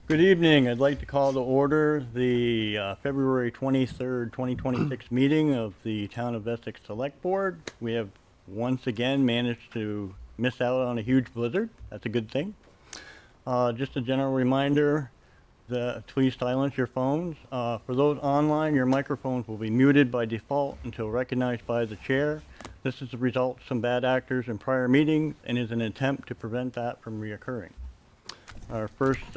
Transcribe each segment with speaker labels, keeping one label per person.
Speaker 1: Good evening. I'd like to call to order the February 23rd, 2026 meeting of the Town of Essex Selectboard. We have once again managed to miss out on a huge blizzard. That's a good thing. Just a general reminder that please silence your phones. For those online, your microphones will be muted by default until recognized by the chair. This is the result of some bad actors in prior meetings and is an attempt to prevent that from reoccurring. Our first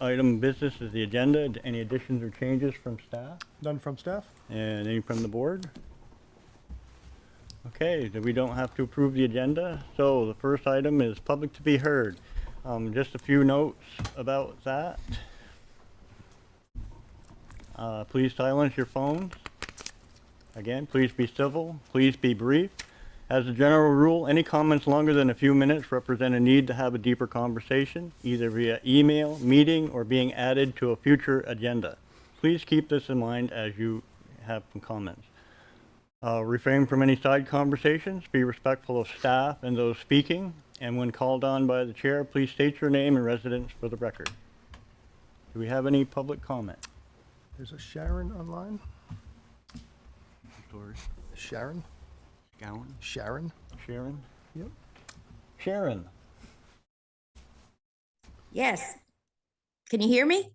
Speaker 1: item of business is the agenda. Any additions or changes from staff?
Speaker 2: None from staff?
Speaker 1: And any from the board? Okay, then we don't have to approve the agenda. So the first item is public to be heard. Just a few notes about that. Please silence your phones. Again, please be civil. Please be brief. As a general rule, any comments longer than a few minutes represent a need to have a deeper conversation, either via email, meeting, or being added to a future agenda. Please keep this in mind as you have some comments. Refrain from any side conversations, be respectful of staff and those speaking, and when called on by the chair, please state your name and residence for the record. Do we have any public comment?
Speaker 2: There's a Sharon online.
Speaker 1: Sorry.
Speaker 2: Sharon?
Speaker 1: Gowan?
Speaker 2: Sharon?
Speaker 1: Sharon?
Speaker 2: Yep.
Speaker 1: Sharon?
Speaker 3: Yes. Can you hear me?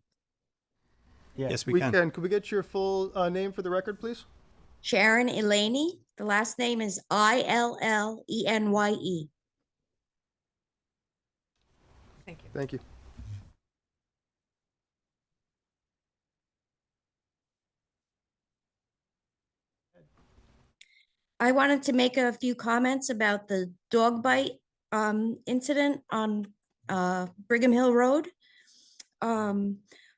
Speaker 1: Yes.
Speaker 2: We can. Could we get your full name for the record, please?
Speaker 3: Sharon Elaney. The last name is Illenye.
Speaker 4: Thank you.
Speaker 2: Thank you.
Speaker 3: I wanted to make a few comments about the dog bite incident on Brigham Hill Road.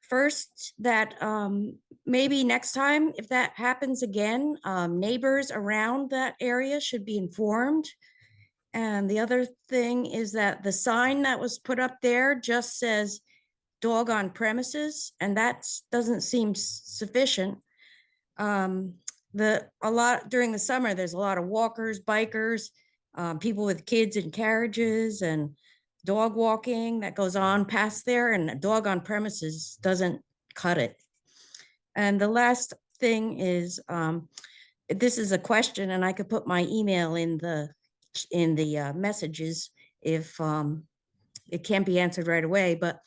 Speaker 3: First, that maybe next time, if that happens again, neighbors around that area should be informed. And the other thing is that the sign that was put up there just says dog on premises, and that doesn't seem sufficient. During the summer, there's a lot of walkers, bikers, people with kids in carriages and dog walking that goes on past there, and a dog on premises doesn't cut it. And the last thing is, this is a question, and I could put my email in the messages if it can't be answered right away, but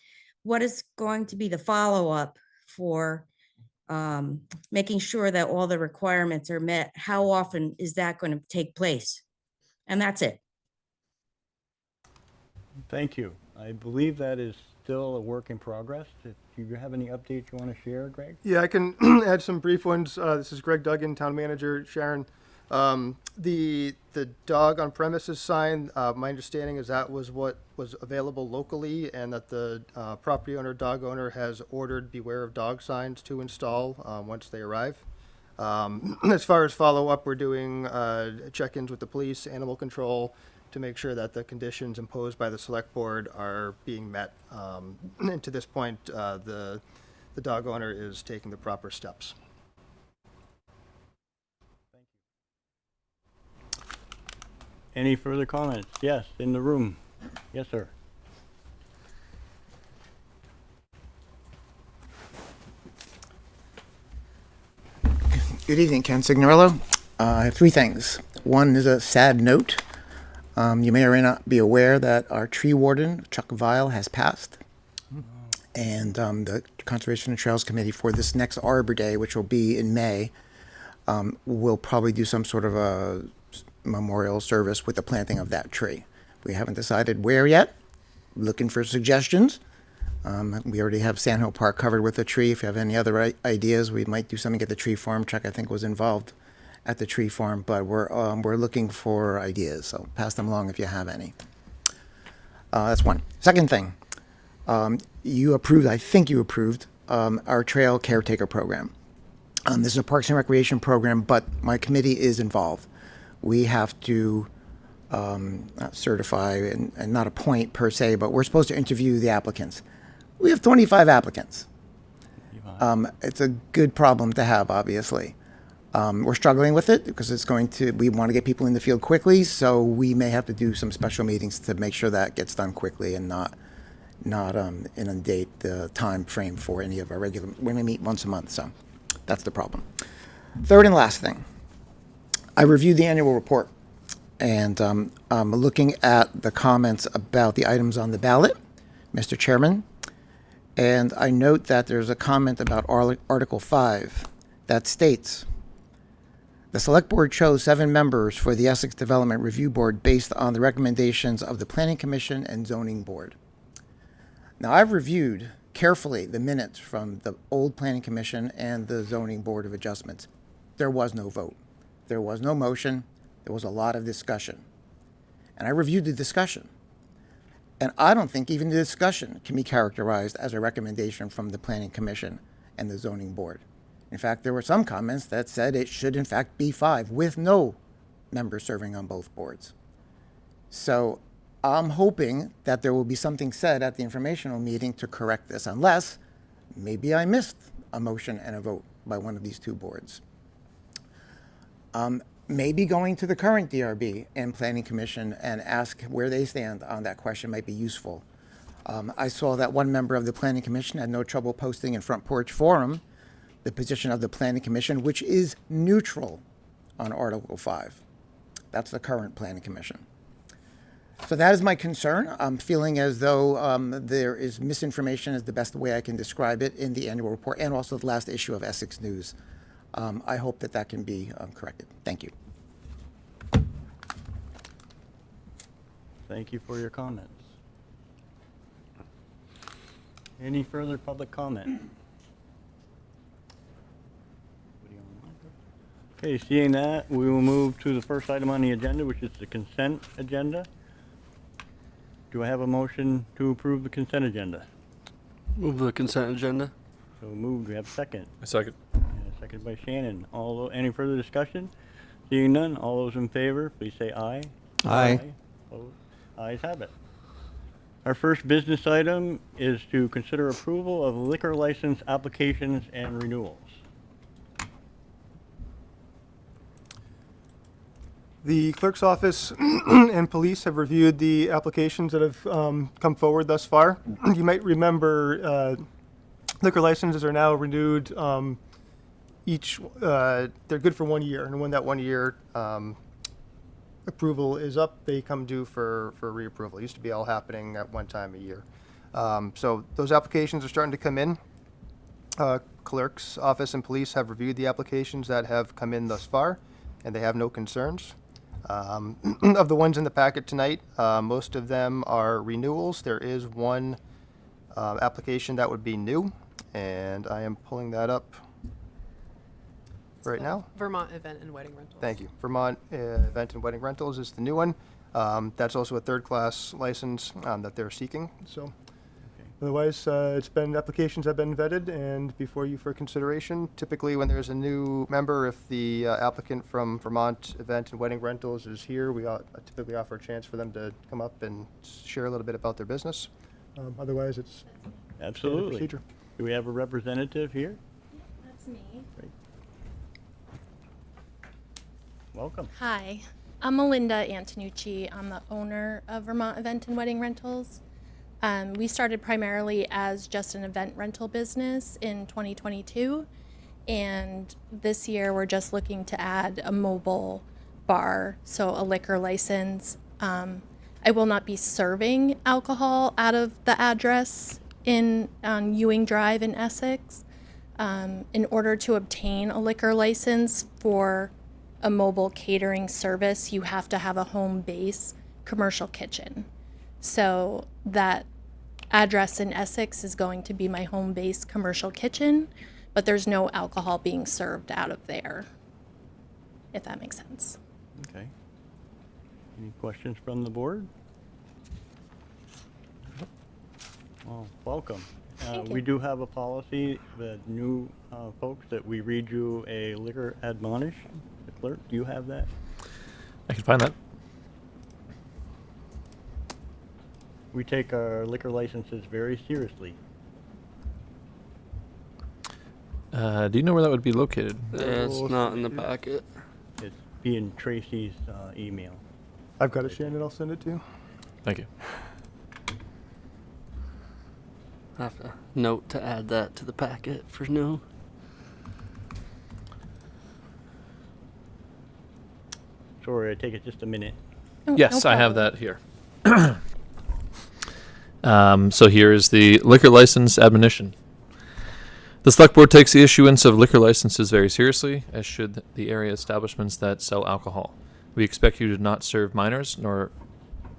Speaker 3: what is going to be the follow-up for making sure that all the requirements are met? How often is that going to take place? And that's it.
Speaker 1: Thank you. I believe that is still a work in progress. If you have any updates you want to share, Greg?
Speaker 2: Yeah, I can add some brief ones. This is Greg Duggan, Town Manager. Sharon, the dog on premises sign, my understanding is that was what was available locally, and that the property owner, dog owner, has ordered beware of dog signs to install once they arrive. As far as follow-up, we're doing check-ins with the police, animal control, to make sure that the conditions imposed by the select board are being met. And to this point, the dog owner is taking the proper steps.
Speaker 1: Any further comments? Yes, in the room. Yes, sir.
Speaker 5: Good evening, Ken Signorello. I have three things. One is a sad note. You may or may not be aware that our tree warden, Chuck Vile, has passed. And the Conservation and Trails Committee for this next Arbor Day, which will be in May, will probably do some sort of a memorial service with the planting of that tree. We haven't decided where yet. Looking for suggestions. We already have Sand Hill Park covered with a tree. If you have any other ideas, we might do something at the tree farm. Chuck, I think, was involved at the tree farm, but we're looking for ideas, so pass them along if you have any. That's one. Second thing, you approved, I think you approved, our trail caretaker program. This is a Parks and Recreation program, but my committee is involved. We have to not certify and not appoint per se, but we're supposed to interview the applicants. We have 25 applicants. It's a good problem to have, obviously. We're struggling with it because we want to get people in the field quickly, so we may have to do some special meetings to make sure that gets done quickly and not not inundate the time frame for any of our regular, when we meet once a month, so that's the problem. Third and last thing, I reviewed the annual report, and I'm looking at the comments about the items on the ballot, Mr. Chairman, and I note that there's a comment about Article 5 that states, the Select Board chose 7 members for the Essex Development Review Board based on the recommendations of the Planning Commission and Zoning Board. Now, I've reviewed carefully the minutes from the old Planning Commission and the Zoning Board of Adjustments. There was no vote. There was no motion. There was a lot of discussion. And I reviewed the discussion. And I don't think even the discussion can be characterized as a recommendation from the Planning Commission and the Zoning Board. In fact, there were some comments that said it should in fact be 5 with no members serving on both boards. So I'm hoping that there will be something said at the informational meeting to correct this, unless maybe I missed a motion and a vote by one of these 2 boards. Maybe going to the current DRB and Planning Commission and ask where they stand on that question might be useful. I saw that one member of the Planning Commission had no trouble posting in Front Porch Forum the position of the Planning Commission, which is neutral on Article 5. That's the current Planning Commission. So that is my concern. I'm feeling as though there is misinformation is the best way I can describe it in the annual report and also the last issue of Essex News. I hope that that can be corrected. Thank you.
Speaker 1: Thank you for your comments. Any further public comment? Okay, seeing that, we will move to the first item on the agenda, which is the consent agenda. Do I have a motion to approve the consent agenda?
Speaker 4: Move the consent agenda.
Speaker 1: So moved. Do we have a second?
Speaker 4: A second.
Speaker 1: And a second by Shannon. Any further discussion? Seeing none, all those in favor, please say aye.
Speaker 4: Aye.
Speaker 1: Opposed? Ayes have it. Our first business item is to consider approval of liquor license applications and renewals.
Speaker 2: The clerk's office and police have reviewed the applications that have come forward thus far. You might remember liquor licenses are now renewed they're good for 1 year, and when that 1 year approval is up, they come due for reapproval. It used to be all happening at one time a year. So those applications are starting to come in. Clerk's office and police have reviewed the applications that have come in thus far, and they have no concerns. Of the ones in the packet tonight, most of them are renewals. There is one application that would be new, and I am pulling that up right now.
Speaker 6: Vermont Event and Wedding Rentals.
Speaker 2: Thank you. Vermont Event and Wedding Rentals is the new one. That's also a third-class license that they're seeking. So otherwise, applications have been vetted and before you for consideration. Typically, when there's a new member, if the applicant from Vermont Event and Wedding Rentals is here, we typically offer a chance for them to come up and share a little bit about their business. Otherwise, it's
Speaker 1: Absolutely.
Speaker 2: procedure.
Speaker 1: Do we have a representative here?
Speaker 7: That's me.
Speaker 1: Great. Welcome.
Speaker 7: Hi, I'm Melinda Antonucci. I'm the owner of Vermont Event and Wedding Rentals. We started primarily as just an event rental business in 2022, and this year we're just looking to add a mobile bar, so a liquor license. I will not be serving alcohol out of the address on Ewing Drive in Essex. In order to obtain a liquor license for a mobile catering service, you have to have a home base commercial kitchen. So that address in Essex is going to be my home base commercial kitchen, but there's no alcohol being served out of there, if that makes sense.
Speaker 1: Okay. Any questions from the board? Well, welcome.
Speaker 7: Thank
Speaker 1: We
Speaker 7: you.
Speaker 1: do have a policy that new folks that we read you a liquor admonish. The clerk, do you have that?
Speaker 4: I can find that.
Speaker 1: We take our liquor licenses very seriously.
Speaker 4: Do you know where that would be located?
Speaker 6: It's not in the packet.
Speaker 1: It's in Tracy's email.
Speaker 2: I've got it, Shannon. I'll send it to you.
Speaker 4: Thank you.
Speaker 6: I have to note to add that to the packet for new.
Speaker 1: Sorry, I take it just a minute.
Speaker 7: Oh,
Speaker 4: Yes,
Speaker 7: no
Speaker 4: I have
Speaker 7: problem.
Speaker 4: that here. So here is the liquor license admonition. The Select Board takes the issuance of liquor licenses very seriously, as should the area establishments that sell alcohol. We expect you to not serve minors, nor,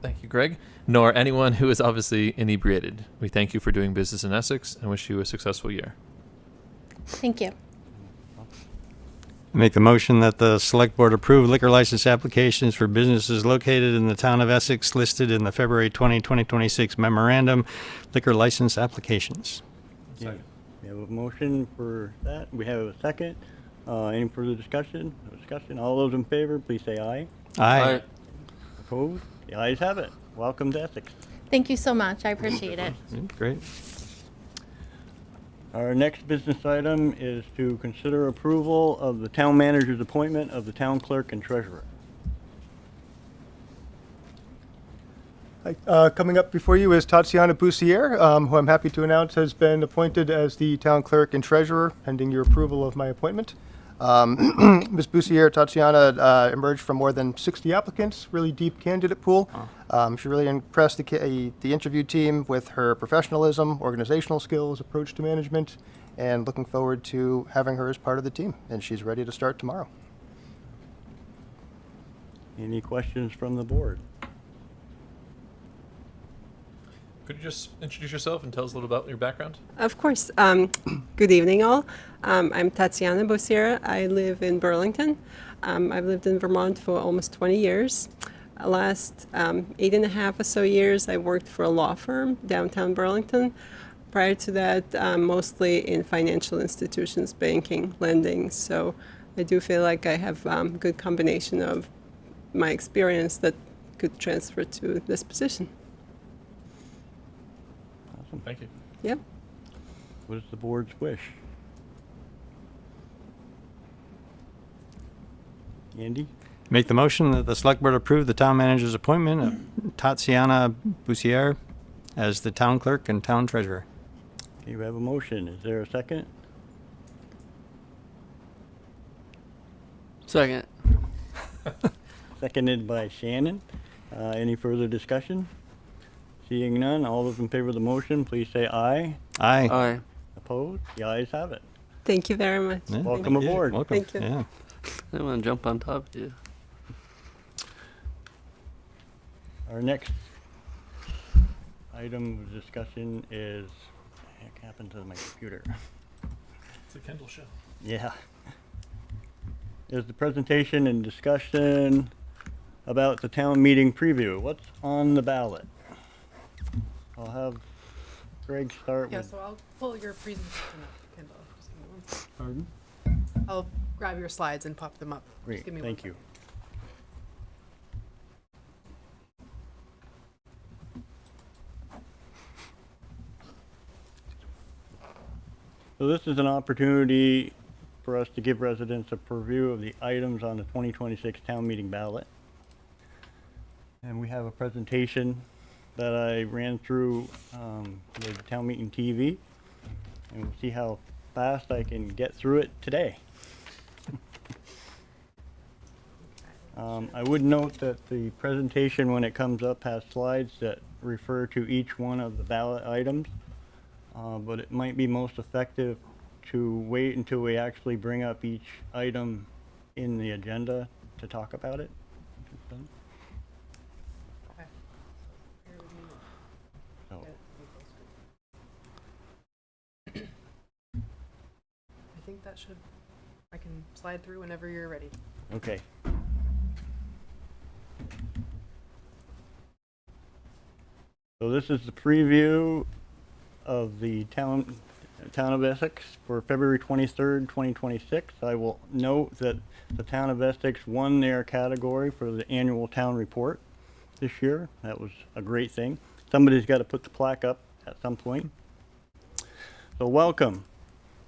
Speaker 4: thank you, Greg, nor anyone who is obviously inebriated. We thank you for doing business in Essex and wish you a successful year.
Speaker 7: Thank you.
Speaker 8: Make the motion that the Select Board approve liquor license applications for businesses located in the town of Essex listed in the February 2026 memorandum, liquor license applications.
Speaker 1: We have a motion for that. We have a second. Any further discussion? No discussion. All those in favor, please say aye.
Speaker 8: Aye.
Speaker 1: Opposed? The ayes have it. Welcome to Essex.
Speaker 7: Thank you so much. I appreciate it.
Speaker 8: Great.
Speaker 1: Our next business item is to consider approval of the town manager's appointment of the town clerk and treasurer.
Speaker 2: Coming up before you is Tatiana Bussiere, who I'm happy to announce has been appointed as the town clerk and treasurer, pending your approval of my appointment. Ms. Bussiere, Tatiana, emerged from more than 60 applicants, really deep candidate pool. She really impressed the interview team with her professionalism, organizational skills, approach to management, and looking forward to having her as part of the team. And she's ready to start tomorrow.
Speaker 1: Any questions from the board?
Speaker 4: Could you just introduce yourself and tell us a little about your background?
Speaker 9: Of course. Good evening, all. I'm Tatiana Bussiere. I live in Burlington. I've lived in Vermont for almost 20 years. Last 8.5 or so years, I worked for a law firm downtown Burlington. Prior to that, mostly in financial institutions, banking, lending. So I do feel like I have a good combination of my experience that could transfer to this position.
Speaker 1: Awesome.
Speaker 4: Thank you.
Speaker 9: Yep.
Speaker 1: What is the board's wish? Andy?
Speaker 8: Make the motion that the Select Board approve the town manager's appointment of Tatiana Bussiere as the town clerk and town treasurer.
Speaker 1: Okay, we have a motion. Is there a second?
Speaker 6: Second.
Speaker 1: Seconded by Shannon. Any further discussion? Seeing none, all those in favor of the motion, please say aye.
Speaker 8: Aye.
Speaker 6: Aye.
Speaker 1: Opposed? The ayes have it.
Speaker 9: Thank you very much.
Speaker 8: Yeah,
Speaker 1: Welcome
Speaker 8: thank you.
Speaker 1: aboard.
Speaker 8: Welcome.
Speaker 9: Thank you.
Speaker 8: Yeah.
Speaker 6: I want to jump on top of you.
Speaker 1: Our next item of discussion is, what the heck happened to my computer?
Speaker 4: It's a Kendall show.
Speaker 1: Yeah. Is the presentation and discussion about the town meeting preview. What's on the ballot? I'll have Greg start
Speaker 10: Yeah,
Speaker 1: with.
Speaker 10: so I'll pull your presentation up, Kendall. Just give me one second.
Speaker 1: Pardon?
Speaker 10: I'll grab your slides and pop them up.
Speaker 1: Great,
Speaker 10: Just give me
Speaker 1: thank
Speaker 10: one
Speaker 1: you. So this is an opportunity for us to give residents a preview of the items on the 2026 town meeting ballot. And we have a presentation that I ran through the town meeting TV. And we'll see how fast I can get through it today. I would note that the presentation, when it comes up, has slides that refer to each one of the ballot items. But it might be most effective to wait until we actually bring up each item in the agenda to talk about it.
Speaker 10: Okay. Bear with me.
Speaker 1: So,
Speaker 10: Get it closer. I think that should, I can slide through whenever you're ready.
Speaker 1: okay. So this is the preview of the town of Essex for February 23rd, 2026. I will note that the town of Essex won their category for the annual town report this year. That was a great thing. Somebody's got to put the plaque up at some point. So welcome.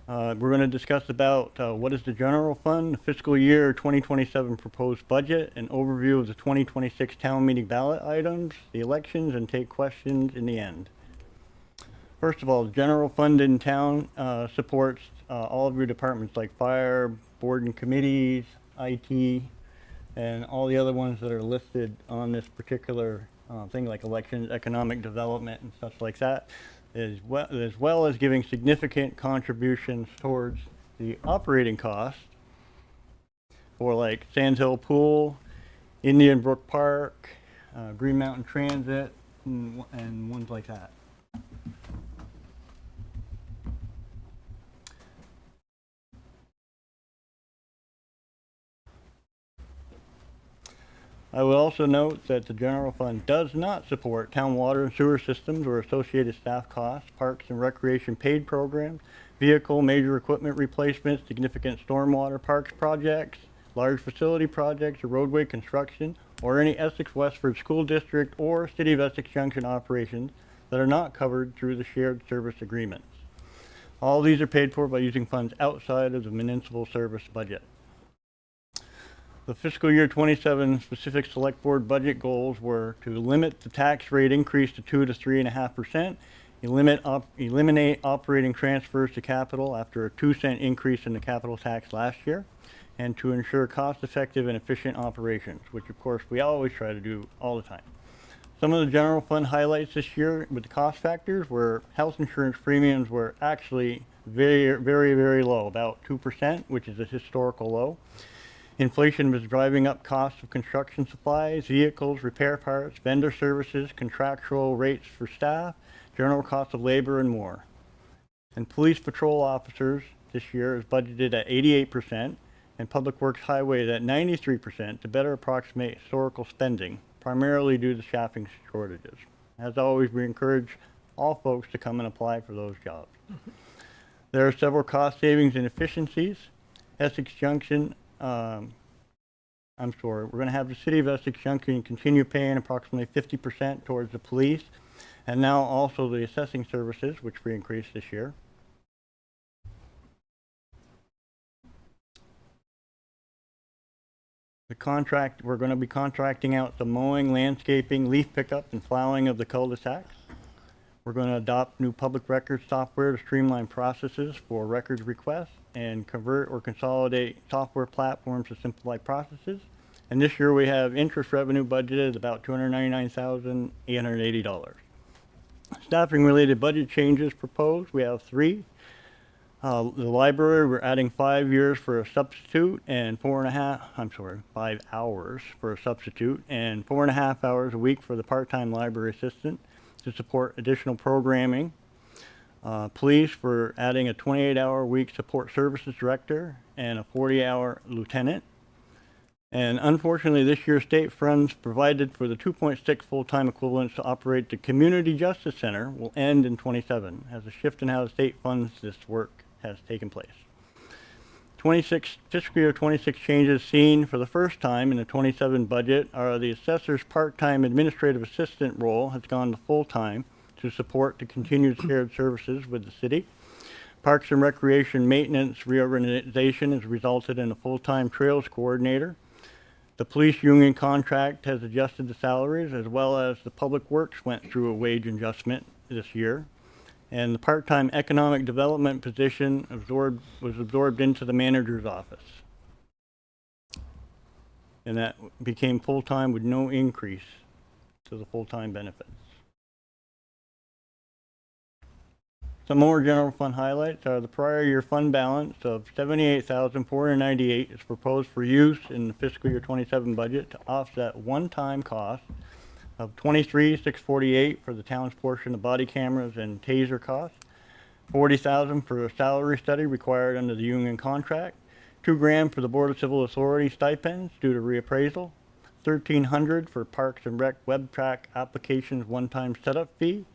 Speaker 1: We're going to discuss about what is the general fund, the fiscal year 2027 proposed budget, an overview of the 2026 town meeting ballot items, the elections, and take questions in the end. First of all, the general fund in town supports all of your departments like fire, board and committees, IT, and all the other ones that are listed on this particular thing like elections, economic development, and such like that, as well as giving significant contributions towards the operating costs for like Sands Hill Pool, Indian Brook Park, Green Mountain Transit, and ones like that. I would also note that the general fund does not support town water and sewer systems or associated staff costs, parks and recreation paid programs, vehicle, major equipment replacements, significant stormwater parks projects, large facility projects or roadway construction, or any Essex Westford School District or City of Essex Junction operations that are not covered through the shared service agreements. All these are paid for by using funds outside of the municipal service budget. The fiscal year 27 specific select board budget goals were to limit the tax rate increase to 2 to 3.5%, eliminate operating transfers to capital after a 2-cent increase in the capital tax last year, and to ensure cost-effective and efficient operations, which of course we always try to do all the time. Some of the general fund highlights this year with the cost factors were health insurance premiums were actually very low, about 2%, which is a historical low. Inflation was driving up costs of construction supplies, vehicles, repair parts, vendor services, contractual rates for staff, general cost of labor, and more. And police patrol officers this year is budgeted at 88%, and public works highway at 93% to better approximate historical spending, primarily due to staffing shortages. As always, we encourage all folks to come and apply for those jobs. There are several cost savings and efficiencies. Essex Junction, we're going to have the City of Essex Junction continue paying approximately 50% towards the police, and now also the assessing services, which we increased this year. The contract, we're going to be contracting out the mowing, landscaping, leaf pickup, and plowing of the cul-de-sacs. We're going to adopt new public records software to streamline processes for records requests and convert or consolidate software platforms to simplify processes. And this year we have interest revenue budgeted about $299,880. Staffing related budget changes proposed. We have 3. The library, we're adding 5 years for a substitute and 5 hours for a substitute and 4.5 hours a week for the part-time library assistant to support additional programming. Police, for adding a 28-hour week support services director and a 40-hour lieutenant. And unfortunately, this year state funds provided for the 2.6 full-time equivalents to operate the Community Justice Center will end in 27 as a shift in how the state funds this work has taken place. Fiscal year 26 changes seen for the first time in the 27 budget are the assessor's part-time administrative assistant role has gone to full-time to support the continued shared services with the city. Parks and Recreation maintenance reorganization has resulted in a full-time trails coordinator. The police union contract has adjusted the salaries, as well as the public works went through a wage adjustment this year. And the part-time economic development position was absorbed into the manager's office. And that became full-time with no increase to the full-time benefits. Some more general fund highlights are the prior year fund balance of $78,498 is proposed for use in the fiscal year 27 budget to offset one-time costs of $23,648 for the town's portion of body cameras and taser costs, $40,000 for a salary study required under the union contract, $2,000 for the Board of Civil Authority stipends due to reappraisal, $1,300 for Parks and Rec web track applications one-time setup fee,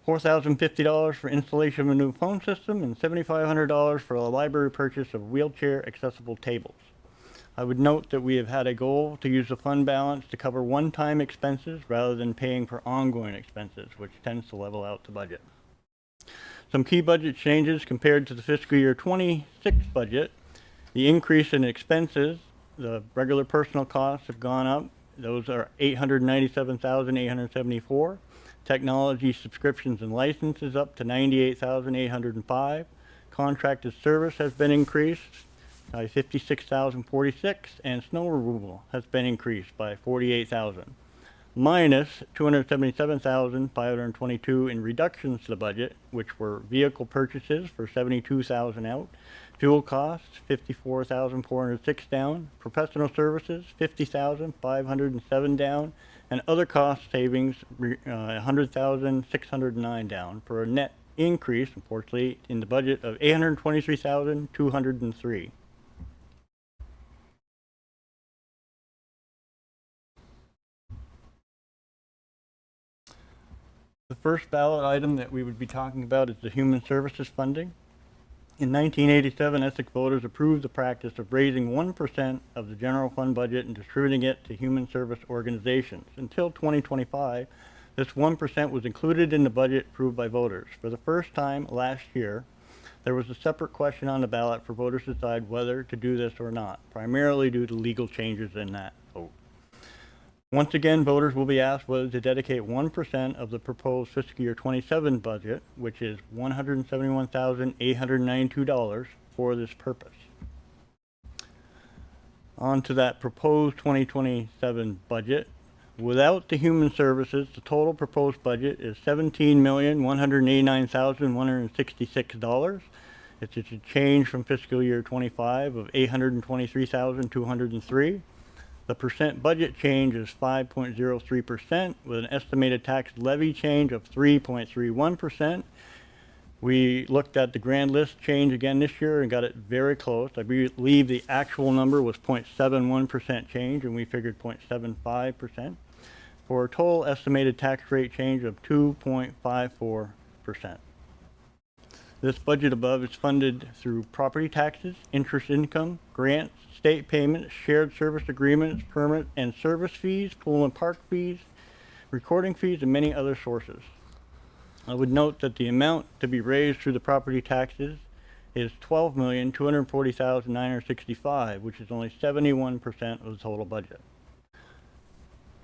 Speaker 1: $4,050 for installation of a new phone system, and $7,500 for a library purchase of wheelchair accessible tables. I would note that we have had a goal to use the fund balance to cover one-time expenses rather than paying for ongoing expenses, which tends to level out the budget. Some key budget changes compared to the fiscal year 26 budget. The increase in expenses, the regular personal costs have gone up. Those are $897,874. Technology subscriptions and licenses up to $98,805. Contracted service has been increased by $56,046, and snow removal has been increased by $48,000. Minus $277,522 in reductions to the budget, which were vehicle purchases for $72,000 out, fuel costs $54,406 down, professional services $50,507 down, and other cost savings $100,609 down, for a net increase, unfortunately, in the budget of $823,203. The first ballot item that we would be talking about is the human services funding. In 1987, Essex voters approved the practice of raising 1% of the general fund budget and distributing it to human service organizations. Until 2025, this 1% was included in the budget approved by voters. For the first time last year, there was a separate question on the ballot for voters to decide whether to do this or not, primarily due to legal changes in that vote. Once again, voters will be asked whether to dedicate 1% of the proposed fiscal year 27 budget, which is $171,892, for this purpose. On to that proposed 2027 budget. Without the human services, the total proposed budget is $17,189,166. It's a change from fiscal year 25 of $823,203. The percent budget change is 5.03%, with an estimated tax levy change of 3.31%. We looked at the grand list change again this year and got it very close. I believe the actual number was 0.71% change, and we figured 0.75%, for a total estimated tax rate change of 2.54%. This budget above is funded through property taxes, interest income, grants, state payments, shared service agreements, permit and service fees, pool and park fees, recording fees, and many other sources. I would note that the amount to be raised through the property taxes is $12,240,965, which is only 71% of the total budget,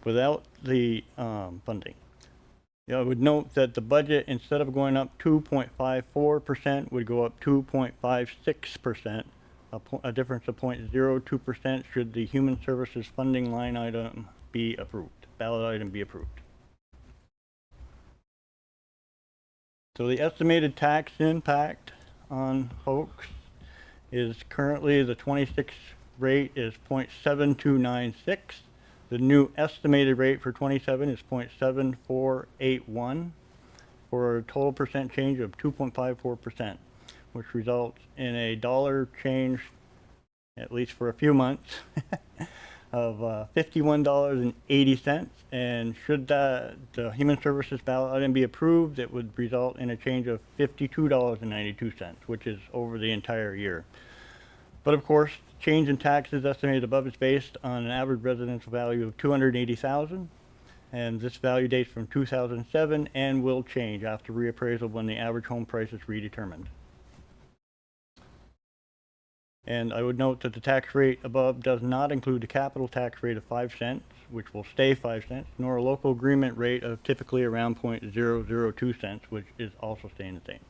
Speaker 1: without the funding. I would note that the budget, instead of going up 2.54%, would go up 2.56%, a difference of 0.02% should the human services funding line item be approved, ballot item be approved. So the estimated tax impact on folks is currently the 26 rate is 0.7296. The new estimated rate for 27 is 0.7481, for a total percent change of 2.54%, which results in a dollar change, at least for a few months, of $51.80. And should the human services ballot item be approved, it would result in a change of $52.92, which is over the entire year. But of course, change in taxes estimated above is based on an average residential value of $280,000, and this value dates from 2007 and will change after reappraisal when the average home price is redetermined. And I would note that the tax rate above does not include the capital tax rate of 5 cents, which will stay 5 cents, nor a local agreement rate of typically around 0.002 cents, which is also staying the same.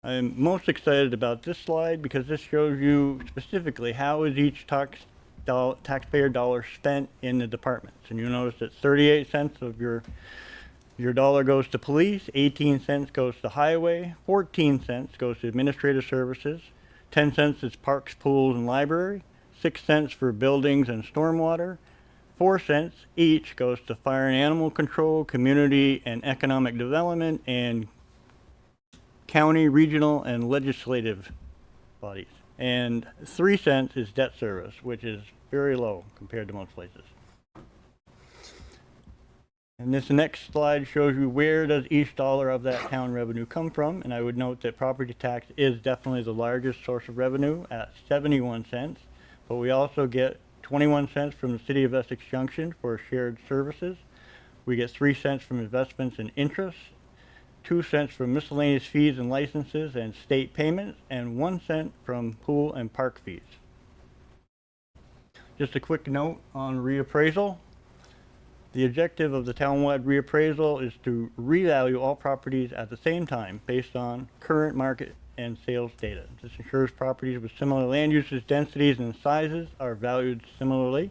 Speaker 1: I'm most excited about this slide because this shows you specifically how is each taxpayer dollar spent in the departments. And you'll notice that 38 cents of your dollar goes to police, 18 cents goes to highway, 14 cents goes to administrative services, 10 cents is parks, pools, and library, 6 cents for buildings and stormwater, 4 cents each goes to fire and animal control, community and economic development, and county, regional, and legislative bodies. And 3 cents is debt service, which is very low compared to most places. And this next slide shows you where does each dollar of that town revenue come from. And I would note that property tax is definitely the largest source of revenue at 71 cents. But we also get 21 cents from the City of Essex Junction for shared services. We get 3 cents from investments and interest, 2 cents from miscellaneous fees and licenses and state payments, and 1 cent from pool and park fees. Just a quick note on reappraisal. The objective of the townwide reappraisal is to revalue all properties at the same time based on current market and sales data. This ensures properties with similar land uses, densities, and sizes are valued similarly.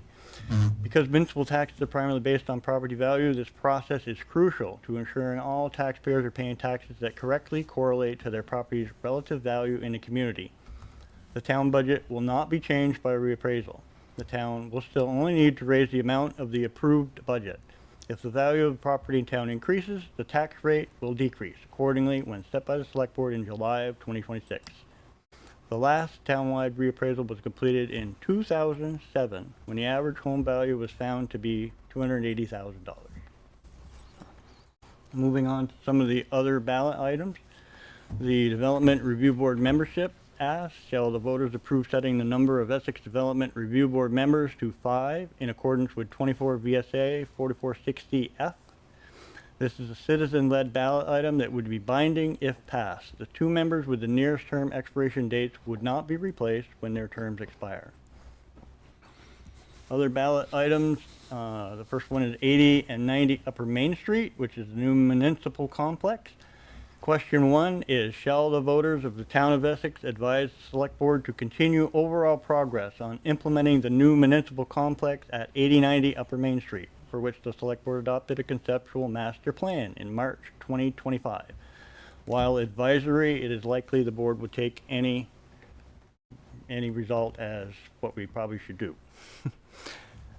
Speaker 1: Because municipal taxes are primarily based on property value, this process is crucial to ensuring all taxpayers are paying taxes that correctly correlate to their property's relative value in the community. The town budget will not be changed by reappraisal. The town will still only need to raise the amount of the approved budget. If the value of the property in town increases, the tax rate will decrease accordingly when set by the Select Board in July of 2026. The last townwide reappraisal was completed in 2007, when the average home value was found to be $280,000. Moving on to some of the other ballot items. The Development Review Board membership asks, shall the voters approve setting the number of Essex Development Review Board members to 5 in accordance with 24 VSA 4460F? This is a citizen-led ballot item that would be binding if passed. The 2 members with the nearest term expiration dates would not be replaced when their terms expire. Other ballot items, the first one is 80 and 90 Upper Main Street, which is the new municipal complex. Question 1 is, shall the voters of the town of Essex advise the Select Board to continue overall progress on implementing the new municipal complex at 8090 Upper Main Street, for which the Select Board adopted a conceptual master plan in March 2025. While advisory, it is likely the board would take any result as what we probably should do.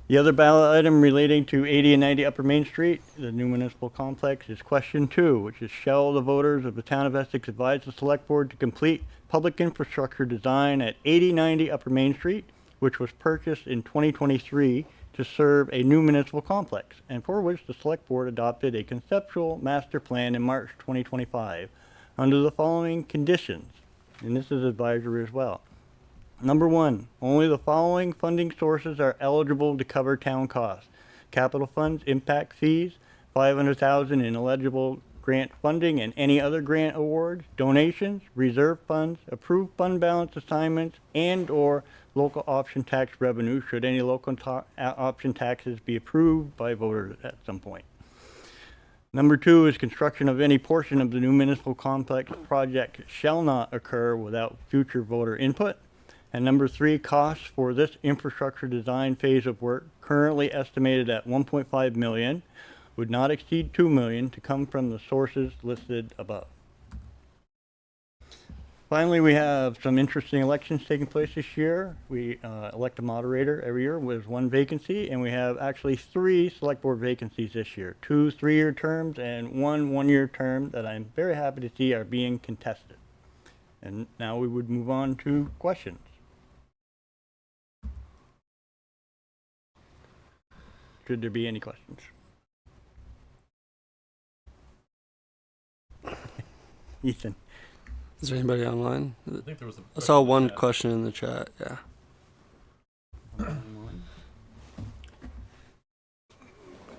Speaker 1: The other ballot item relating to 80 and 90 Upper Main Street, the new municipal complex, is question 2, which is, shall the voters of the town of Essex advise the Select Board to complete public infrastructure design at 8090 Upper Main Street, which was purchased in 2023 to serve a new municipal complex, and for which the Select Board adopted a conceptual master plan in March 2025 under the following conditions, and this is advisory as well. Number 1, only the following funding sources are eligible to cover town costs: capital funds, impact fees, $500,000 in eligible grant funding and any other grant awards, donations, reserve funds, approved fund balance assignments, and/or local option tax revenue should any local option taxes be approved by voters at some point. Number 2 is construction of any portion of the new municipal complex project shall not occur without future voter input. And number 3, costs for this infrastructure design phase of work, currently estimated at $1.5 million, would not exceed $2 million to come from the sources listed above. Finally, we have some interesting elections taking place this year. We elect a moderator every year with 1 vacancy, and we have actually 3 Select Board vacancies this year. 2 3-year terms and 1 1-year term that I'm very happy to see are being contested. And now we would move on to questions. Should there be any questions? Ethan.
Speaker 6: Is there anybody online?
Speaker 4: I think there was
Speaker 6: I saw one question in the chat. Yeah.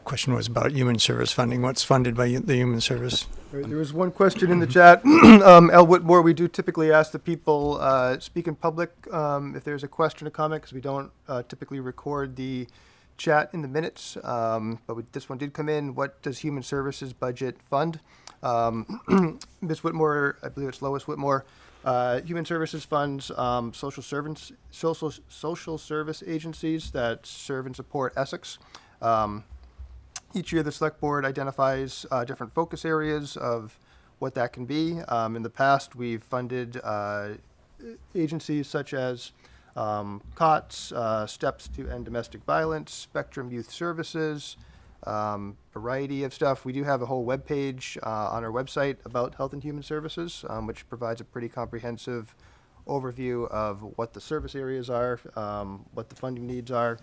Speaker 8: Question was about human service funding. What's funded by the human service?
Speaker 2: There was one question in the chat. L. Whitmore, we do typically ask the people speak in public if there's a question or comment, because we don't typically record the chat in the minutes. But this one did come in. What does human services budget fund? Ms. Whitmore, I believe it's Lois Whitmore. Human services funds social service agencies that serve and support Essex. Each year, the Select Board identifies different focus areas of what that can be. In the past, we've funded agencies such as COTS, Steps to End Domestic Violence, Spectrum Youth Services, variety of stuff. We do have a whole webpage on our website about health and human services, which provides a pretty comprehensive overview of what the service areas are, what the funding needs are.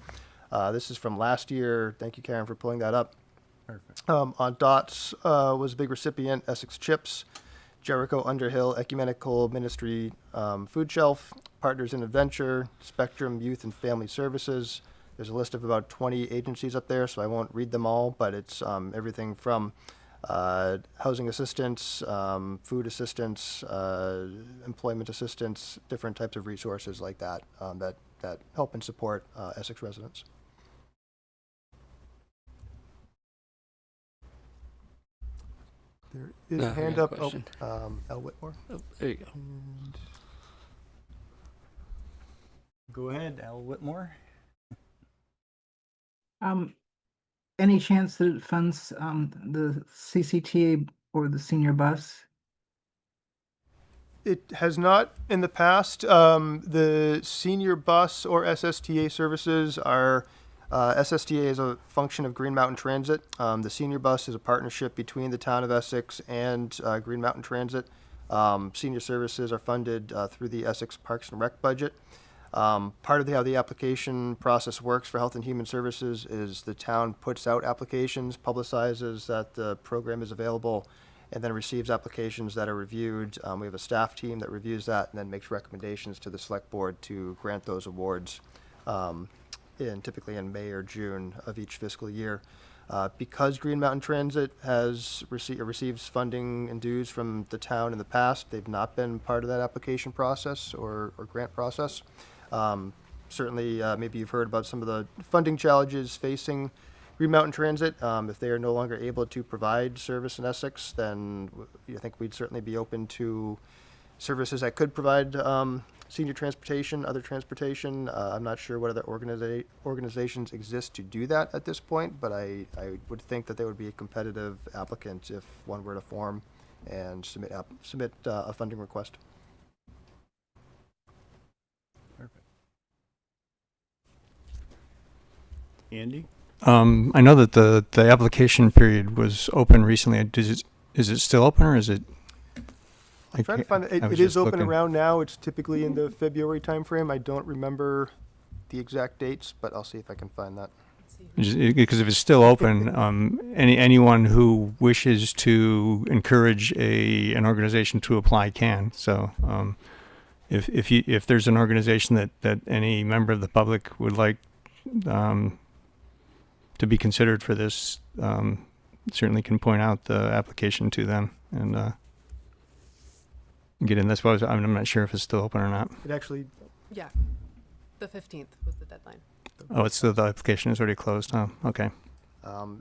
Speaker 2: This is from last year. Thank you, Karen, for pulling that up.
Speaker 1: Perfect.
Speaker 2: On DOTS was a big recipient, Essex Chips, Jericho Underhill Ecumenical Ministry Food Shelf, Partners in Adventure, Spectrum Youth and Family Services. There's a list of about 20 agencies up there, so I won't read them all, but it's everything from housing assistance, food assistance, employment assistance, different types of resources like that that help and support Essex residents. There is
Speaker 6: No,
Speaker 2: a
Speaker 6: I
Speaker 2: hand
Speaker 6: got a
Speaker 2: up.
Speaker 6: question.
Speaker 2: Al Whitmore.
Speaker 6: Oh, there you go.
Speaker 2: And
Speaker 1: Go ahead, Al Whitmore.
Speaker 11: Any chance that it funds the CCTA or the senior bus?
Speaker 2: it has not in the past. The senior bus or SSTA services are, SSTA is a function of Green Mountain Transit. The senior bus is a partnership between the town of Essex and Green Mountain Transit. Senior services are funded through the Essex Parks and Rec budget. Part of how the application process works for Health and Human Services is the town puts out applications, publicizes that the program is available, and then receives applications that are reviewed. We have a staff team that reviews that and then makes recommendations to the select board to grant those awards typically in May or June of each fiscal year. Because Green Mountain Transit receives funding and dues from the town in the past, they've not been part of that application process or grant process. Certainly, maybe you've heard about some of the funding challenges facing Green Mountain Transit. If they are no longer able to provide service in Essex, then I think we'd certainly be open to services that could provide senior transportation, other transportation. I'm not sure what other organizations exist to do that at this point, but I would think that they would be a competitive applicant if one were to form and submit a funding request.
Speaker 1: Andy?
Speaker 8: I know that the application period was open recently. Is it still open or is it?
Speaker 2: I'm trying to find it.
Speaker 8: I was
Speaker 2: It is
Speaker 8: just
Speaker 2: open
Speaker 8: looking.
Speaker 2: around now. It's typically in the February timeframe. I don't remember the exact dates, but I'll see if I can find that.
Speaker 8: Because if it's still open, anyone who wishes to encourage an organization to apply can. So if there's an organization that any member of the public would like to be considered for this, certainly can point out the application to them and get in. That's why I'm not sure if it's still open or not.
Speaker 2: It actually,
Speaker 10: Yeah. The 15th was the deadline.
Speaker 8: Oh, it's still, the application is already closed. Oh, okay.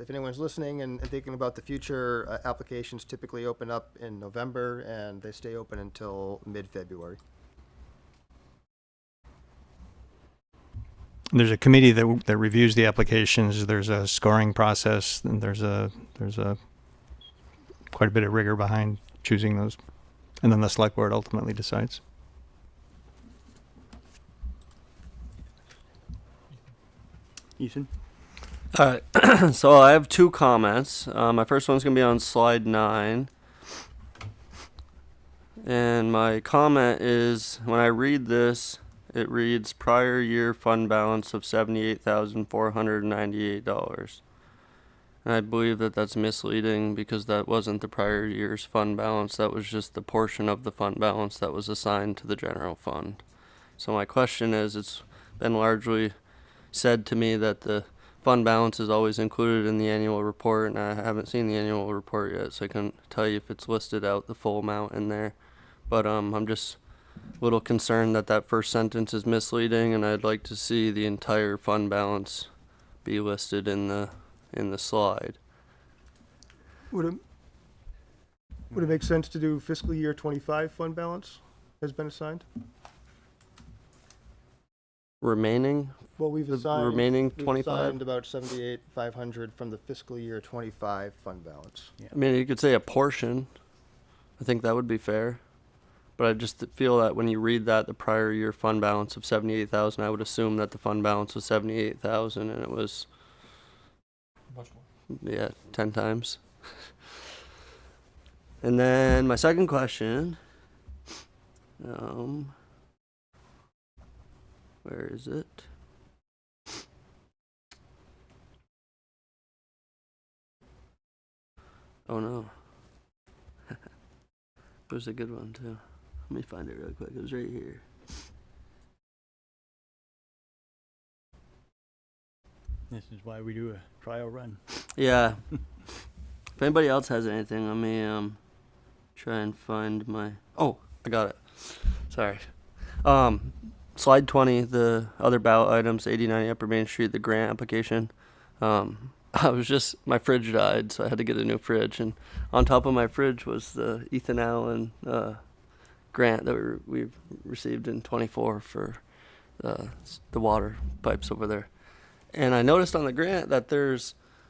Speaker 2: if anyone's listening and thinking about the future, applications typically open up in November and they stay open until mid-February.
Speaker 8: There's a committee that reviews the applications. There's a scoring process, and there's a quite a bit of rigor behind choosing those, and then the select board ultimately decides.
Speaker 1: Ethan?
Speaker 6: All right. So I have two comments. My first one's going to be on slide 9. And my comment is, when I read this, it reads prior year fund balance of $78,498. And I believe that that's misleading because that wasn't the prior year's fund balance. That was just the portion of the fund balance that was assigned to the general fund. So my question is, it's been largely said to me that the fund balance is always included in the annual report, and I haven't seen the annual report yet, so I couldn't tell you if it's listed out the full amount in there. But I'm just a little concerned that first sentence is misleading, and I'd like to see the entire fund balance be listed in the slide.
Speaker 2: Would it make sense to do fiscal year 25 fund balance has been assigned?
Speaker 6: Remaining?
Speaker 2: Well, we've assigned.
Speaker 6: remaining
Speaker 2: we've
Speaker 6: 25?
Speaker 2: assigned about 78,500 from the fiscal year 25 fund balance.
Speaker 6: I mean, you could say a portion. I think that would be fair. But I just feel that when you read that, the prior year fund balance of 78,000, I would assume that the fund balance was 78,000, and it was much more. Yeah, 10 times. And then my second question, where is it? Oh no. It was a good one too. Let me find it real quick. It was right here.
Speaker 1: This is why we do a trial run.
Speaker 6: Yeah. If anybody else has anything, let me try and find my. Oh, I got it. Sorry. Slide 20, the other ballot items, 8090 Upper Main Street, the grant application. my fridge died, so I had to get a new fridge. And on top of my fridge was the Ethan Allen grant that we received in 24 for the water pipes over there. And I noticed on the grant that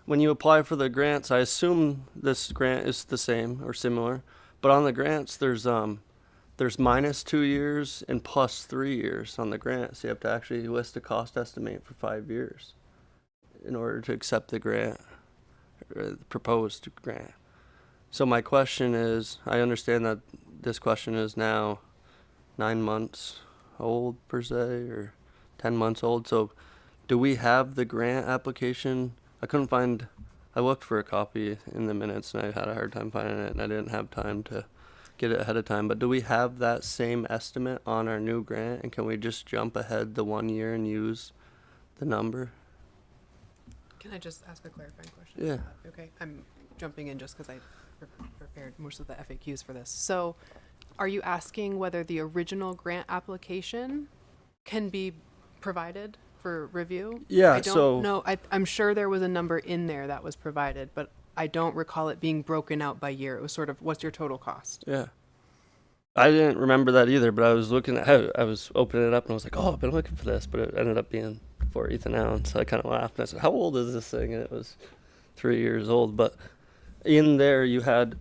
Speaker 6: when you apply for the grants, I assume this grant is the same or similar, but on the grants there's -2 years and +3 years on the grant. So you have to actually list a cost estimate for 5 years in order to accept the grant, or the proposed grant. So my question is, I understand that this question is now 9 months old per se, or 10 months old. So do we have the grant application? I looked for a copy in the minutes and I had a hard time finding it, and I didn't have time to get it ahead of time. But do we have that same estimate on our new grant, and can we just jump ahead the 1 year and use the number?
Speaker 10: Can I just ask a clarifying question?
Speaker 6: Yeah.
Speaker 10: Okay, I'm jumping in just because I prepared most of the FAQs for this. So are you asking whether the original grant application can be provided for review?
Speaker 6: Yeah,
Speaker 10: I don't know. I'm sure there was a number in there that was provided, but I don't recall it being broken out by year. It was sort of, what's your total cost?
Speaker 6: Yeah. I didn't remember that either, but I was looking at how I was opening it up and I was like, oh, I've been looking for this, but it ended up being for Ethan Allen. So I kind of laughed and I said, how old is this thing? And it was 3 years old. But in there you had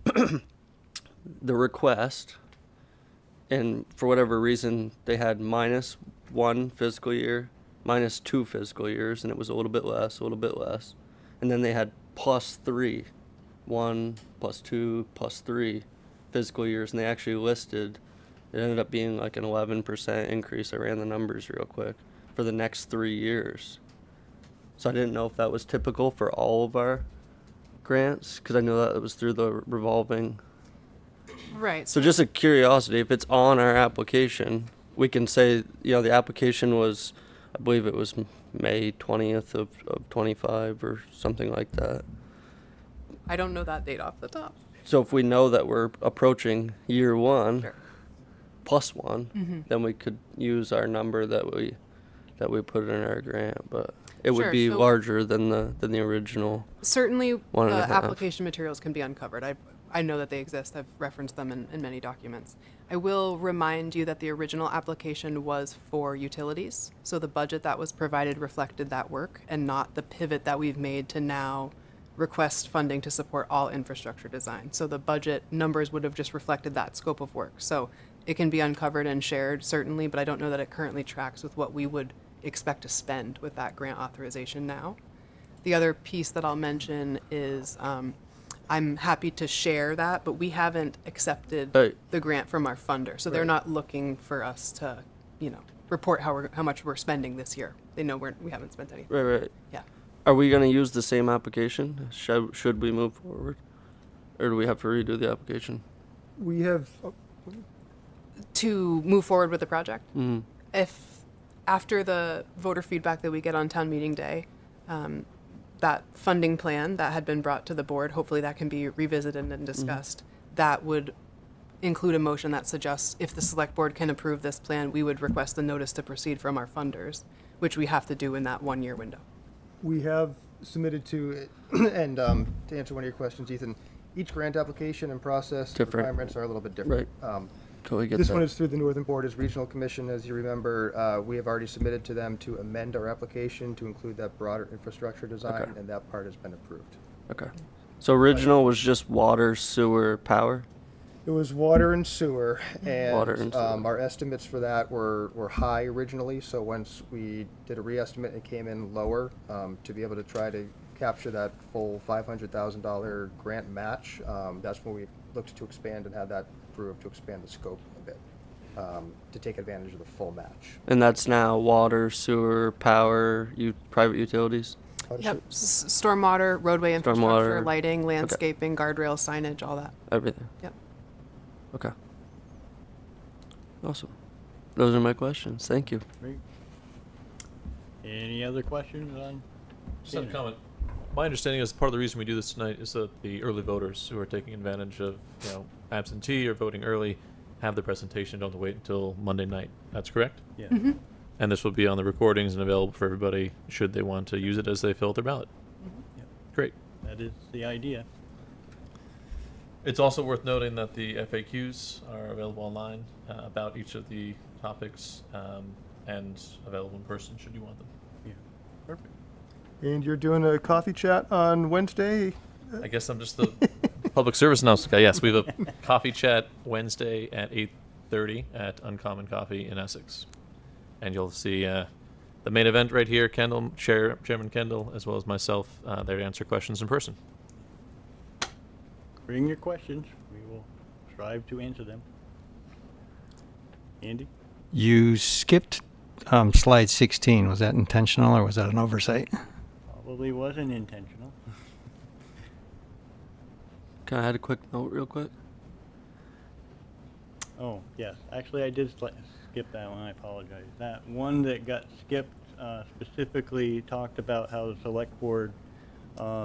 Speaker 6: the request, and for whatever reason they had -1 fiscal year, -2 fiscal years, and it was a little bit less. And then they had +3, 1, +2, +3 fiscal years, and they actually listed, it ended up being like an 11% increase. I ran the numbers real quick for the next 3 years. So I didn't know if that was typical for all of our grants, because I know that it was through the revolving.
Speaker 10: Right.
Speaker 6: So just a curiosity, if it's on our application, we can say, the application was, I believe it was May 20th of 25 or something like that.
Speaker 10: I don't know that date off the top.
Speaker 6: So if we know that we're approaching year 1
Speaker 10: Sure.
Speaker 6: +1, then we could use our number that we put in our grant, but it would
Speaker 10: Sure,
Speaker 6: be
Speaker 10: so-
Speaker 6: larger than the original.
Speaker 10: Certainly,
Speaker 6: 1.5.
Speaker 10: application materials can be uncovered. I know that they exist. I've referenced them in many documents. I will remind you that the original application was for utilities. So the budget that was provided reflected that work, and not the pivot that we've made to now request funding to support all infrastructure design. So the budget numbers would have just reflected that scope of work. So it can be uncovered and shared, certainly, but I don't know that it currently tracks with what we would expect to spend with that grant authorization now. The other piece that I'll mention is I'm happy to share that, but we haven't accepted
Speaker 6: Right.
Speaker 10: the grant from our funder. So they're
Speaker 6: Right.
Speaker 10: not looking for us to, report how much we're spending this year. They know we haven't spent anything.
Speaker 6: Right.
Speaker 10: Yeah.
Speaker 6: Are we going to use the same application? Should we move forward? Or do we have to redo the application?
Speaker 2: We have,
Speaker 10: To move forward with the project,
Speaker 6: Mm-hmm.
Speaker 10: if after the voter feedback that we get on town meeting day, that funding plan that had been brought to the board, hopefully that can be revisited and discussed. That would include a motion that suggests if the select board can approve this plan, we would request the notice to proceed from our funders, which we have to do in that 1 year window.
Speaker 2: we have submitted to, and to answer one of your questions, Ethan, each grant application and process
Speaker 6: Different.
Speaker 2: requirements are a little bit different.
Speaker 6: Totally get
Speaker 2: This
Speaker 6: that.
Speaker 2: one is through the Northern Borders Regional Commission. As you remember, we have already submitted to them to amend our application to include that broader infrastructure design,
Speaker 6: Okay.
Speaker 2: and that part has been approved.
Speaker 6: Okay. So original was just water, sewer, power?
Speaker 2: It was water and sewer, and
Speaker 6: Water and sewer.
Speaker 2: our estimates for that were high originally, so once we did a reestimate, it came in lower, to be able to try to capture that full $500,000 grant match. That's when we looked to expand and had that approved to expand the scope a bit, to take advantage of the full match.
Speaker 6: And that's now water, sewer, power, private utilities?
Speaker 10: Yep, stormwater, roadway infrastructure,
Speaker 6: Stormwater.
Speaker 10: lighting, landscaping, guardrails, signage, all that.
Speaker 6: Everything?
Speaker 10: Yep.
Speaker 6: Okay. Awesome. Those are my questions. Thank you.
Speaker 1: Great. Any other questions on?
Speaker 4: Just have a comment. My understanding is part of the reason we do this tonight is that the early voters who are taking advantage of, absentee or voting early have the presentation, don't have to wait until Monday night. That's correct?
Speaker 1: Yeah.
Speaker 4: And this will be on the recordings and available for everybody should they want to use it as they fill out their ballot. Great.
Speaker 1: That is the idea.
Speaker 4: It's also worth noting that the FAQs are available online about each of the topics and available in person should you want them.
Speaker 1: Yeah, perfect.
Speaker 2: And you're doing a coffee chat on Wednesday?
Speaker 4: I guess I'm just the public service announcement guy. Yes, we have a coffee chat Wednesday at 8:30 at Uncommon Coffee in Essex. And you'll see the main event right here, Kendall, Chairman Kendall, as well as myself, there to answer questions in person.
Speaker 1: Bring your questions. We will strive to answer them. Andy?
Speaker 8: You skipped slide 16. Was that intentional or was that an oversight?
Speaker 1: Probably wasn't intentional.
Speaker 6: Can I add a quick note real quick?
Speaker 1: Oh, yes. Actually, I did skip that one. I apologize. That one that got skipped specifically talked about how the select board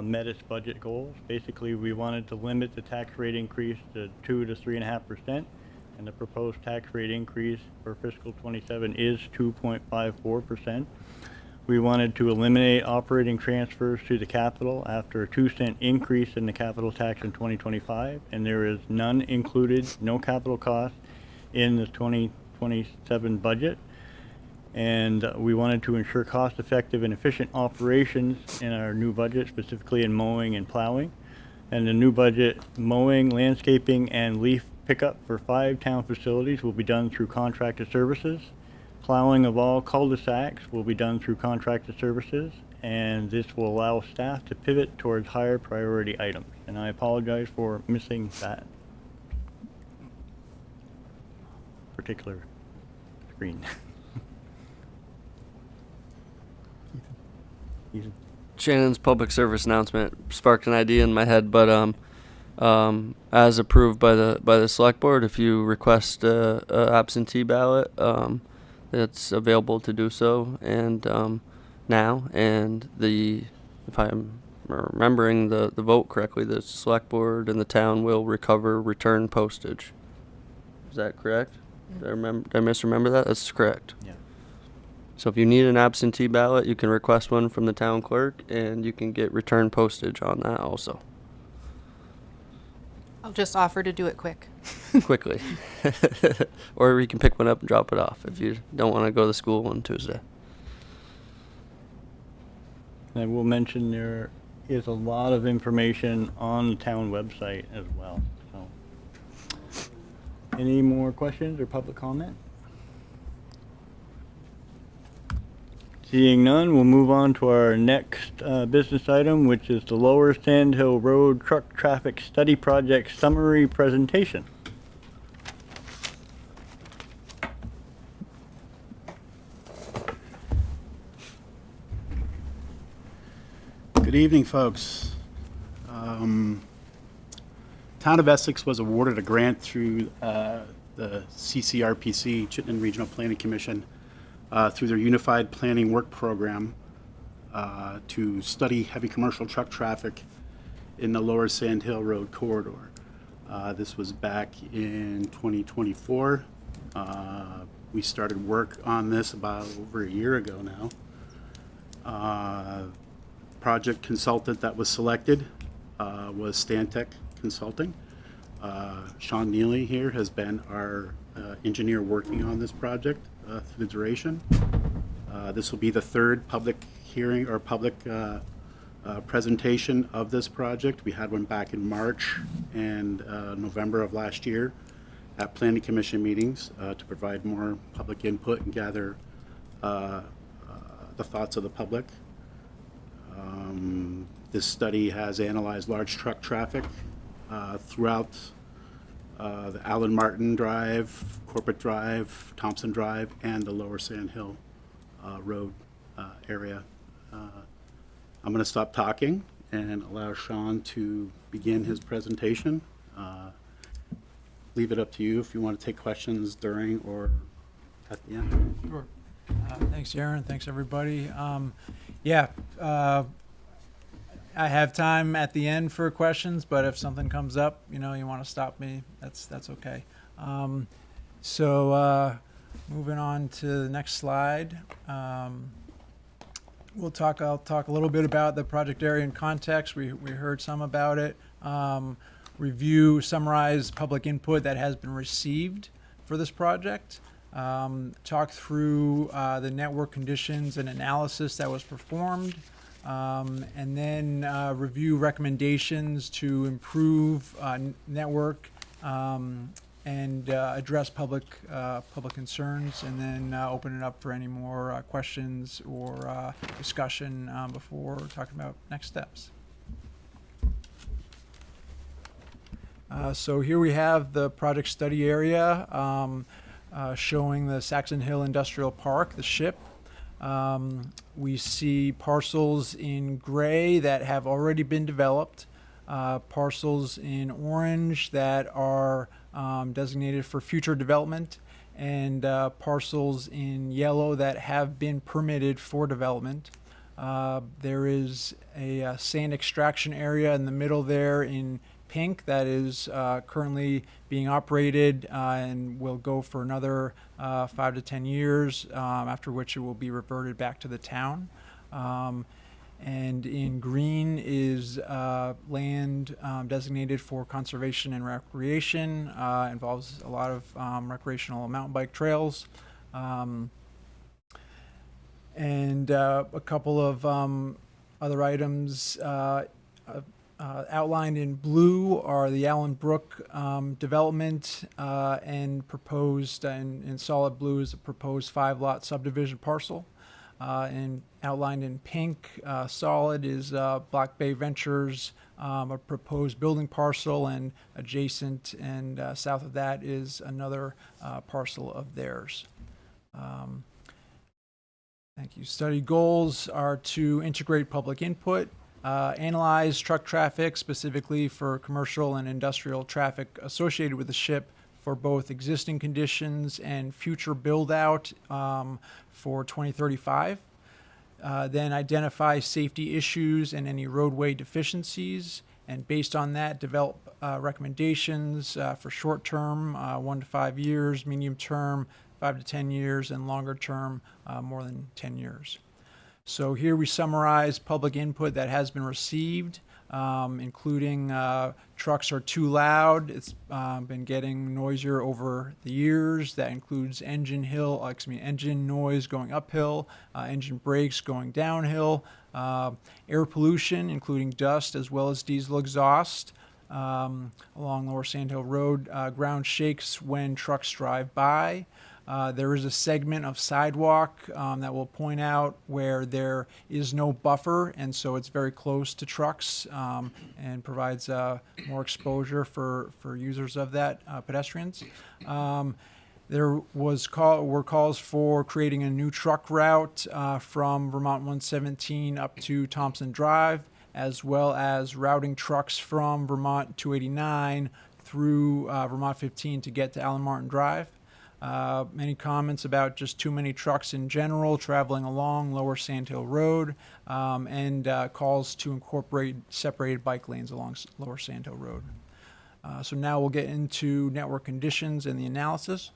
Speaker 1: met its budget goals. Basically, we wanted to limit the tax rate increase to 2 to 3.5%, and the proposed tax rate increase for fiscal 27 is 2.54%. We wanted to eliminate operating transfers to the capital after a 2-cent increase in the capital tax in 2025, and there is none included, no capital cost in the 2027 budget. And we wanted to ensure cost-effective and efficient operations in our new budget, specifically in mowing and plowing. And the new budget, mowing, landscaping, and leaf pickup for 5 town facilities will be done through contracted services. Plowing of all cul-de-sacs will be done through contracted services, and this will allow staff to pivot towards higher priority items. And I apologize for missing that particular screen. Ethan.
Speaker 6: Shannon's public service announcement sparked an idea in my head, but as approved by the select board, if you request a absentee ballot, it's available to do so, and now, and if I'm remembering the vote correctly, the select board and the town will recover return postage. Is that correct? Did I misremember that? That's correct.
Speaker 1: Yeah.
Speaker 6: So if you need an absentee ballot, you can request one from the town clerk, and you can get return postage on that also.
Speaker 10: I'll just offer to do it quick.
Speaker 6: Quickly. Or you can pick one up and drop it off if you don't want to go to school on Tuesday.
Speaker 1: I will mention there is a lot of information on the town website as well. So, any more questions or public comment? Seeing none, we'll move on to our next business item, which is the Lower Sand Hill Road Truck Traffic Study Project Summary Presentation.
Speaker 12: Good evening, folks. Town of Essex was awarded a grant through the CCRPC, Chittenden Regional Planning Commission, through their Unified Planning Work Program to study heavy commercial truck traffic in the Lower Sand Hill Road corridor. This was back in 2024. We started work on this about over a year ago now. Project consultant that was selected was Stantec Consulting. Sean Neely here has been our engineer working on this project through the duration. This will be the third public hearing or public presentation of this project. We had one back in March and November of last year at Planning Commission meetings to provide more public input and gather the thoughts of the public. This study has analyzed large truck traffic throughout the Allen Martin Drive, Corporate Drive, Thompson Drive, and the Lower Sand Hill Road area. I'm going to stop talking and allow Sean to begin his presentation. Leave it up to you if you want to take questions during or at the end.
Speaker 13: Sure. Thanks, Aaron. Thanks, everybody. I have time at the end for questions, but if something comes up, you want to stop me, that's okay. Moving on to the next slide. I'll talk a little bit about the project area in context. We heard some about it. Review, summarize public input that has been received for this project. Talk through the network conditions and analysis that was performed. And then review recommendations to improve network and address public concerns, and then open it up for any more questions or discussion before talking about next steps. So here we have the project study area showing the Saxon Hill Industrial Park, the SHIP. We see parcels in gray that have already been developed, parcels in orange that are designated for future development, and parcels in yellow that have been permitted for development. There is a sand extraction area in the middle there in pink that is currently being operated and will go for another 5 to 10 years, after which it will be reverted back to the town. And in green is land designated for conservation and recreation. Involves a lot of recreational mountain bike trails. And a couple of other items outlined in blue are the Allen Brook development and proposed, in solid blue is a proposed 5-lot subdivision parcel. And outlined in pink, solid, is Black Bay Ventures, a proposed building parcel, and adjacent and south of that is another parcel of theirs. Thank you. Study goals are to integrate public input, analyze truck traffic, specifically for commercial and industrial traffic associated with the SHIP, for both existing conditions and future build out for 2035. Then identify safety issues and any roadway deficiencies, and based on that, develop recommendations for short term, 1 to 5 years, medium term, 5 to 10 years, and longer term, more than 10 years. So here we summarize public input that has been received, including trucks are too loud. It's been getting noisier over the years. That includes engine noise going uphill, engine brakes going downhill, air pollution, including dust as well as diesel exhaust. Along Lower Sand Hill Road, ground shakes when trucks drive by. There is a segment of sidewalk that will point out where there is no buffer, and so it's very close to trucks and provides more exposure for users of that, pedestrians. There were calls for creating a new truck route from Vermont 117 up to Thompson Drive, as well as routing trucks from Vermont 289 through Vermont 15 to get to Allen Martin Drive. Many comments about just too many trucks in general traveling along Lower Sand Hill Road, and calls to incorporate separated bike lanes along Lower Sand Hill Road. So now we'll get into network conditions and the analysis.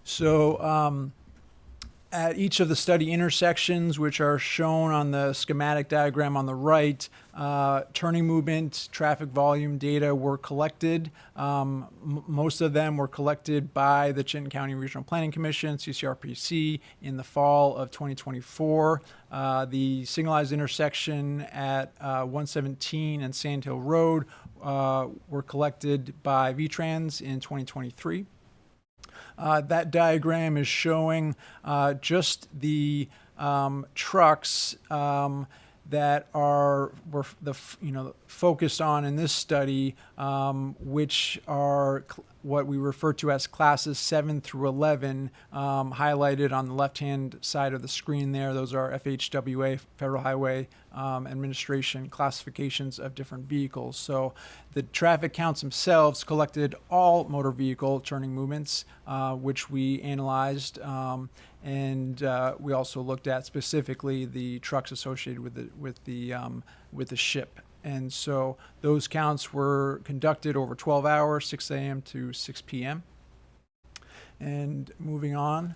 Speaker 13: So at each of the study intersections, which are shown on the schematic diagram on the right, turning movement, traffic volume data were collected. Most of them were collected by the Chittenden County Regional Planning Commission, CCRPC, in the fall of 2024. The signalized intersection at 117 and Sand Hill Road were collected by VTrans in 2023. That diagram is showing just the trucks that were focused on in this study, which are what we refer to as classes 7 through 11, highlighted on the left-hand side of the screen there. Those are FHWA, Federal Highway Administration classifications of different vehicles. So the traffic counts themselves collected all motor vehicle turning movements, which we analyzed, and we also looked at specifically the trucks associated with the SHIP. And so those counts were conducted over 12 hours, 6 a.m. to 6 p.m. And moving on.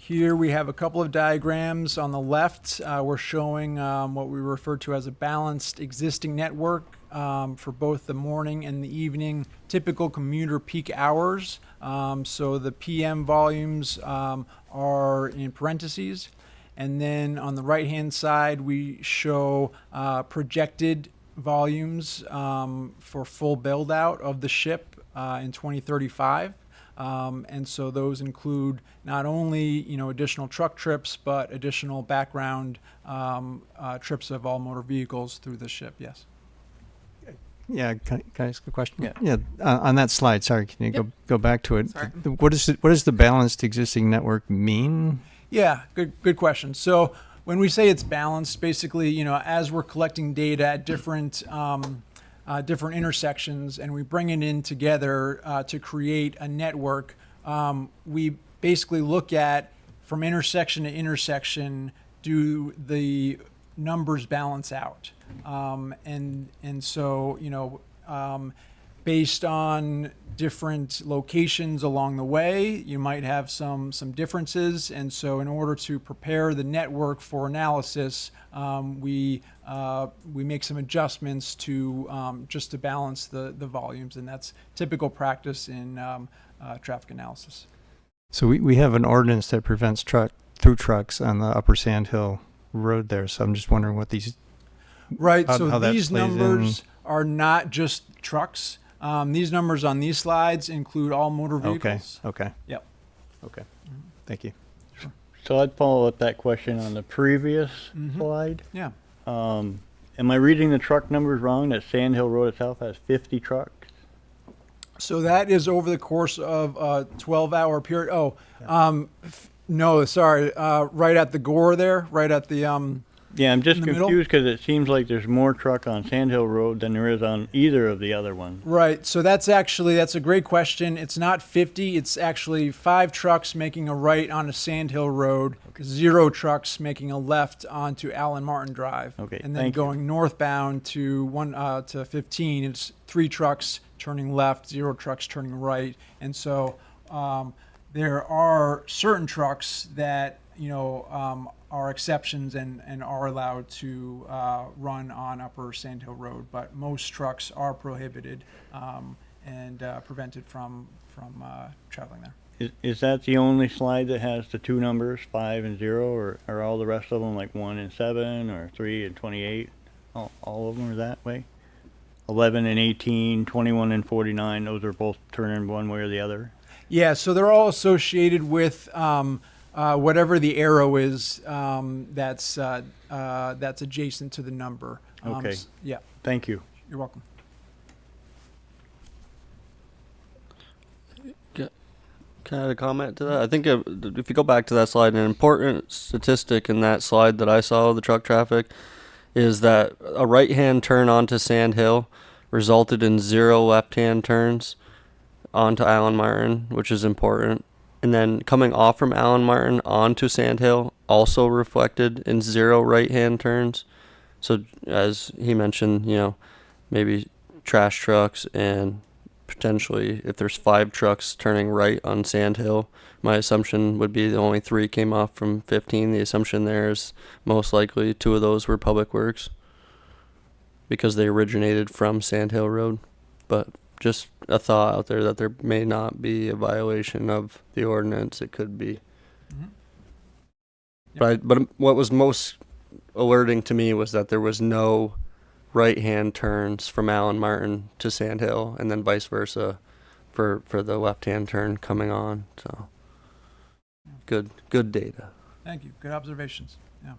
Speaker 13: Here we have a couple of diagrams. On the left, we're showing what we refer to as a balanced existing network for both the morning and the evening typical commuter peak hours. So the PM volumes are in parentheses. And then on the right-hand side, we show projected volumes for full build-out of the ship in 2035. And so those include not only, additional truck trips, but additional background trips of all motor vehicles through the ship, yes.
Speaker 8: Yeah, can I ask a question?
Speaker 1: Yeah.
Speaker 8: On that slide, sorry, can you go back to it?
Speaker 10: Sorry.
Speaker 8: What does the balanced existing network mean?
Speaker 13: Yeah, good question. So when we say it's balanced, basically, as we're collecting data at different intersections and we bring it in together to create a network, we basically look at from intersection to intersection, do the numbers balance out? And so, based on different locations along the way, you might have some differences. And so in order to prepare the network for analysis, we make some adjustments to just to balance the volumes. And that's typical practice in traffic analysis.
Speaker 8: So we have an ordinance that prevents through trucks on the Upper Sand Hill Road there. So I'm just wondering what these...
Speaker 13: Right,
Speaker 8: how
Speaker 13: so
Speaker 8: that
Speaker 13: these
Speaker 8: plays
Speaker 13: numbers are not just trucks. These numbers on these slides include all motor vehicles.
Speaker 8: Okay.
Speaker 13: Yep.
Speaker 8: Okay. Thank you.
Speaker 1: So I'd follow up that question on the previous slide.
Speaker 13: Yeah.
Speaker 1: Am I reading the truck numbers wrong, that Sand Hill Road itself has 50 trucks?
Speaker 13: So that is over the course of a 12-hour period. No, sorry. Right at the gore there, right at the
Speaker 1: Yeah, I'm just
Speaker 13: in the middle?
Speaker 1: confused because it seems like there's more truck on Sand Hill Road than there is on either of the other ones.
Speaker 13: Right. So that's a great question. It's not 50. It's actually 5 trucks making a right onto Sand Hill Road, 0 trucks making a left onto Allen Martin Drive.
Speaker 1: Okay,
Speaker 13: And then
Speaker 1: thank you.
Speaker 13: going northbound to 15, it's 3 trucks turning left, 0 trucks turning right. And so there are certain trucks that, are exceptions and are allowed to run on Upper Sand Hill Road, but most trucks are prohibited and prevented from traveling there.
Speaker 1: Is that the only slide that has the 2 numbers, 5 and 0, or are all the rest of them like 1 and 7 or 3 and 28? All of them are that way? 11 and 18, 21 and 49, those are both turning one way or the other?
Speaker 13: Yeah, so they're all associated with whatever the arrow is that's adjacent to the number.
Speaker 1: Okay.
Speaker 13: Yeah,
Speaker 1: Thank you.
Speaker 13: you're welcome.
Speaker 6: Can I add a comment to that? I think if you go back to that slide, an important statistic in that slide that I saw of the truck traffic is that a right-hand turn onto Sand Hill resulted in 0 left-hand turns onto Allen Martin, which is important. And then coming off from Allen Martin onto Sand Hill also reflected in 0 right-hand turns. So as he mentioned, maybe trash trucks and potentially if there's 5 trucks turning right on Sand Hill, my assumption would be that only 3 came off from 15. The assumption there is most likely 2 of those were Public Works because they originated from Sand Hill Road. But just a thought out there that there may not be a violation of the ordinance. It could be. But what was most alerting to me was that there was no right-hand turns from Allen Martin to Sand Hill, and then vice versa for the left-hand turn coming on. So good data.
Speaker 13: Thank you. Good observations. Yeah.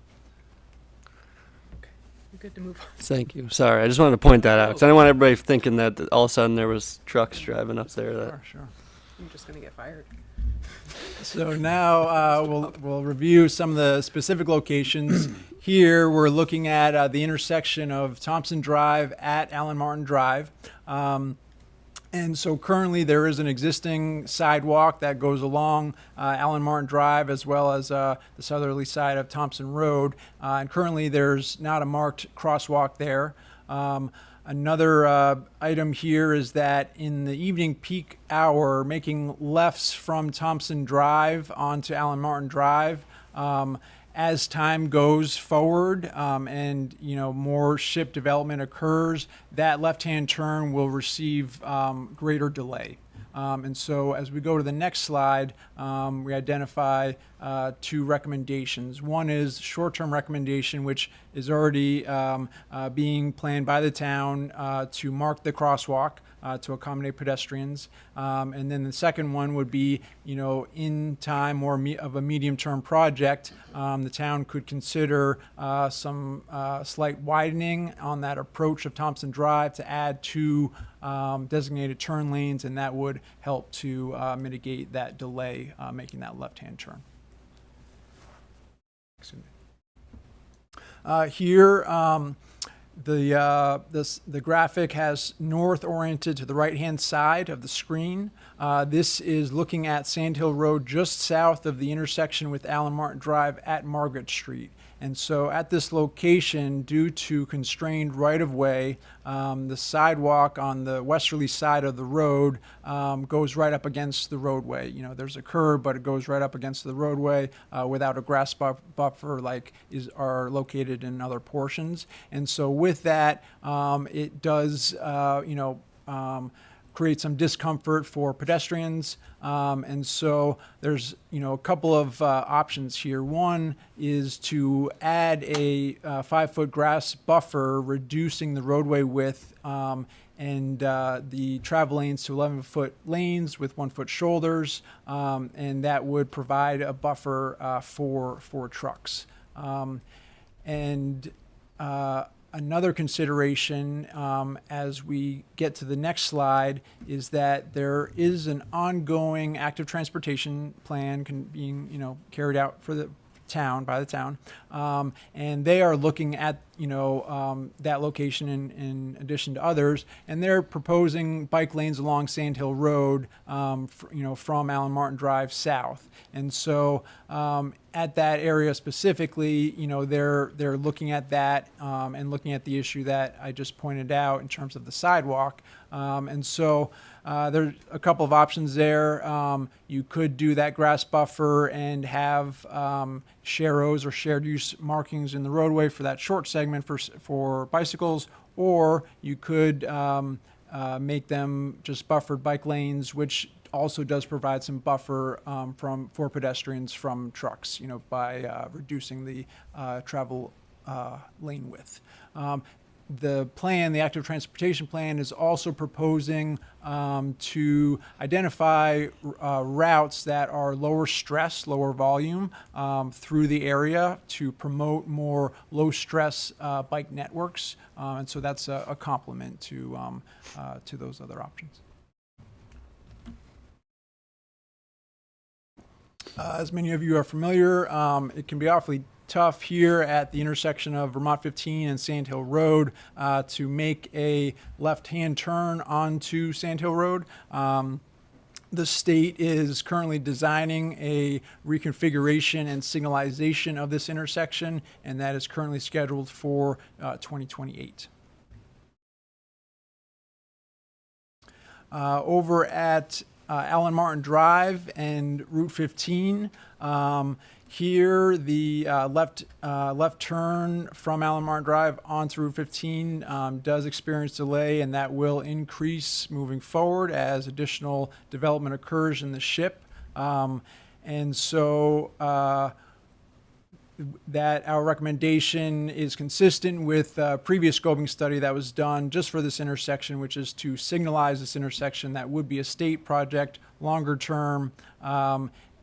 Speaker 10: We're good to move on.
Speaker 6: Thank you. Sorry, I just wanted to point that out because I didn't want everybody thinking that all of a sudden there was trucks driving up there. That
Speaker 13: Sure.
Speaker 10: I'm just gonna get fired.
Speaker 13: So now we'll review some of the specific locations. Here we're looking at the intersection of Thompson Drive at Allen Martin Drive. And so currently there is an existing sidewalk that goes along Allen Martin Drive as well as the southerly side of Thompson Road. And currently there's not a marked crosswalk there. Another item here is that in the evening peak hour, making lefts from Thompson Drive onto Allen Martin Drive, as time goes forward and more ship development occurs, that left-hand turn will receive greater delay. And so as we go to the next slide, we identify two recommendations. One is short-term recommendation, which is already being planned by the town to mark the crosswalk to accommodate pedestrians. And then the second one would be, in time or of a medium-term project, the town could consider some slight widening on that approach of Thompson Drive to add two designated turn lanes, and that would help to mitigate that delay making that left-hand turn. Excuse me. Here, the graphic has north oriented to the right-hand side of the screen. This is looking at Sand Hill Road just south of the intersection with Allen Martin Drive at Margaret Street. And so at this location, due to constrained right-of-way, the sidewalk on the westerly side of the road goes right up against the roadway. There's a curb, but it goes right up against the roadway without a grass buffer like are located in other portions. And so with that, it does, create some discomfort for pedestrians. And so there's, a couple of options here. One is to add a 5-foot grass buffer, reducing the roadway width and the travel lanes to 11-foot lanes with 1-foot shoulders. And that would provide a buffer for trucks. Another consideration as we get to the next slide is that there is an ongoing active transportation plan being carried out for the town by the town, and they are looking at that location in addition to others, and they're proposing bike lanes along Sand Hill Road, from Allen Martin Drive south. And so at that area specifically, they're looking at that and looking at the issue that I just pointed out in terms of the sidewalk. And so there's a couple of options there. You could do that grass buffer and have sharrows or shared use markings in the roadway for that short segment for bicycles, or you could make them just buffered bike lanes, which also does provide some buffer for pedestrians from trucks, by reducing the travel lane width. The plan, the active transportation plan, is also proposing to identify routes that are lower stress, lower volume through the area to promote more low stress bike networks. And so that's a complement to those other options. As many of you are familiar, it can be awfully tough here at the intersection of Vermont 15 and Sand Hill Road to make a left-hand turn onto Sand Hill Road. The state is currently designing a reconfiguration and signalization of this intersection, and that is currently scheduled for 2028. Over at Allen Martin Drive and Route 15. Here, the left turn from Allen Martin Drive onto Route 15 does experience delay, and that will increase moving forward as additional development occurs in the SHIP. And so that our recommendation is consistent with a previous scoping study that was done just for this intersection, which is to signalize this intersection. That would be a state project, longer term,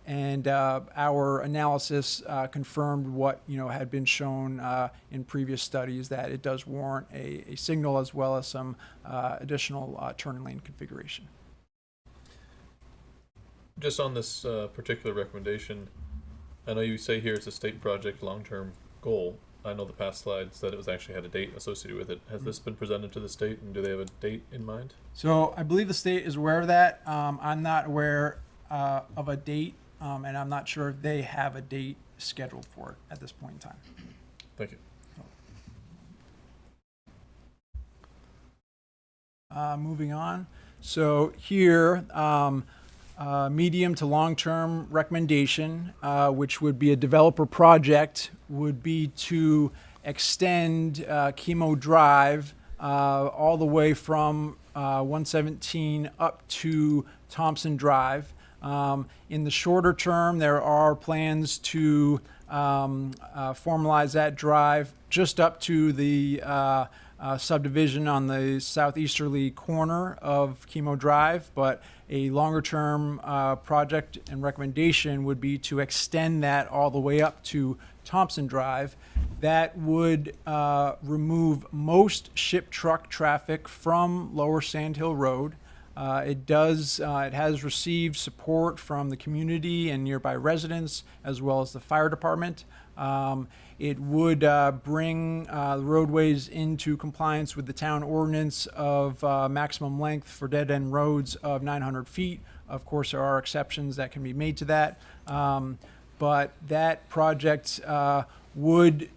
Speaker 13: and our analysis confirmed what had been shown in previous studies, that it does warrant a signal as well as some additional turn lane configuration.
Speaker 4: Just on this particular recommendation, I know you say here it's a state project long-term goal. I know the past slide said it was actually had a date associated with it. Has this been presented to the state, and do they have a date in mind?
Speaker 13: So I believe the state is aware of that. I'm not aware of a date, and I'm not sure if they have a date scheduled for it at this point in time.
Speaker 4: Thank you.
Speaker 13: Moving on. So here, medium to long-term recommendation, which would be a developer project, would be to extend Chemo Drive all the way from 117 up to Thompson Drive. In the shorter term, there are plans to formalize that drive just up to the subdivision on the southeasterly corner of Chemo Drive, but a longer-term project and recommendation would be to extend that all the way up to Thompson Drive. That would remove most ship truck traffic from Lower Sand Hill Road. It has received support from the community and nearby residents, as well as the fire department. It would bring the roadways into compliance with the town ordinance of maximum length for dead-end roads of 900 feet. Of course, there are exceptions that can be made to that, but that project would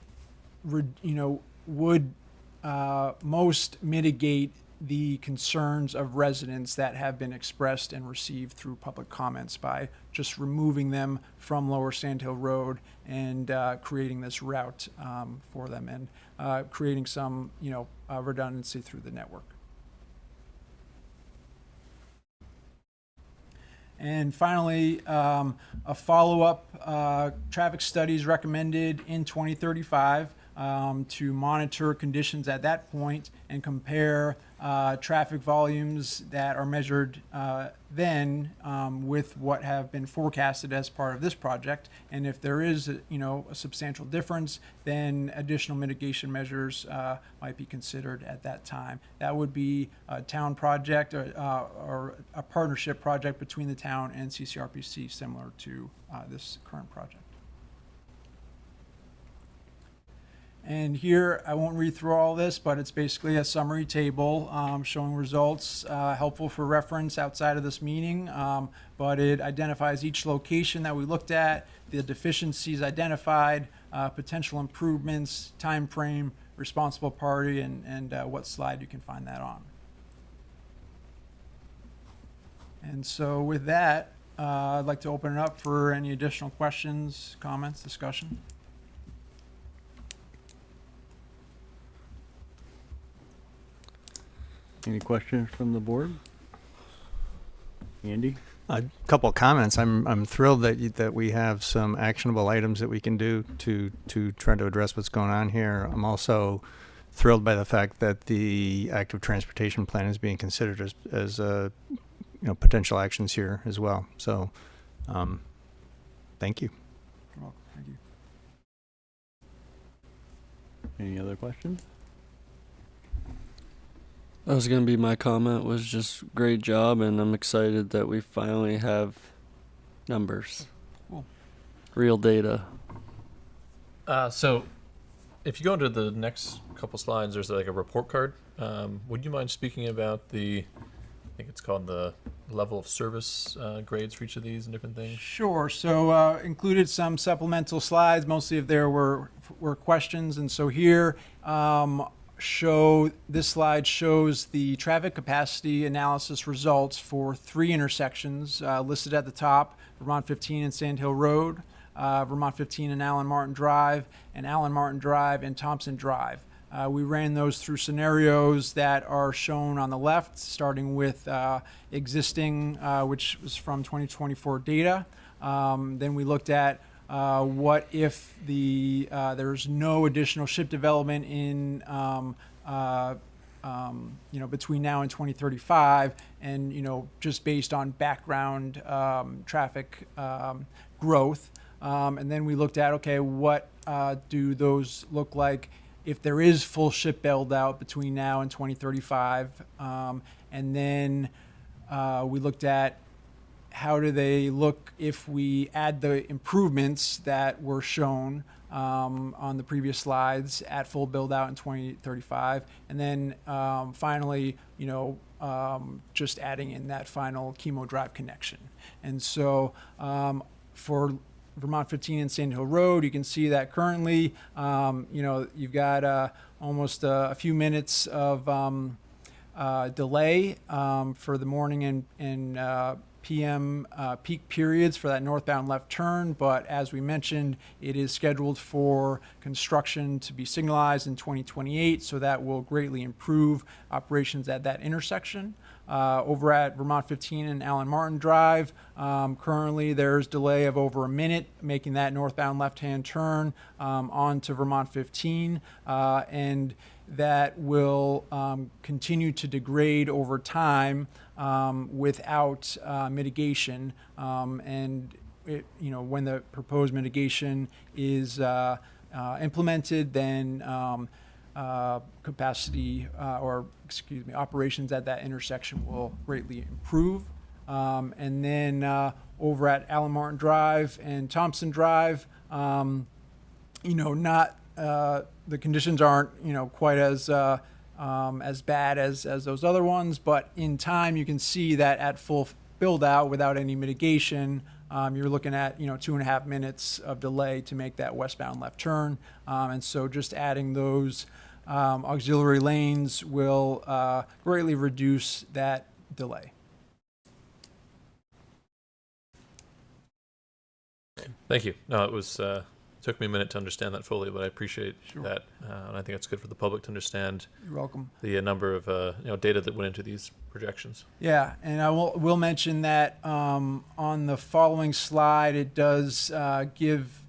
Speaker 13: most mitigate the concerns of residents that have been expressed and received through public comments by just removing them from Lower Sand Hill Road and creating this route for them and creating some, redundancy through the network. And finally, a follow-up traffic study is recommended in 2035 to monitor conditions at that point and compare traffic volumes that are measured then with what have been forecasted as part of this project. And if there is a substantial difference, then additional mitigation measures might be considered at that time. That would be a town project or a partnership project between the town and CCRPC, similar to this current project. And here, I won't read through all this, but it's basically a summary table showing results helpful for reference outside of this meeting. But it identifies each location that we looked at, the deficiencies identified, potential improvements, time frame, responsible party, and what slide you can find that on. And so with that, I'd like to open it up for any additional questions, comments, discussion.
Speaker 1: Any questions from the board? Andy?
Speaker 8: A couple of comments. I'm thrilled that we have some actionable items that we can do to try to address what's going on here. I'm also thrilled by the fact that the active transportation plan is being considered as potential actions here as well. So, thank you.
Speaker 13: You're welcome. Thank you.
Speaker 1: Any other questions?
Speaker 6: That was going to be my comment, was just great job, and I'm excited that we finally have numbers.
Speaker 13: Cool.
Speaker 6: Real data.
Speaker 4: So if you go into the next couple slides, there's like a report card. Would you mind speaking about I think it's called the level of service grades for each of these and different things?
Speaker 13: Sure. So included some supplemental slides. Mostly if there were questions. And so here, this slide shows the traffic capacity analysis results for 3 intersections listed at the top: Vermont 15 and Sand Hill Road, Vermont 15 and Allen Martin Drive, and Allen Martin Drive and Thompson Drive. We ran those through scenarios that are shown on the left, starting with existing, which was from 2024 data. Then we looked at what if there's no additional ship development in between now and 2035, and just based on background traffic growth. And then we looked at, okay, what do those look like if there is full ship build out between now and 2035? And then we looked at how do they look if we add the improvements that were shown on the previous slides at full build out in 2035. And then finally, just adding in that final Chemo Drive connection. And so for Vermont 15 and Sand Hill Road, you can see that currently, you've got almost a few minutes of delay for the morning and PM peak periods for that northbound left turn, but as we mentioned, it is scheduled for construction to be signalized in 2028, so that will greatly improve operations at that intersection. Over at Vermont 15 and Allen Martin Drive, currently there's delay of over a minute, making that northbound left-hand turn onto Vermont 15, and that will continue to degrade over time without mitigation. And it, when the proposed mitigation is implemented, then capacity operations at that intersection will greatly improve. And then over at Allen Martin Drive and Thompson Drive, the conditions aren't quite as bad as those other ones, but in time you can see that at full build out without any mitigation, you're looking at 2.5 minutes of delay to make that westbound left turn, and so just adding those auxiliary lanes will greatly reduce that delay.
Speaker 4: Thank you. No, it was took me a minute to understand that fully, but I appreciate that, and I think it's good for the public to understand.
Speaker 13: You're welcome.
Speaker 4: The number of data that went into these projections.
Speaker 13: Yeah, and I will mention that on the following slide, it does give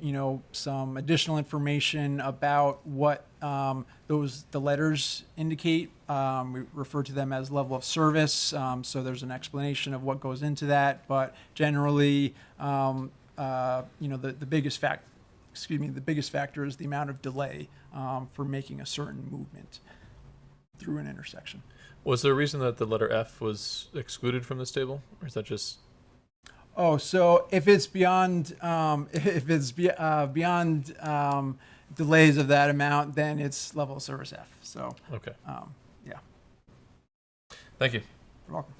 Speaker 13: some additional information about what the letters indicate. We refer to them as level of service. So there's an explanation of what goes into that, but generally, the biggest factor is the amount of delay for making a certain movement through an intersection.
Speaker 4: Was there a reason that the letter F was excluded from this table, or is that just?
Speaker 13: Oh, so if it's beyond delays of that amount, then it's level of service F. So
Speaker 4: okay.
Speaker 13: Yeah.
Speaker 4: Thank you.
Speaker 13: You're welcome.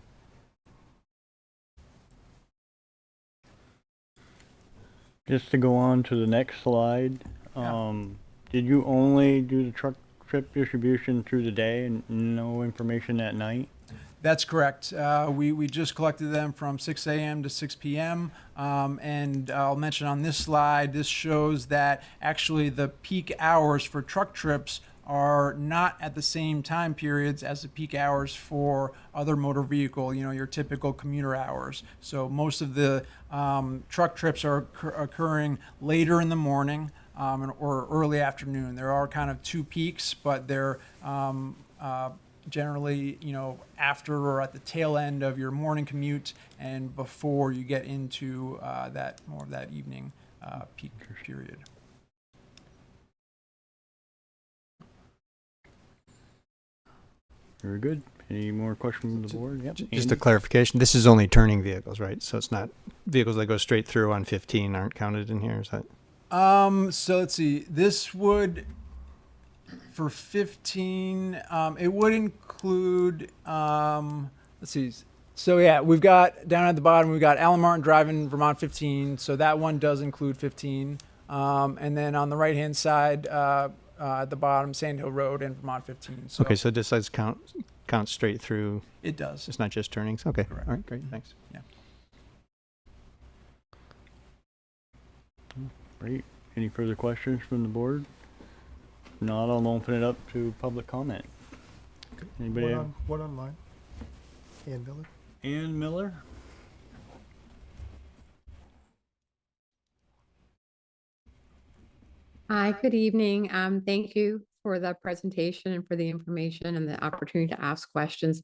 Speaker 1: Just to go on to the next slide, did you only do the truck trip distribution through the day and no information at night?
Speaker 13: That's correct. We just collected them from 6 a.m. to 6 p.m. And I'll mention on this slide, this shows that actually the peak hours for truck trips are not at the same time periods as the peak hours for other motor vehicle, your typical commuter hours. So most of the truck trips are occurring later in the morning or early afternoon. There are kind of two peaks, but they're generally, after or at the tail end of your morning commute and before you get into that more of that evening peak period.
Speaker 1: Very good. Any more questions from the board? Yep.
Speaker 8: Just a clarification, this is only turning vehicles, right? So it's not vehicles that go straight through on 15 aren't counted in here, is that?
Speaker 13: So let's see, this would, for 15, it would include, let's see. So yeah, we've got down at the bottom, we've got Allen Martin Drive in Vermont 15. So that one does include 15. And then on the right-hand side, at the bottom, Sand Hill Road and Vermont 15. So
Speaker 8: Okay, so this does count straight through.
Speaker 13: it does.
Speaker 8: It's not just turnings. Okay,
Speaker 13: Correct.
Speaker 8: all right, great, thanks.
Speaker 13: Yeah.
Speaker 1: Great. Any further questions from the board? If not, I'll open it up to public comment. Anybody?
Speaker 2: One online. Ann Miller.
Speaker 1: Ann Miller?
Speaker 14: Hi, good evening. Thank you for the presentation and for the information and the opportunity to ask questions.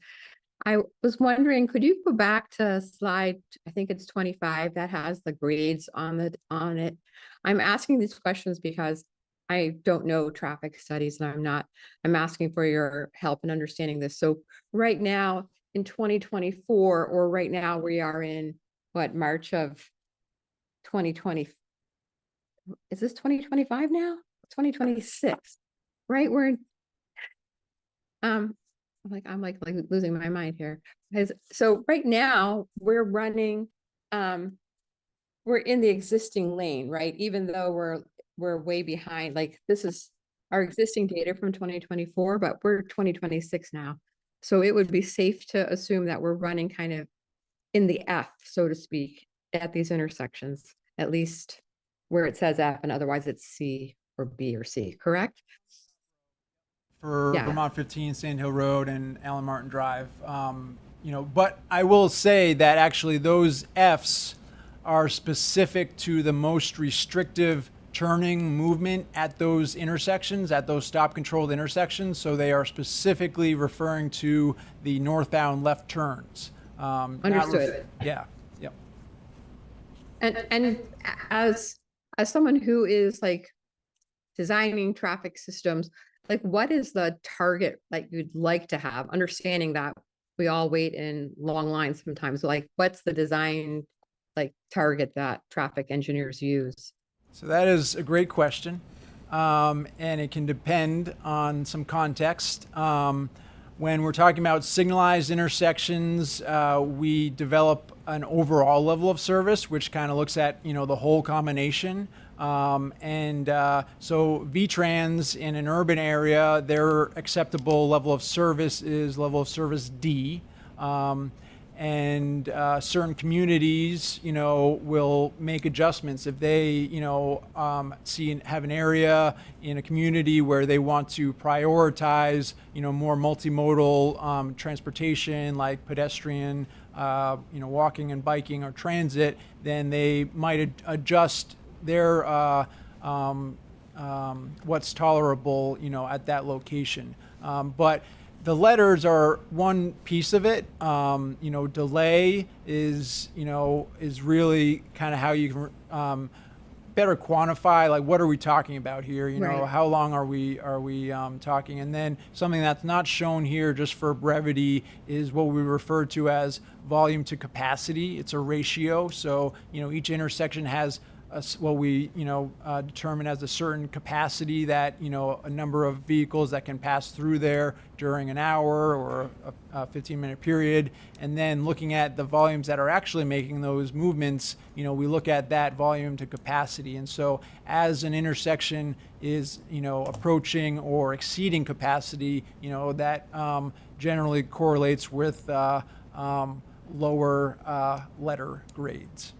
Speaker 14: I was wondering, could you go back to slide, I think it's 25, that has the grades on it. I'm asking these questions because I don't know traffic studies and I'm asking for your help in understanding this. So right now in 2024, or right now we are in March of 2020. Is this 2025 now? 2026, right? We're in, I'm like losing my mind here. So right now we're running, we're in the existing lane, right? Even though we're way behind, like this is our existing data from 2024, but we're 2026 now. So it would be safe to assume that we're running kind of in the F, so to speak, at these intersections, at least where it says F and otherwise it's C or B or C, correct?
Speaker 13: For
Speaker 14: Yeah.
Speaker 13: Vermont 15, Sand Hill Road, and Allen Martin Drive. But I will say that actually those Fs are specific to the most restrictive turning movement at those intersections, at those stop controlled intersections. So they are specifically referring to the northbound left turns.
Speaker 14: Understood.
Speaker 13: Yeah. Yep.
Speaker 14: And as someone who is like designing traffic systems, like what is the target that you'd like to have? Understanding that we all wait in long lines sometimes, like what's the design like target that traffic engineers use?
Speaker 13: So that is a great question. And it can depend on some context. When we're talking about signalized intersections, we develop an overall level of service, which kind of looks at, the whole combination. So VTrans in an urban area, their acceptable level of service is level of service D. Certain communities, will make adjustments if they, have an area in a community where they want to prioritize, more multimodal transportation like pedestrian, walking and biking or transit, then they might adjust their what's tolerable, at that location. But the letters are one piece of it. Delay is really kind of how you can better quantify, like, what are we talking about here?
Speaker 14: Right.
Speaker 13: How long are we talking? And then something that's not shown here, just for brevity, is what we refer to as volume to capacity. It's a ratio. So, each intersection has what we determine as a certain capacity that a number of vehicles that can pass through there during an hour or a 15-minute period, and then looking at the volumes that are actually making those movements, we look at that volume to capacity. And so as an intersection is approaching or exceeding capacity, that generally correlates with lower letter grades.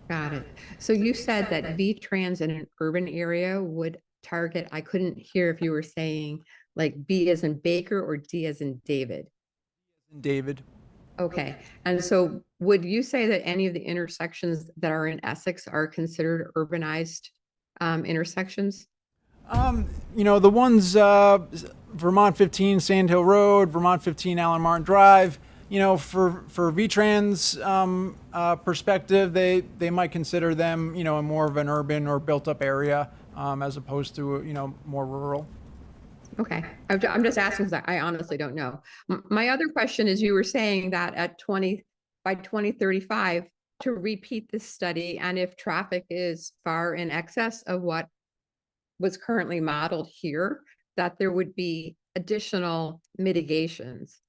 Speaker 14: Got it. So you said that VTrans in an urban area would target, I couldn't hear if you were saying like B as in Baker or D as in David.
Speaker 13: David.
Speaker 14: Okay. And so would you say that any of the intersections that are in Essex are considered urbanized intersections?
Speaker 13: The ones, Vermont 15, Sand Hill Road, Vermont 15, Allen Martin Drive, for VTrans perspective, they might consider them, in more of an urban or built up area, as opposed to, more rural.
Speaker 14: Okay. I'm just asking because I honestly don't know. My other question is, you were saying that by 2035 to repeat this study, and if traffic is far in excess of what was currently modeled here, that there would be additional mitigations.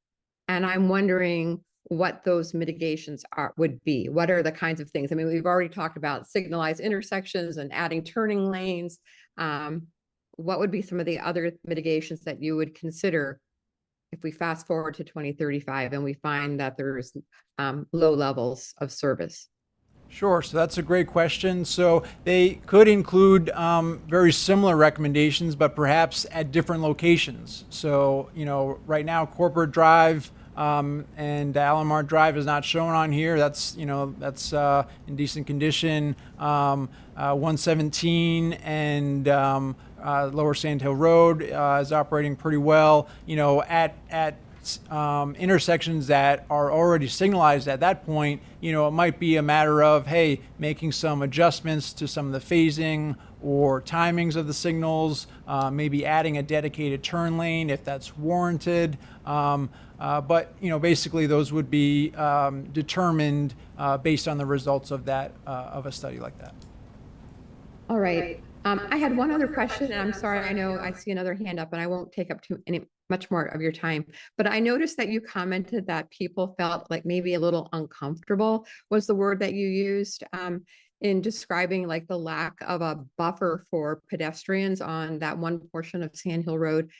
Speaker 14: And I'm wondering what those mitigations would be. What are the kinds of things? I mean, we've already talked about signalized intersections and adding turning lanes. What would be some of the other mitigations that you would consider if we fast forward to 2035 and we find that there's low levels of service?
Speaker 13: Sure. So that's a great question. So they could include very similar recommendations, but perhaps at different locations. So, right now, Corporate Drive and Allen Martin Drive is not shown on here. That's in decent condition. 117 and Lower Sand Hill Road is operating pretty well. At intersections that are already signalized at that point, it might be a matter of, hey, making some adjustments to some of the phasing or timings of the signals, maybe adding a dedicated turn lane if that's warranted. But basically those would be determined based on the results of that of a study like that.
Speaker 14: All right. I had one other question, and I'm sorry, I know I see another hand up, and I won't take up much more of your time. But I noticed that you commented that people felt like maybe a little uncomfortable was the word that you used in describing like the lack of a buffer for pedestrians on that one portion of Sand Hill Road.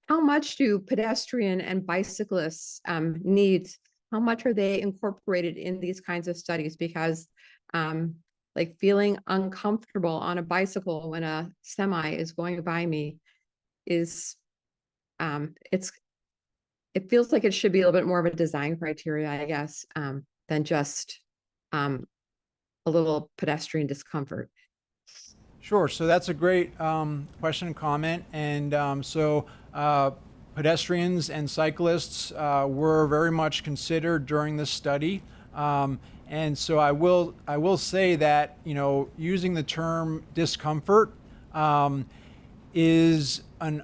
Speaker 14: how much do pedestrian and bicyclists needs, how much are they incorporated in these kinds of studies? Because like feeling uncomfortable on a bicycle when a semi is going by me is it feels like it should be a little bit more of a design criteria, I guess, than just a little pedestrian discomfort.
Speaker 13: Sure. So that's a great question and comment. And pedestrians and cyclists were very much considered during this study. And so I will say that, you know, using the term discomfort is a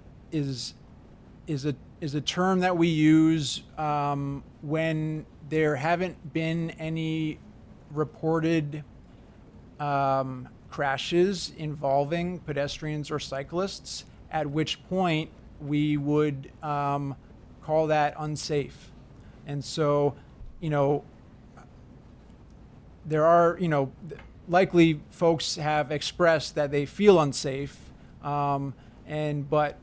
Speaker 13: term that we use when there haven't been any reported crashes involving pedestrians or cyclists, at which point we would call that unsafe. And so, you know, there are, you know, likely folks have expressed that they feel unsafe, but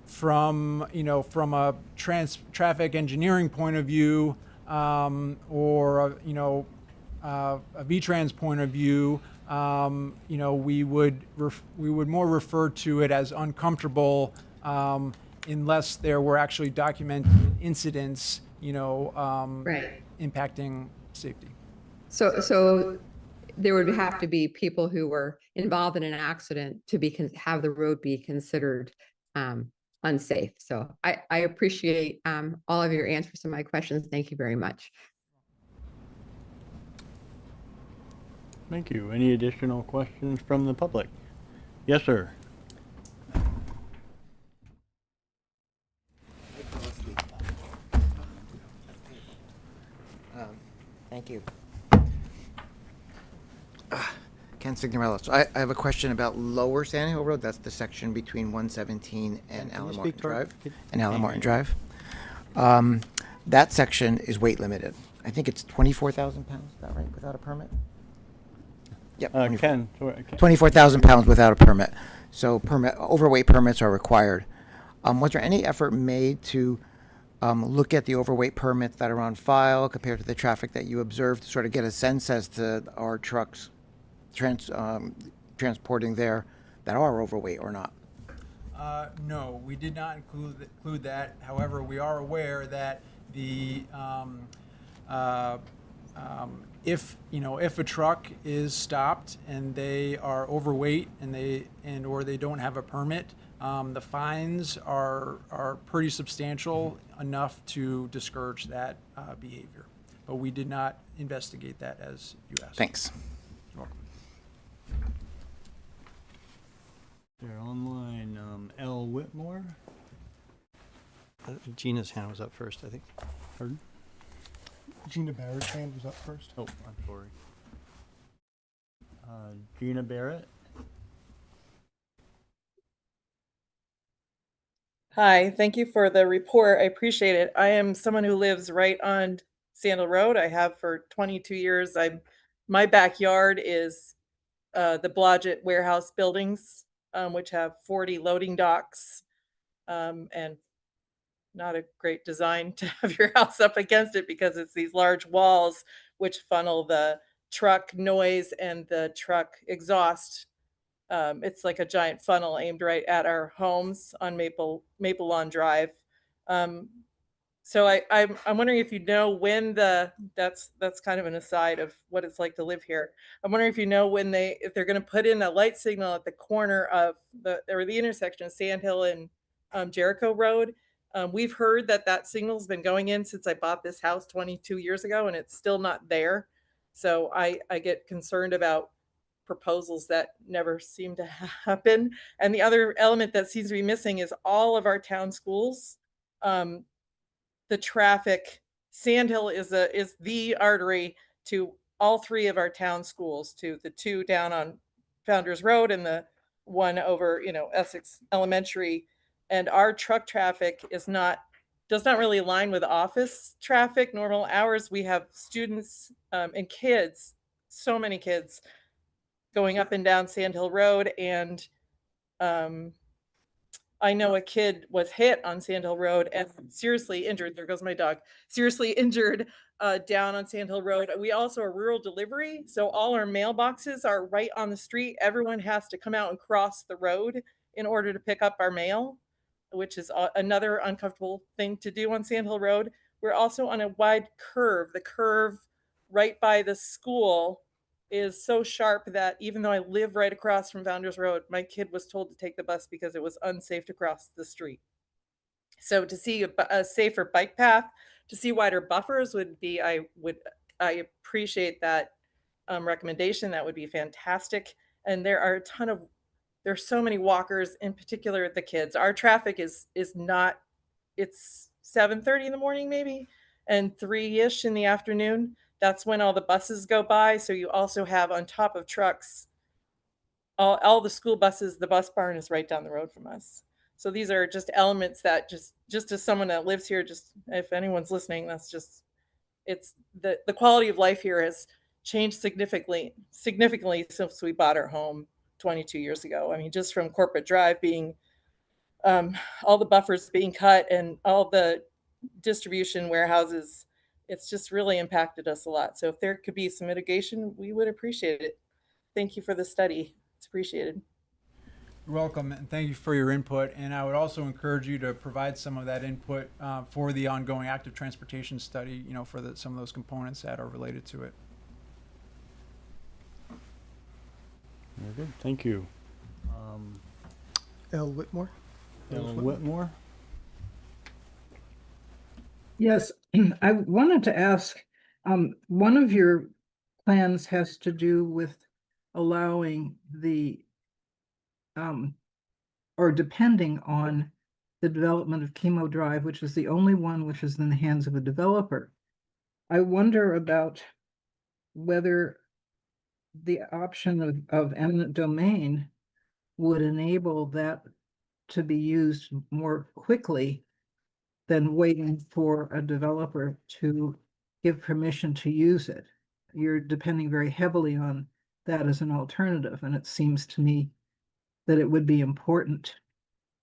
Speaker 13: from, you know, from a traffic engineering point of view, or you know, a VTrans point of view, you know, we would more refer to it as uncomfortable, unless there were actually documented incidents, you know,
Speaker 14: Right.
Speaker 13: impacting safety.
Speaker 14: So there would have to be people who were involved in an accident to have the road be considered unsafe. So I appreciate all of your answers to my questions. Thank you very much.
Speaker 1: Thank you. Any additional questions from the public? Yes, sir.
Speaker 5: Thank you. Ken Signorello. So I have a question about Lower Sand Hill Road. That's the section between 117 and
Speaker 1: Can you
Speaker 5: Allen
Speaker 1: speak
Speaker 5: Martin
Speaker 1: toward-
Speaker 5: Drive. And Allen Martin Drive. That section is weight limited. I think it's 24,000 pounds. Is that right? Without a permit? Yep.
Speaker 1: Ken.
Speaker 5: 24,000 pounds without a permit. So overweight permits are required. Was there any effort made to look at the overweight permits that are on file compared to the traffic that you observed to sort of get a sense as to our trucks transporting there that are overweight or not?
Speaker 13: No, we did not include that. However, we are aware that the if a truck is stopped and they are overweight or they don't have a permit, the fines are pretty substantial enough to discourage that behavior. But we did not investigate that as you asked.
Speaker 5: Thanks.
Speaker 13: You're welcome.
Speaker 1: They're online. L. Whitmore.
Speaker 8: Gina's hand was up first, I think.
Speaker 1: Pardon?
Speaker 2: Gina Barrett's hand was up first.
Speaker 1: Oh, I'm sorry. Gina Barrett.
Speaker 15: Hi, thank you for the report. I appreciate it. I am someone who lives right on Sandal Road. I have for 22 years. My backyard is the Blodgett warehouse buildings, which have 40 loading docks, and not a great design to have your house up against it because it's these large walls which funnel the truck noise and the truck exhaust. It's like a giant funnel aimed right at our homes on Maple Lawn Drive. So I'm wondering if you know when that's kind of an aside of what it's like to live here. I'm wondering if you know if they're going to put in a light signal at the corner of the intersection of Sand Hill and Jericho Road. We've heard that signal's been going in since I bought this house 22 years ago, and it's still not there. So I get concerned about proposals that never seem to happen. And the other element that seems to be missing is all of our town schools. The traffic, Sand Hill is the artery to all three of our town schools, to the two down on Founders Road and the one over, Essex Elementary. And our truck traffic does not really align with office traffic, normal hours. We have students and kids, so many kids going up and down Sand Hill Road, and I know a kid was hit on Sand Hill Road and seriously injured. There goes my dog. Seriously injured down on Sand Hill Road. We also are rural delivery, so all our mailboxes are right on the street. Everyone has to come out and cross the road in order to pick up our mail, which is another uncomfortable thing to do on Sand Hill Road. We're also on a wide curve. The curve right by the school is so sharp that even though I live right across from Founders Road, my kid was told to take the bus because it was unsafe to cross the street. So to see a safer bike path, to see wider buffers would be, I appreciate that recommendation. That would be fantastic. And there are there's so many walkers, in particular the kids. Our traffic is not, it's 7:30 in the morning maybe, and 3-ish in the afternoon. That's when all the buses go by. So you also have on top of trucks, all the school buses. The bus barn is right down the road from us. So these are just elements that just as someone that lives here, just if anyone's listening, that's just, it's the quality of life here has changed significantly since we bought our home 22 years ago. I mean, just from Corporate Drive being all the buffers being cut and all the distribution warehouses, it's just really impacted us a lot. So if there could be some mitigation, we would appreciate it. Thank you for the study. It's appreciated.
Speaker 13: You're welcome, and thank you for your input. And I would also encourage you to provide some of that input for the ongoing active transportation study, you know, for some of those components that are related to it.
Speaker 1: Very good, thank you.
Speaker 2: L. Whitmore?
Speaker 1: Al Whitmore?
Speaker 11: Yes, I wanted to ask, one of your plans has to do with allowing the, or depending on the development of Chemo Drive, which is the only one which is in the hands of a developer. I wonder about whether the option of eminent domain would enable that to be used more quickly than waiting for a developer to give permission to use it. You're depending very heavily on that as an alternative, and it seems to me that it would be important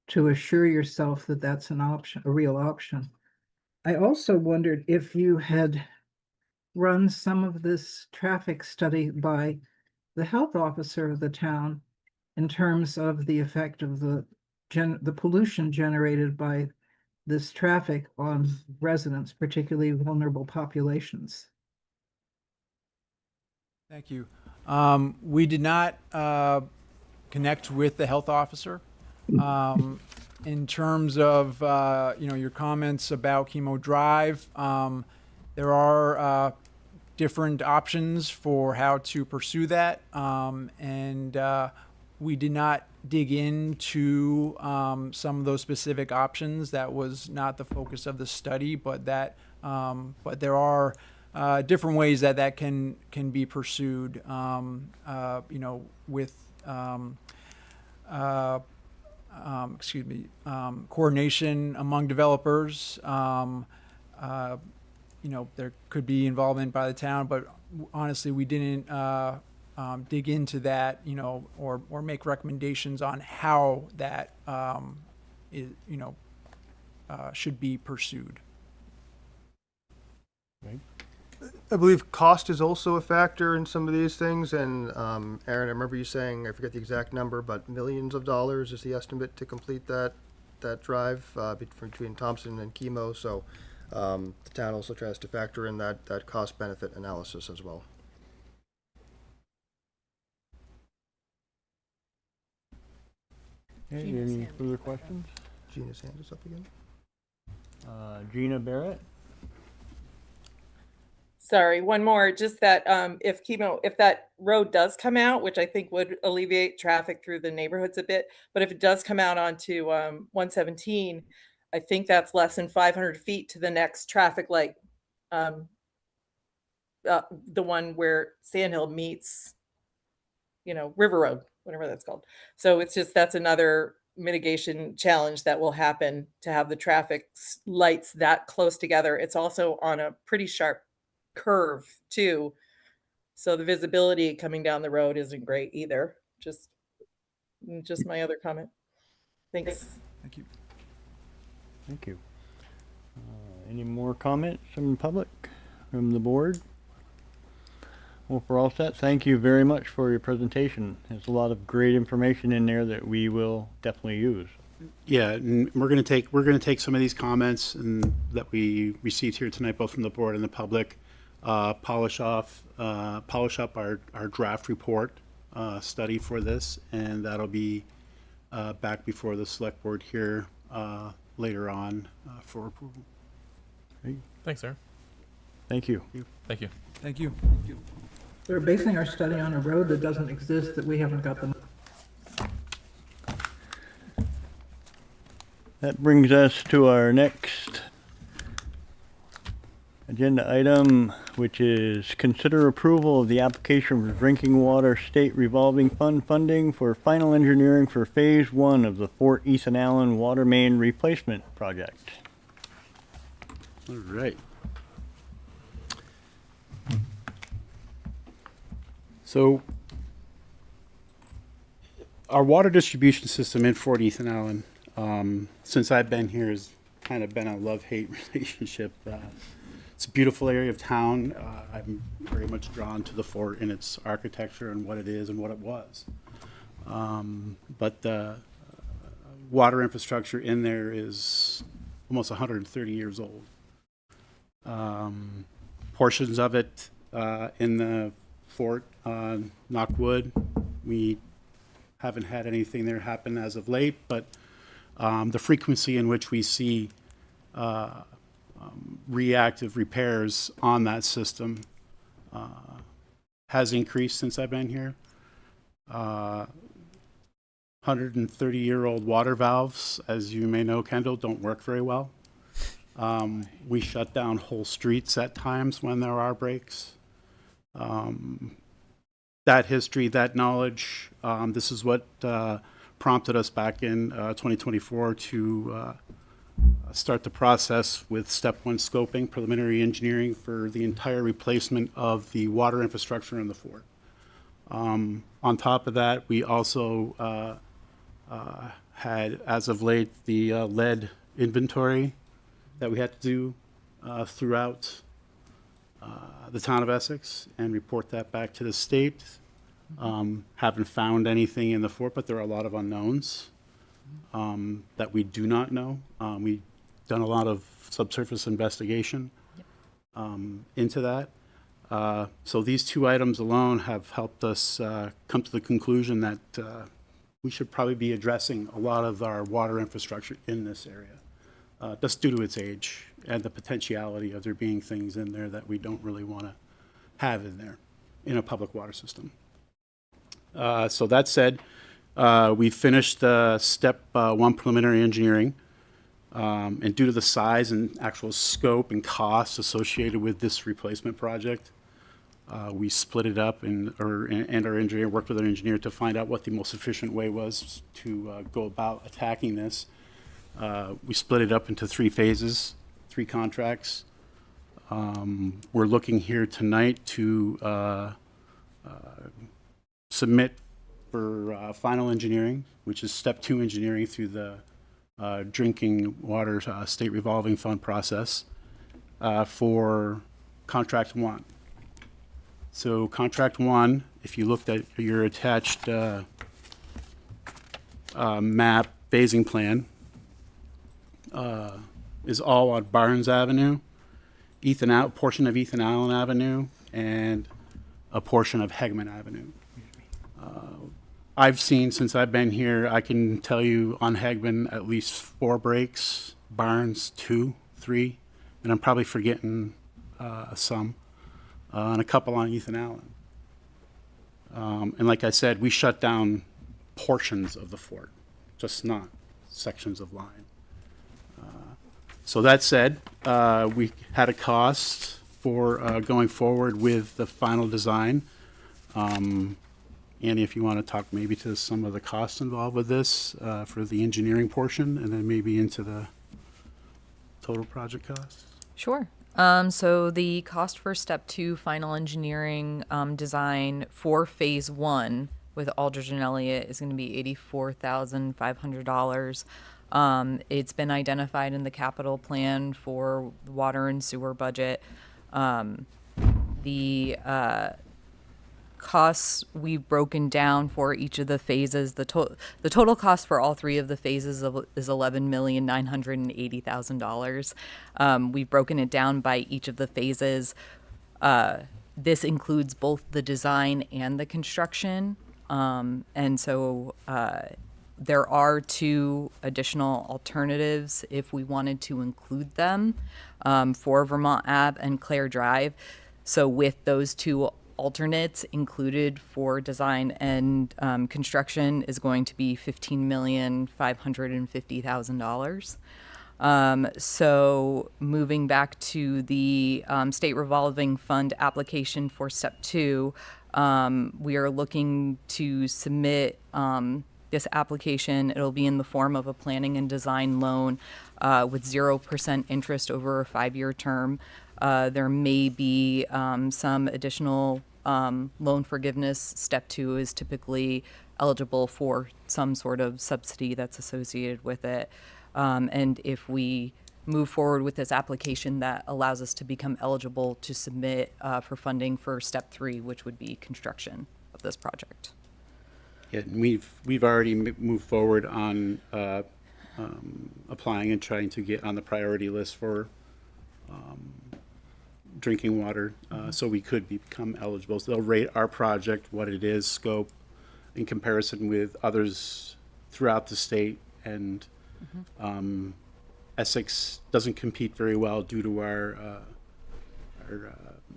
Speaker 11: to assure yourself that that's an option, a real option. I also wondered if you had run some of this traffic study by the health officer of the town in terms of the effect of the pollution generated by this traffic on residents, particularly vulnerable populations.
Speaker 13: Thank you. We did not connect with the health officer. In terms of you know, your comments about Chemo Drive, there are different options for how to pursue that, and we did not dig into some of those specific options. That was not the focus of the study, but that but there are different ways that can be pursued. You know, with coordination among developers. You know, there could be involvement by the town, but honestly, we didn't dig into that, you know, or make recommendations on how that is, you know, should be pursued.
Speaker 1: Right.
Speaker 2: I believe cost is also a factor in some of these things, and Aaron, I remember you saying, I forget the exact number, but millions of dollars is the estimate to complete that drive between Thompson and Chemo. So the town also tries to factor in that cost benefit analysis as well.
Speaker 1: Okay, any further questions?
Speaker 2: Gina's hand is up again.
Speaker 1: Gina Barrett?
Speaker 15: Sorry, one more, just that if that road does come out, which I think would alleviate traffic through the neighborhoods a bit, but if it does come out onto 117, I think that's less than 500 feet to the next traffic light, the one where Sand Hill meets, you know, River Road, whatever that's called. So it's just, that's another mitigation challenge that will happen to have the traffic lights that close together. It's also on a pretty sharp curve too, so the visibility coming down the road isn't great either. Just my other comment. Thanks.
Speaker 13: Thank you.
Speaker 1: Thank you. Any more comments from the public, from the board? Well, for all set, thank you very much for your presentation. There's a lot of great information in there that we will definitely use.
Speaker 12: Yeah, and we're going to take some of these comments and that we received here tonight, both from the board and the public, polish up our draft report study for this, and that'll be back before the select board here later on for approval.
Speaker 4: Thanks, sir.
Speaker 1: Thank you.
Speaker 4: Thank you.
Speaker 13: Thank you.
Speaker 11: We're basing our study on a road that doesn't exist, that we haven't got the.
Speaker 1: That brings us to our next agenda item, which is consider approval of the application for drinking water state revolving fund funding for final engineering for phase 1 of the Fort Ethan Allen water main replacement project.
Speaker 12: All right. So our water distribution system in Fort Ethan Allen, since I've been here, has kind of been a love-hate relationship. It's a beautiful area of town. I'm very much drawn to the fort and its architecture and what it is and what it was. But the water infrastructure in there is almost 130 years old. Portions of it in the fort, knock wood, we haven't had anything there happen as of late, but the frequency in which we see reactive repairs on that system has increased since I've been here. 130-year-old water valves, as you may know, Kendall, don't work very well. We shut down whole streets at times when there are breaks. That history, that knowledge, this is what prompted us back in 2024 to start the process with step 1 scoping, preliminary engineering for the entire replacement of the water infrastructure in the fort. On top of that, we also had, as of late, the lead inventory that we had to do throughout the town of Essex and report that back to the state. Haven't found anything in the fort, but there are a lot of unknowns that we do not know. We've done a lot of subsurface investigation into that. So these 2 items alone have helped us come to the conclusion that we should probably be addressing a lot of our water infrastructure in this area, just due to its age and the potentiality of there being things in there that we don't really want to have in there in a public water system. So that said, we finished step 1 preliminary engineering, and due to the size and actual scope and costs associated with this replacement project, we split it up and our engineer worked with an engineer to find out what the most efficient way was to go about attacking this. We split it up into 3 phases, 3 contracts. We're looking here tonight to submit for final engineering, which is step 2 engineering through the drinking water state revolving fund process for contract 1. So contract 1, if you looked at your attached map phasing plan, is all on Barnes Avenue, portion of Ethan Allen Avenue, and a portion of Hegman Avenue. I've seen, since I've been here, I can tell you on Hegman at least 4 breaks, Barnes 2, 3, and I'm probably forgetting some, and a couple on Ethan Allen. And like I said, we shut down portions of the fort, just not sections of line. So that said, we had a cost for going forward with the final design. Andy, if you want to talk maybe to some of the costs involved with this for the engineering portion, and then maybe into the total project costs.
Speaker 16: Sure. So the cost for step 2 final engineering design for phase 1 with Aldridge and Elliott is going to be $84,500. It's been identified in the capital plan for the water and sewer budget. The costs we've broken down for each of the phases. The total cost for all three of the phases is $11,980,000. We've broken it down by each of the phases. This includes both the design and the construction. And so there are two additional alternatives if we wanted to include them for Vermont Ave and Clare Drive. So with those two alternates included for design and construction is going to be $15,550,000. So moving back to the state revolving fund application for step 2, we are looking to submit this application. It'll be in the form of a planning and design loan with 0% interest over a 5-year term. There may be some additional loan forgiveness. Step 2 is typically eligible for some sort of subsidy that's associated with it. And if we move forward with this application, that allows us to become eligible to submit for funding for step 3, which would be construction of this project.
Speaker 12: Yeah, and we've already moved forward on applying and trying to get on the priority list for drinking water, so we could become eligible. So they'll rate our project, what it is, scope, in comparison with others throughout the state. And Essex doesn't compete very well due to our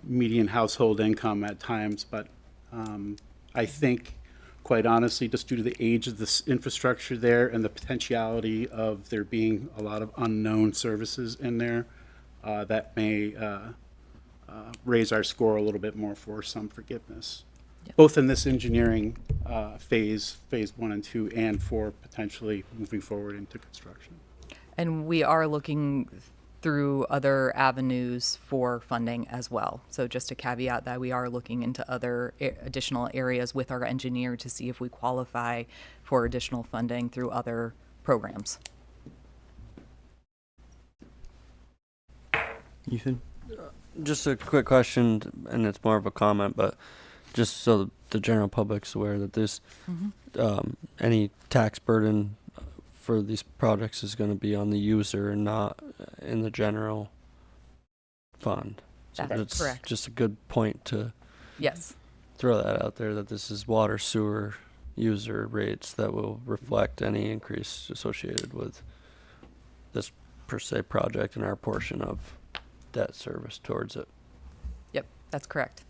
Speaker 12: median household income at times, but I think, quite honestly, just due to the age of this infrastructure there and the potentiality of there being a lot of unknown services in there, that may raise our score a little bit more for some forgiveness, both in this engineering phase 1 and 2, and for potentially moving forward into construction.
Speaker 16: And we are looking through other avenues for funding as well. So just to caveat that, we are looking into other additional areas with our engineer to see if we qualify for additional funding through other programs.
Speaker 1: Ethan?
Speaker 6: Just a quick question, and it's more of a comment, but just so the general public's aware that this, any tax burden for these projects is going to be on the user and not in the general fund. So
Speaker 16: That's correct.
Speaker 6: Just a good point to throw that out there, that this is water sewer user rates that will reflect any increase associated with this per se project and our portion of debt service towards it.
Speaker 16: Yep, that's correct.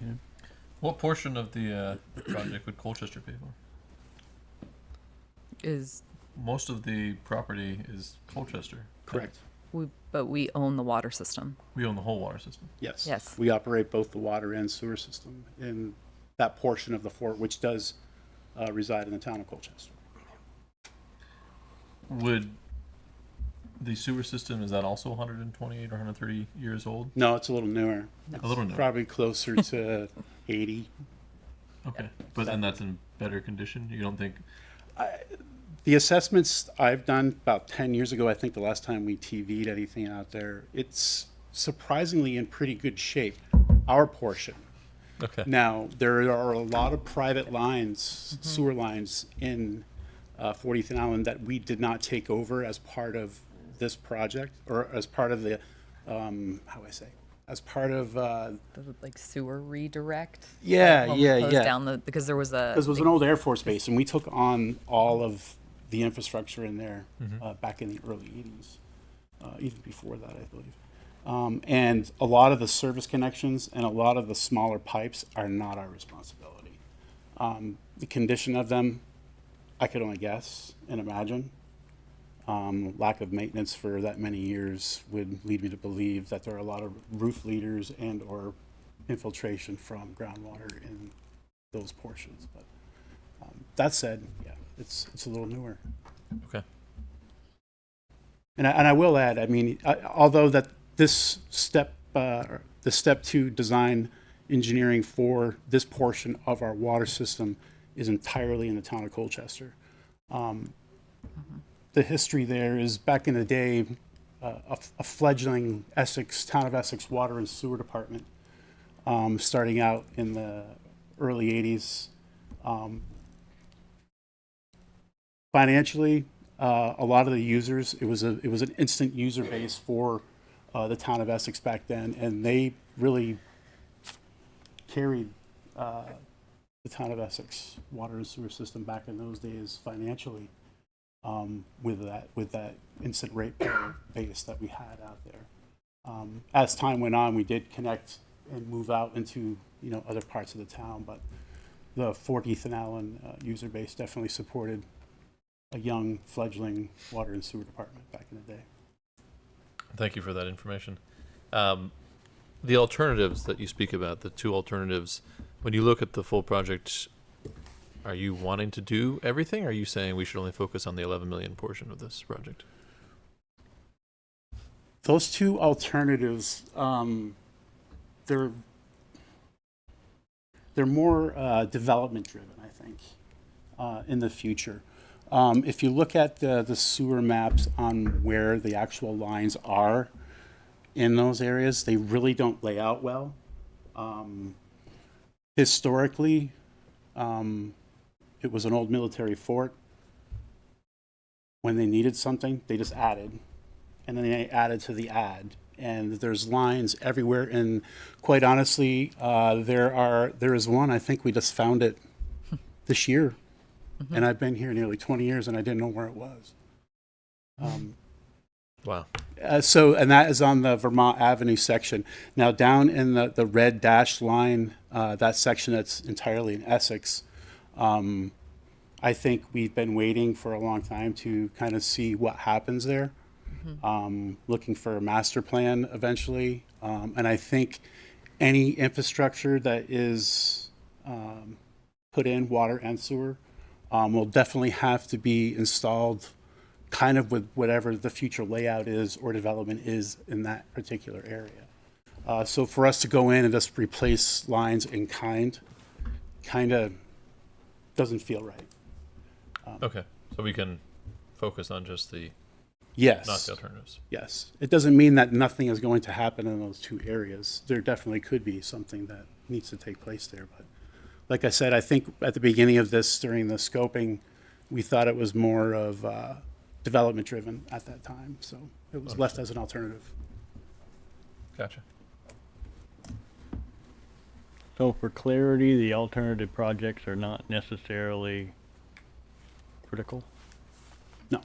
Speaker 1: Yeah.
Speaker 4: What portion of the project would Colchester pay for?
Speaker 16: Is
Speaker 4: Most of the property is Colchester.
Speaker 12: Correct.
Speaker 16: but we own the water system.
Speaker 4: We own the whole water system.
Speaker 12: Yes.
Speaker 16: Yes.
Speaker 12: We operate both the water and sewer system in that portion of the fort, which does reside in the town of Colchester.
Speaker 4: Would the sewer system, is that also 128 or 130 years old?
Speaker 12: No, it's a little newer.
Speaker 4: A little newer.
Speaker 12: Probably closer to 80.
Speaker 4: Okay, but then that's in better condition? You don't think?
Speaker 12: The assessments I've done about 10 years ago, I think the last time we TV'd anything out there, it's surprisingly in pretty good shape, our portion.
Speaker 4: Okay.
Speaker 12: Now, there are a lot of private lines, sewer lines in 40th and Allen that we did not take over as part of this project, or as part of the, as part of
Speaker 16: The, like sewer redirect.
Speaker 12: Yeah,
Speaker 16: when we
Speaker 12: yeah,
Speaker 16: closed
Speaker 12: yeah.
Speaker 16: down because there was a.
Speaker 12: Because it was an old Air Force base, and we took on all of the infrastructure in there back in the early 80s, even before that, I believe. And a lot of the service connections and a lot of the smaller pipes are not our responsibility. The condition of them, I could only guess and imagine. Lack of maintenance for that many years would lead me to believe that there are a lot of roof leaders and or infiltration from groundwater in those portions. But that said, yeah, it's a little newer.
Speaker 4: Okay.
Speaker 12: And I will add, I mean, although that this step, the step 2 design engineering for this portion of our water system is entirely in the town of Colchester. the history there is back in the day, a fledgling town of Essex water and sewer department, starting out in the early 80s. Financially, a lot of the users, it was an instant user base for the town of Essex back then, and they really carried the town of Essex water and sewer system back in those days financially, with that instant rate base that we had out there. As time went on, we did connect and move out into other parts of the town, but the 14th and Allen user base definitely supported a young fledgling water and sewer department back in the day.
Speaker 4: Thank you for that information. The alternatives that you speak about, the two alternatives, when you look at the full project, are you wanting to do everything? Or are you saying we should only focus on the 11 million portion of this project?
Speaker 12: Those two alternatives, they're more development driven, I think, in the future. If you look at the sewer maps on where the actual lines are in those areas, they really don't lay out well. Historically, it was an old military fort. When they needed something, they just added, and then they added to the add. And there's lines everywhere. And quite honestly, there is one, I think we just found it this year. And I've been here nearly 20 years and I didn't know where it was.
Speaker 4: Wow.
Speaker 12: And that is on the Vermont Avenue section. Now down in the red dashed line, that section that's entirely in Essex, I think we've been waiting for a long time to kind of see what happens there. Looking for a master plan eventually. And I think any infrastructure that is put in, water and sewer, will definitely have to be installed kind of with whatever the future layout is or development is in that particular area. So for us to go in and just replace lines in kind of doesn't feel right.
Speaker 4: Okay, so we can focus on just the
Speaker 12: Yes.
Speaker 4: not the alternatives.
Speaker 12: Yes. It doesn't mean that nothing is going to happen in those two areas. There definitely could be something that needs to take place there. But like I said, I think at the beginning of this, during the scoping, we thought it was more of development driven at that time. So it was left as an alternative.
Speaker 4: Gotcha.
Speaker 1: So for clarity, the alternative projects are not necessarily critical?
Speaker 12: No.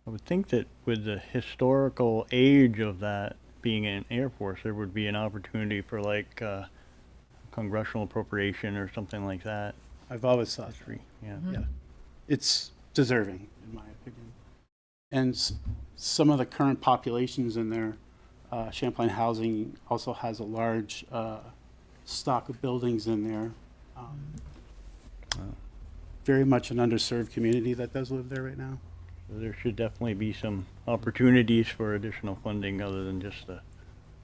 Speaker 1: I would think that with the historical age of that being an Air Force, there would be an opportunity for like congressional appropriation or something like that.
Speaker 12: I've always thought,
Speaker 1: Yeah.
Speaker 12: yeah, it's deserving in my opinion. And some of the current populations in there, Champlain Housing also has a large stock of buildings in there. Very much an underserved community that does live there right now.
Speaker 1: So there should definitely be some opportunities for additional funding other than just the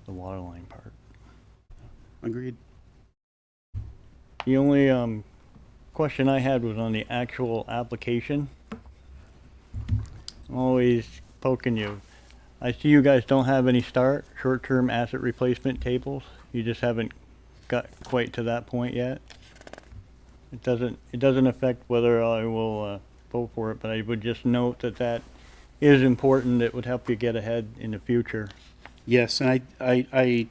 Speaker 1: water line part.
Speaker 12: Agreed.
Speaker 1: The only question I had was on the actual application. I'm always poking you. I see you guys don't have any short-term asset replacement tables. You just haven't got quite to that point yet. It doesn't affect whether I will vote for it, but I would just note that that is important. It would help you get ahead in the future.
Speaker 12: Yes, and I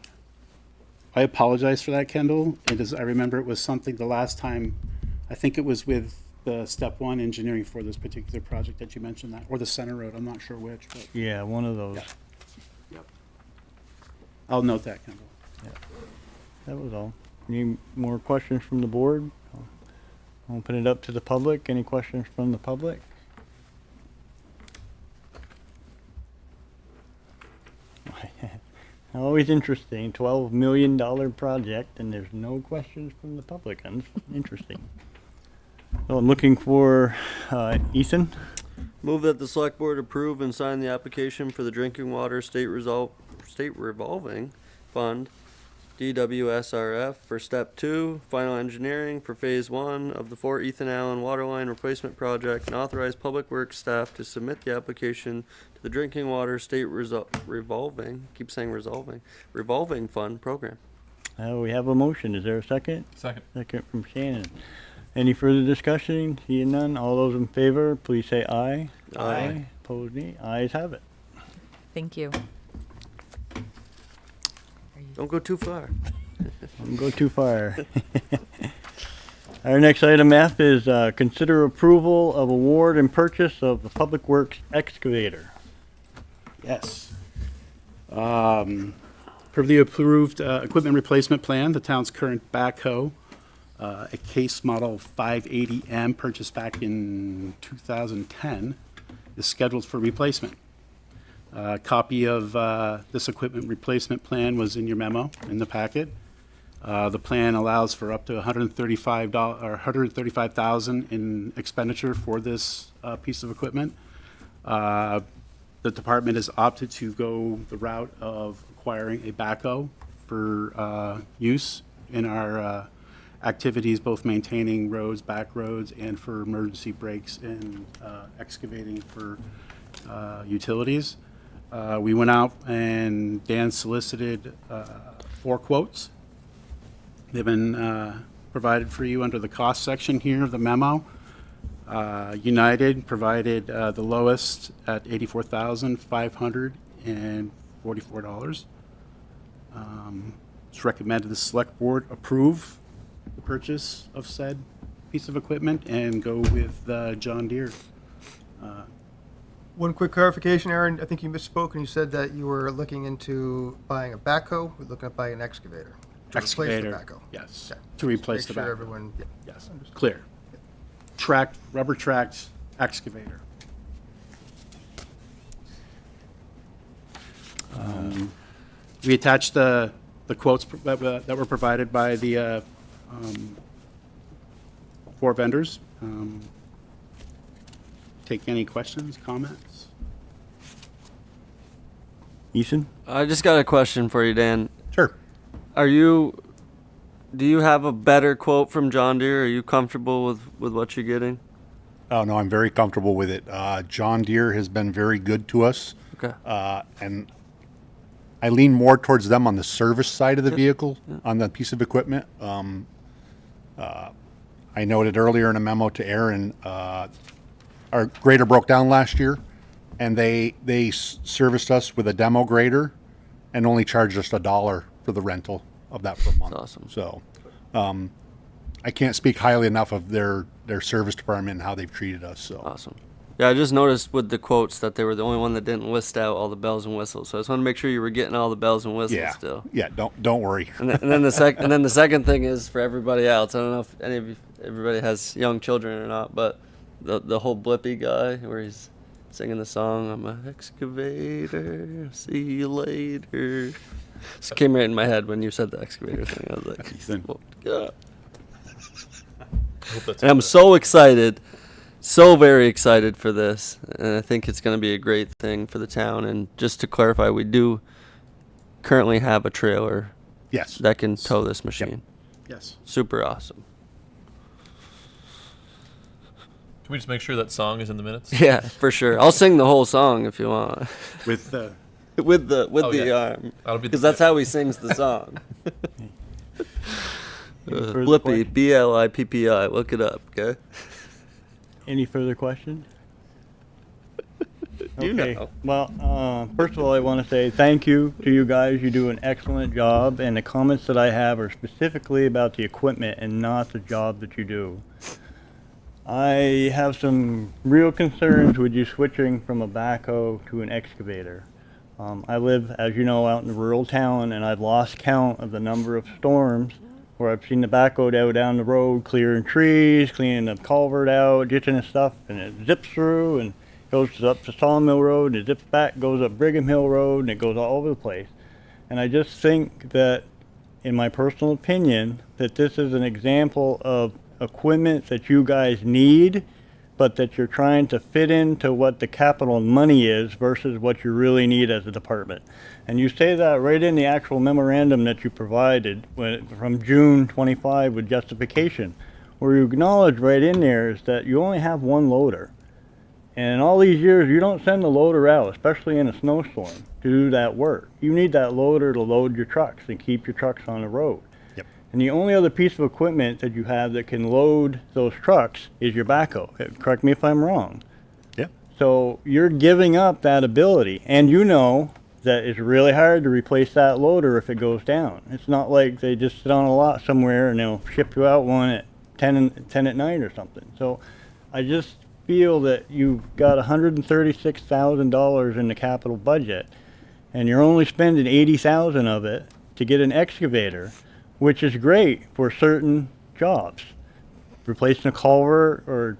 Speaker 12: apologize for that, Kendall. I remember it was something the last time, I think it was with the step one engineering for this particular project that you mentioned that, or the Center Road, I'm not sure which. But
Speaker 1: Yeah, one of those.
Speaker 12: Yeah. Yep. I'll note that, Kendall.
Speaker 1: Yeah. That was all. Any more questions from the board? I'll open it up to the public. Any questions from the public? Always interesting. $12 million project, and there's no questions from the public. Interesting. So I'm looking for Ethan.
Speaker 6: Move that the select board approve and sign the application for the drinking water state revolving fund DWSRF for step 2, final engineering for phase 1 of the Fort Ethan Allen waterline replacement project, and authorize public works staff to submit the application to the drinking water state revolving fund program.
Speaker 1: We have a motion. Is there a second?
Speaker 4: Second.
Speaker 1: Second from Shannon. Any further discussion? Seeing none, all those in favor, please say aye.
Speaker 6: Aye.
Speaker 1: Opposed, nay. Ayes have it.
Speaker 16: Thank you.
Speaker 6: Don't go too far.
Speaker 1: Don't go too far. Our next item F is consider approval of award and purchase of the Public Works excavator.
Speaker 12: Yes. Per the approved equipment replacement plan, the town's current backhoe, a case model 580M purchased back in 2010, is scheduled for replacement. A copy of this equipment replacement plan was in your memo in the packet. The plan allows for up to $135,000 in expenditure for this piece of equipment. The department has opted to go the route of acquiring a backhoe for use in our activities, both maintaining roads, back roads, and for emergency breaks and excavating for utilities. We went out and Dan solicited 4 quotes. They've been provided for you under the cost section here of the memo. United provided the lowest at $84,544. It's recommended the select board approve the purchase of said piece of equipment and go with John Deere.
Speaker 2: One quick clarification, Aaron, I think you misspoke and you said that you were looking into buying a backhoe, we're looking at buying an excavator. To replace the
Speaker 12: Excavator,
Speaker 2: backhoe.
Speaker 12: yes,
Speaker 2: Okay.
Speaker 12: to replace the
Speaker 2: Make sure
Speaker 12: backhoe.
Speaker 2: everyone, yeah.
Speaker 12: Yes, clear. Tracked, rubber tracked excavator. We attached the quotes that were provided by the 4 vendors. Take any questions, comments?
Speaker 1: Ethan?
Speaker 6: I just got a question for you, Dan.
Speaker 12: Sure.
Speaker 6: Do you have a better quote from John Deere? Are you comfortable with what you're getting?
Speaker 17: Oh, no, I'm very comfortable with it. John Deere has been very good to us.
Speaker 6: Okay.
Speaker 17: And I lean more towards them on the service side of the vehicle, on the piece of equipment. I noted earlier in a memo to Aaron, our grader broke down last year, and they serviced us with a demo grader and only charged us $1 for the rental of that per month.
Speaker 6: That's awesome.
Speaker 17: So I can't speak highly enough of their service department and how they've treated us. So
Speaker 6: Awesome. Yeah, I just noticed with the quotes that they were the only one that didn't list out all the bells and whistles. So I just want to make sure you were getting all the bells and whistles
Speaker 17: yeah,
Speaker 6: still.
Speaker 17: yeah, don't worry.
Speaker 6: And then the second thing is for everybody else. I don't know if everybody has young children or not, but the whole Blippy guy where he's singing the song, "I'm an excavator, see you later." Just came right in my head when you said the excavator thing. I was like, well, yeah. And I'm so excited, so very excited for this, and I think it's going to be a great thing for the town. And just to clarify, we do currently have a trailer
Speaker 17: Yes.
Speaker 6: that can tow this machine.
Speaker 12: Yes.
Speaker 6: Super awesome.
Speaker 4: Can we just make sure that song is in the minutes?
Speaker 6: Yeah, for sure. I'll sing the whole song if you want.
Speaker 12: With the
Speaker 6: with the
Speaker 4: yeah.
Speaker 6: arm.
Speaker 4: That'll be the
Speaker 6: because that's how he sings the song.
Speaker 1: further
Speaker 6: Blippi,
Speaker 1: questions?
Speaker 6: Blippi. Look it up, okay?
Speaker 1: Any further questions?
Speaker 6: You
Speaker 1: Okay.
Speaker 6: know.
Speaker 1: Well, first of all, I want to say thank you to you guys. You do an excellent job, and the comments that I have are specifically about the equipment and not the job that you do. I have some real concerns with you switching from a backhoe to an excavator. I live, as you know, out in a rural town, and I've lost count of the number of storms where I've seen the backhoe go down the road, clearing trees, cleaning the culvert out, ditching and stuff, and it zips through and goes up to Sawmill Road, and it zips back, goes up Brigham Hill Road, and it goes all over the place. And I just think that, in my personal opinion, that this is an example of equipment that you guys need, but that you're trying to fit into what the capital money is versus what you really need as a department. And you say that right in the actual memorandum that you provided from June 25 with justification, where you acknowledge right in there is that you only have one loader. And in all these years, you don't send the loader out, especially in a snowstorm, to do that work. You need that loader to load your trucks and keep your trucks on the road.
Speaker 17: Yep.
Speaker 1: And the only other piece of equipment that you have that can load those trucks is your backhoe. Correct me if I'm wrong.
Speaker 17: Yeah.
Speaker 1: So you're giving up that ability, and you know that it's really hard to replace that loader if it goes down. It's not like they just sit on a lot somewhere and they'll ship you out one at 10 at night or something. So I just feel that you've got $136,000 in the capital budget, and you're only spending 80,000 of it to get an excavator, which is great for certain jobs, replacing a culvert or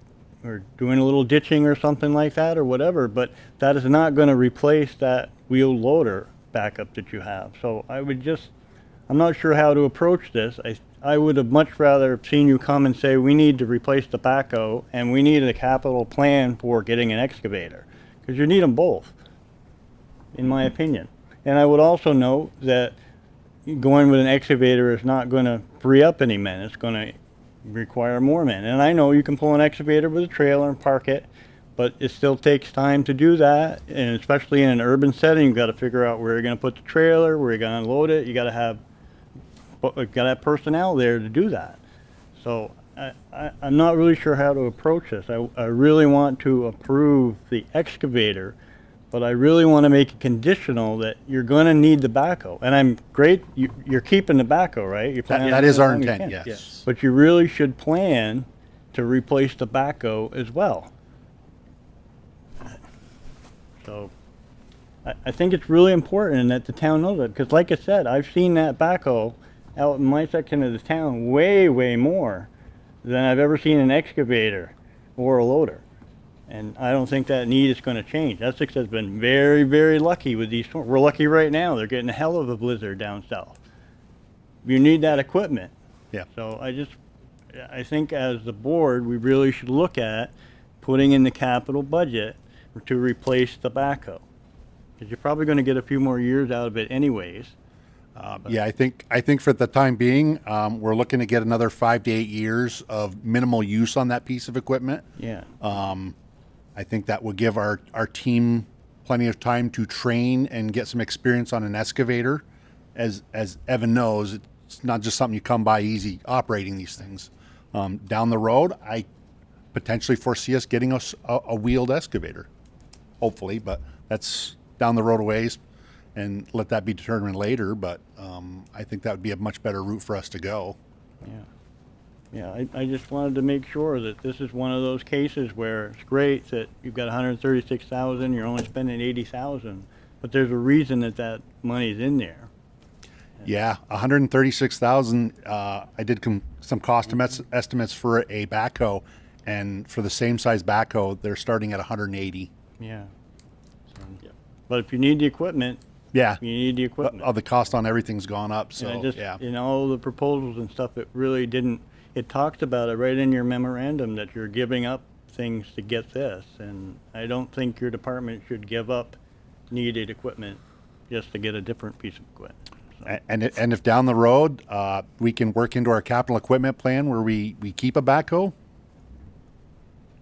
Speaker 1: doing a little ditching or something like that or whatever. But that is not going to replace that wheel loader backup that you have. So I'm not sure how to approach this. I would have much rather seen you come and say, we need to replace the backhoe and we need a capital plan for getting an excavator, because you need them both, in my opinion. And I would also note that going with an excavator is not going to free up any men. It's going to require more men. And I know you can pull an excavator with a trailer and park it, but it still takes time to do that. And especially in an urban setting, you've got to figure out where you're going to put the trailer, where you're going to unload it. You got to have personnel there to do that. So I'm not really sure how to approach this. I really want to approve the excavator, but I really want to make it conditional that you're going to need the backhoe. And I'm great, you're keeping the backhoe, right? You're planning
Speaker 17: That
Speaker 1: on
Speaker 17: is
Speaker 1: it
Speaker 17: our
Speaker 1: as long as you
Speaker 17: intent,
Speaker 1: can.
Speaker 17: yes.
Speaker 1: But you really should plan to replace the backhoe as well. So I think it's really important that the town knows that, because like I said, I've seen that backhoe out in my section of the town way, way more than I've ever seen an excavator or a loader. And I don't think that need is going to change. Essex has been very, very lucky with these storms. We're lucky right now. They're getting a hell of a blizzard down south. You need that equipment.
Speaker 17: Yeah.
Speaker 1: So I think as the board, we really should look at putting in the capital budget to replace the backhoe, because you're probably going to get a few more years out of it anyways.
Speaker 17: Yeah, I think for the time being, we're looking to get another 5 to 8 years of minimal use on that piece of equipment.
Speaker 1: Yeah.
Speaker 17: I think that will give our team plenty of time to train and get some experience on an excavator. As Evan knows, it's not just something you come by easy operating these things. Down the road, I potentially foresee us getting us a wheeled excavator, hopefully, but that's down the road a ways, and let that be determined later. But I think that would be a much better route for us to go.
Speaker 1: Yeah. Yeah, I just wanted to make sure that this is one of those cases where it's great that you've got 136,000, you're only spending 80,000, but there's a reason that money's in there.
Speaker 17: Yeah, 136,000. I did some cost estimates for a backhoe, and for the same size backhoe, they're starting at 180.
Speaker 1: Yeah. So, but if you need the equipment,
Speaker 17: yeah,
Speaker 1: you need the equipment.
Speaker 17: The cost on everything's gone up. So
Speaker 1: And
Speaker 17: yeah,
Speaker 1: in all the proposals and stuff, it really didn't. It talks about it right in your memorandum that you're giving up things to get this, and I don't think your department should give up needed equipment just to get a different piece of equipment. So.
Speaker 17: And if down the road we can work into our capital equipment plan where we keep a backhoe,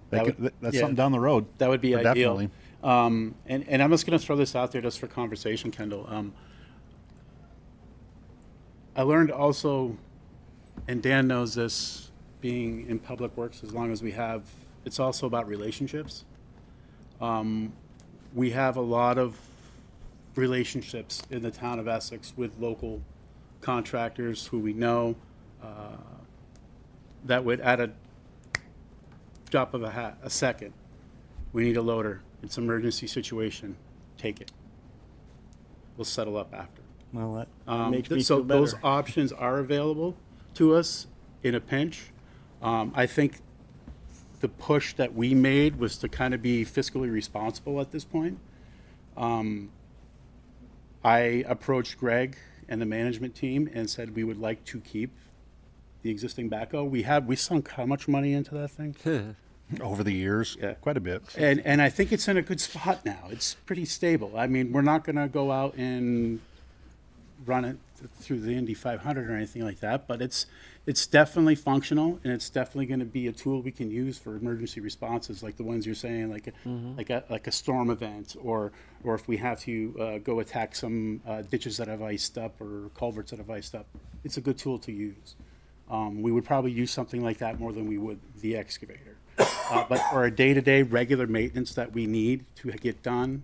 Speaker 17: that's
Speaker 12: yeah,
Speaker 17: something down the road.
Speaker 12: That would be ideal.
Speaker 17: Definitely.
Speaker 12: And I'm just going to throw this out there just for conversation, Kendall. I learned also, and Dan knows this, being in public works as long as we have, it's also about relationships. We have a lot of relationships in the town of Essex with local contractors who we know that would, at a drop of a hat, a second, we need a loader. It's an emergency situation. Take it. We'll settle up after.
Speaker 1: Well, that makes me
Speaker 12: so
Speaker 1: feel better.
Speaker 12: those options are available to us in a pinch. I think the push that we made was to kind of be fiscally responsible at this point. I approached Greg and the management team and said we would like to keep the existing backhoe. We sunk how much money into that thing?
Speaker 17: Over the years,
Speaker 12: Yeah.
Speaker 17: quite a bit.
Speaker 12: And I think it's in a good spot now. It's pretty stable. I mean, we're not gonna go out and run it through the Indy 500 or anything like that, but it's definitely functional, and it's definitely gonna be a tool we can use for emergency responses, like the ones you're saying, like a storm event, or if we have to go attack some ditches that have iced up or culverts that have iced up. It's a good tool to use. We would probably use something like that more than we would the excavator. But for our day-to-day regular maintenance that we need to get done,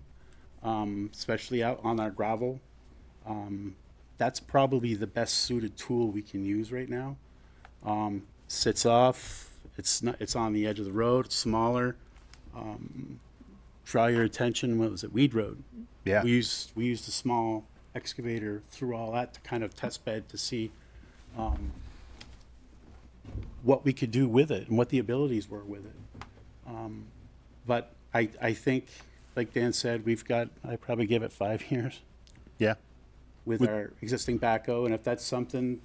Speaker 12: especially out on our gravel, that's probably the best suited tool we can use right now. Sits off, it's on the edge of the road, it's smaller. Draw your attention, what was it, Weed Road?
Speaker 17: Yeah.
Speaker 12: We used a small excavator through all that to kind of test bed to see what we could do with it and what the abilities were with it. But I think, like Dan said, I probably give it 5 years
Speaker 17: Yeah.
Speaker 12: with our existing backhoe, and if that's something,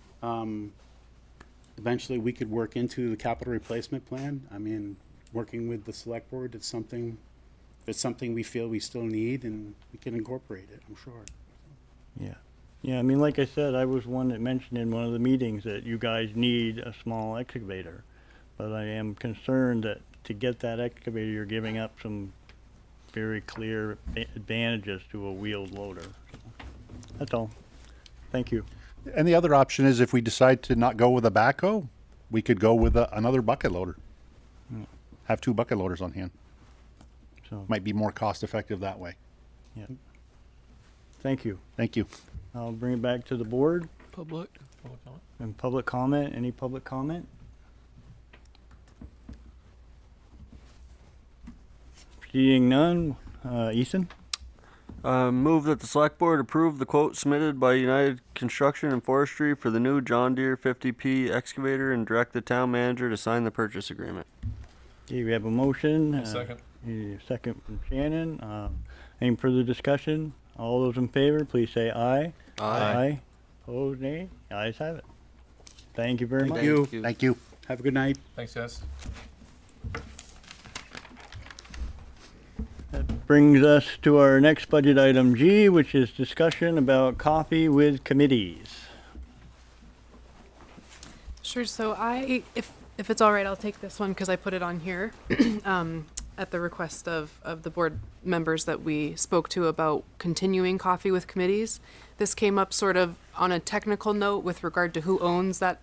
Speaker 12: eventually we could work into the capital replacement plan. I mean, working with the select board, if it's something we feel we still need, and we can incorporate it, I'm sure.
Speaker 1: Yeah. Yeah, I mean, like I said, I was one that mentioned in one of the meetings that you guys need a small excavator. But I am concerned that to get that excavator, you're giving up some very clear advantages to a wheeled loader. That's all. Thank you.
Speaker 17: And the other option is if we decide to not go with a backhoe, we could go with another bucket loader. Have 2 bucket loaders on hand.
Speaker 1: So,
Speaker 17: Might be more cost effective that way.
Speaker 1: yeah. Thank you.
Speaker 17: Thank you.
Speaker 1: I'll bring it back to the board.
Speaker 6: Public.
Speaker 1: And public comment, any public comment? Seeing none, Ethan?
Speaker 6: Move that the select board approve the quote submitted by United Construction and Forestry for the new John Deere 50P excavator and direct the town manager to sign the purchase agreement.
Speaker 1: Okay, we have a motion.
Speaker 4: Second.
Speaker 1: A second from Shannon. Any further discussion? All those in favor, please say aye. Aye. Opposed, nay? Ayes have it. Thank you very much.
Speaker 12: Thank you. Have a good night.
Speaker 4: Thanks, guys.
Speaker 1: That brings us to our next budget item G, which is discussion about coffee with committees.
Speaker 10: Sure. So if it's all right, I'll take this one because I put it on here at the request of the board members that we spoke to about continuing coffee with committees. This came up sort of on a technical note with regard to who owns that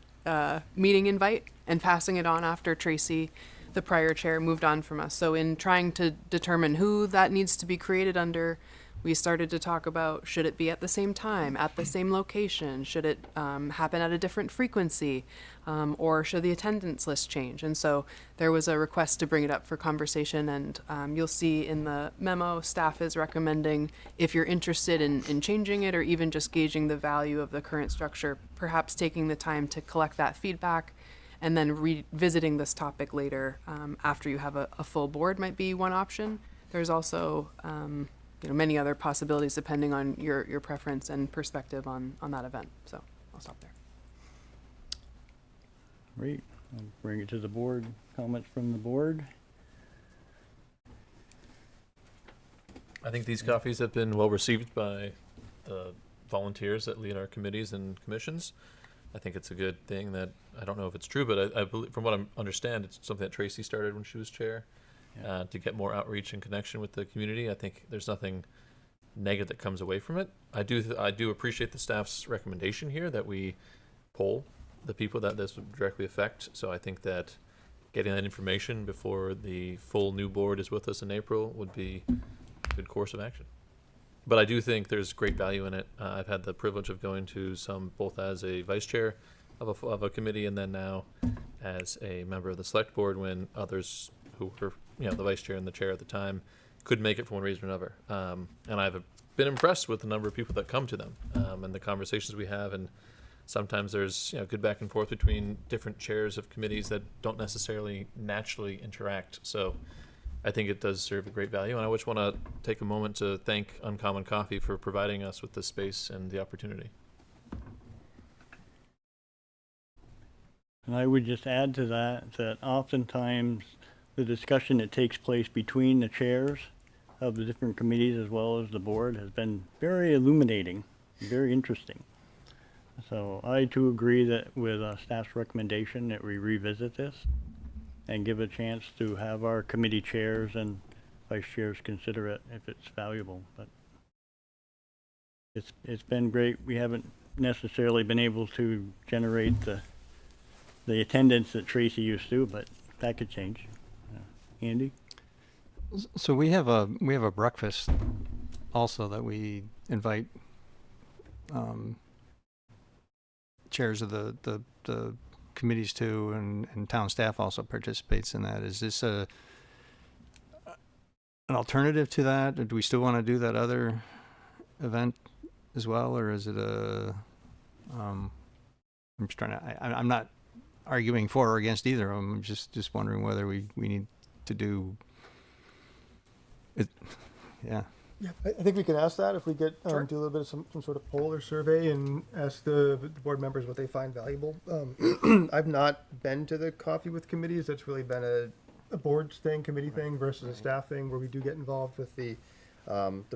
Speaker 10: meeting invite and passing it on after Tracy, the prior chair, moved on from us. So in trying to determine who that needs to be created under, we started to talk about, should it be at the same time, at the same location? Should it happen at a different frequency? Or should the attendance list change? And so there was a request to bring it up for conversation, and you'll see in the memo, staff is recommending, if you're interested in changing it or even just gauging the value of the current structure, perhaps taking the time to collect that feedback and then revisiting this topic later after you have a full board might be one option. There's also many other possibilities depending on your preference and perspective on that event. So I'll stop there.
Speaker 1: Great. I'll bring it to the board. Comments from the board?
Speaker 4: I think these coffees have been well received by the volunteers that lead our committees and commissions. I think it's a good thing that, I don't know if it's true, but I believe, from what I understand, it's something that Tracy started when she was chair, to get more outreach and connection with the community. I think there's nothing negative that comes away from it. I do appreciate the staff's recommendation here that we poll the people that this would directly affect. So I think that getting that information before the full new board is with us in April would be a good course of action. But I do think there's great value in it. I've had the privilege of going to some, both as a vice chair of a committee and then now as a member of the select board, when others who were, the vice chair and the chair at the time couldn't make it for one reason or another. And I've been impressed with the number of people that come to them and the conversations we have. And sometimes there's good back and forth between different chairs of committees that don't necessarily naturally interact. So I think it does serve a great value, and I just want to take a moment to thank Uncommon Coffee for providing us with this space and the opportunity.
Speaker 1: And I would just add to that oftentimes the discussion that takes place between the chairs of the different committees as well as the board has been very illuminating, very interesting. So I too agree that with staff's recommendation that we revisit this and give a chance to have our committee chairs and vice chairs consider it if it's valuable. But it's been great. We haven't necessarily been able to generate the attendance that Tracy used to, but that could change. Andy?
Speaker 8: So we have a breakfast also that we invite chairs of the committees to, and town staff also participates in that. Is this an alternative to that, or do we still want to do that other event as well, or is it I'm just trying to, I'm not arguing for or against either of them. I'm just wondering whether we need to do it. Yeah.
Speaker 2: Yeah, I think we can ask that if we get, do a little bit of some sort of poll or survey and ask the board members what they find valuable. I've not been to the coffee with committees. That's really been a board thing, committee thing versus a staff thing where we do get involved with the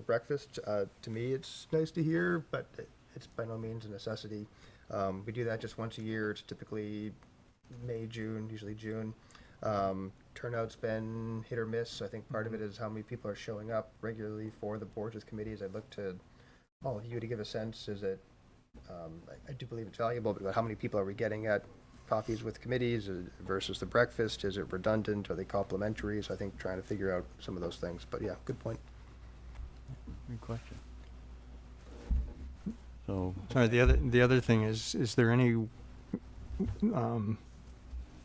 Speaker 2: breakfast. To me, it's nice to hear, but it's by no means a necessity. We do that just once a year. It's typically May, June, usually June. Turnout's been hit or miss. I think part of it is how many people are showing up regularly for the boards with committees. I'd look to all of you to give a sense. Is it, I do believe it's valuable, but how many people are we getting at coffees with committees versus the breakfast? Is it redundant? Are they complementary? So I think trying to figure out some of those things. But yeah, good point.
Speaker 1: Good question. So
Speaker 8: Sorry, the other thing is there any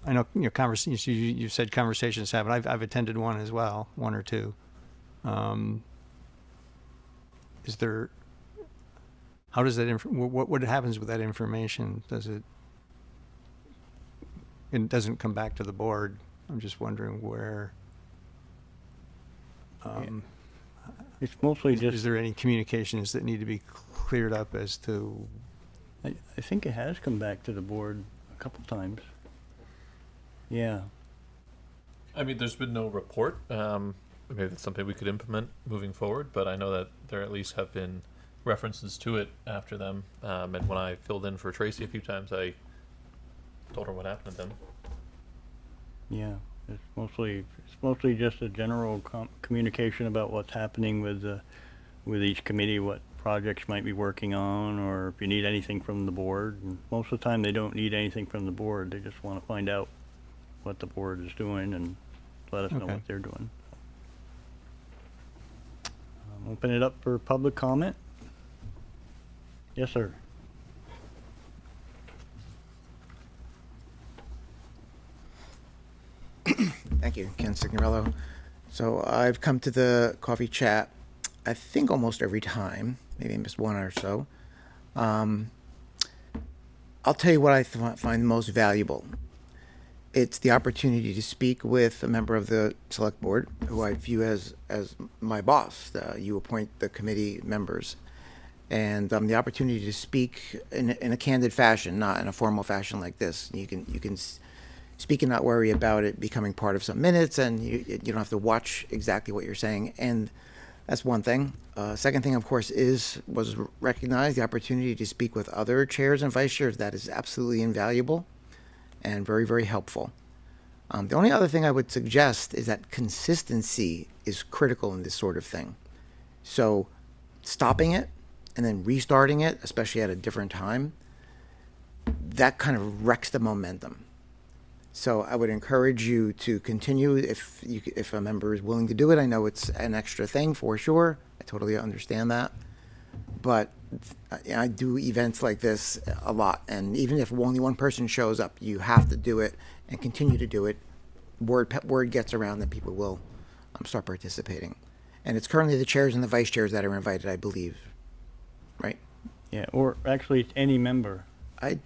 Speaker 8: I know, conversations, you said conversations happen. I've attended one as well, one or two. Is there, how does that, what happens with that information? It doesn't come back to the board. I'm just wondering where,
Speaker 1: it's mostly
Speaker 8: is there any communications that need to be cleared up as to?
Speaker 1: I think it has come back to the board a couple times. Yeah.
Speaker 4: I mean, there's been no report. Maybe that's something we could implement moving forward, but I know that there at least have been references to it after them. And when I filled in for Tracy a few times, I told her what happened to them.
Speaker 1: Yeah, it's mostly just a general communication about what's happening with each committee, what projects might be working on, or if you need anything from the board. And most of the time, they don't need anything from the board. They just want to find out what the board is doing and let us know what they're doing. Open it up for public comment. Yes, sir.
Speaker 5: Thank you, Ken Signorello. So I've come to the coffee chat, I think almost every time, maybe I missed one or so. I'll tell you what I find most valuable. It's the opportunity to speak with a member of the select board, who I view as my boss. You appoint the committee members, and the opportunity to speak in a candid fashion, not in a formal fashion like this. You can speak and not worry about it becoming part of some minutes, and you don't have to watch exactly what you're saying. And that's one thing. Second thing, of course, was recognized the opportunity to speak with other chairs and vice chairs. That is absolutely invaluable and very, very helpful. The only other thing I would suggest is that consistency is critical in this sort of thing. So stopping it and then restarting it, especially at a different time, that kind of wrecks the momentum. So I would encourage you to continue if a member is willing to do it. I know it's an extra thing for sure. I totally understand that. But I do events like this a lot, and even if only one person shows up, you have to do it and continue to do it. Word gets around that people will start participating. And it's currently the chairs and the vice chairs that are invited, I believe. Right?
Speaker 1: Yeah, or actually it's any member.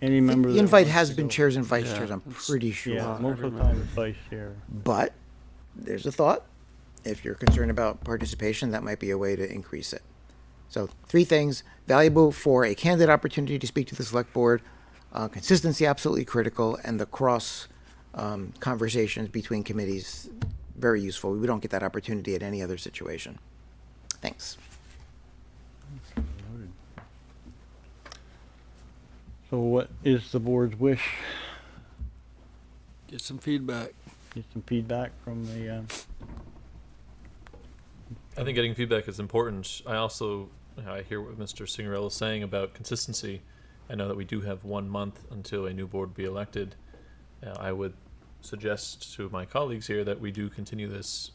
Speaker 5: Any member. The invite has been chairs and vice chairs, I'm pretty sure.
Speaker 1: Yeah, most of the time it's vice chair.
Speaker 5: But there's a thought. If you're concerned about participation, that might be a way to increase it. So 3 things: valuable for a candid opportunity to speak to the select board, consistency absolutely critical, and the cross conversations between committees very useful. We don't get that opportunity at any other situation. Thanks.
Speaker 1: So what is the board's wish?
Speaker 6: Get some feedback.
Speaker 1: Get some feedback from the,
Speaker 4: I think getting feedback is important. I also, I hear what Mr. Signorello is saying about consistency. I know that we do have 1 month until a new board be elected. I would suggest to my colleagues here that we do continue this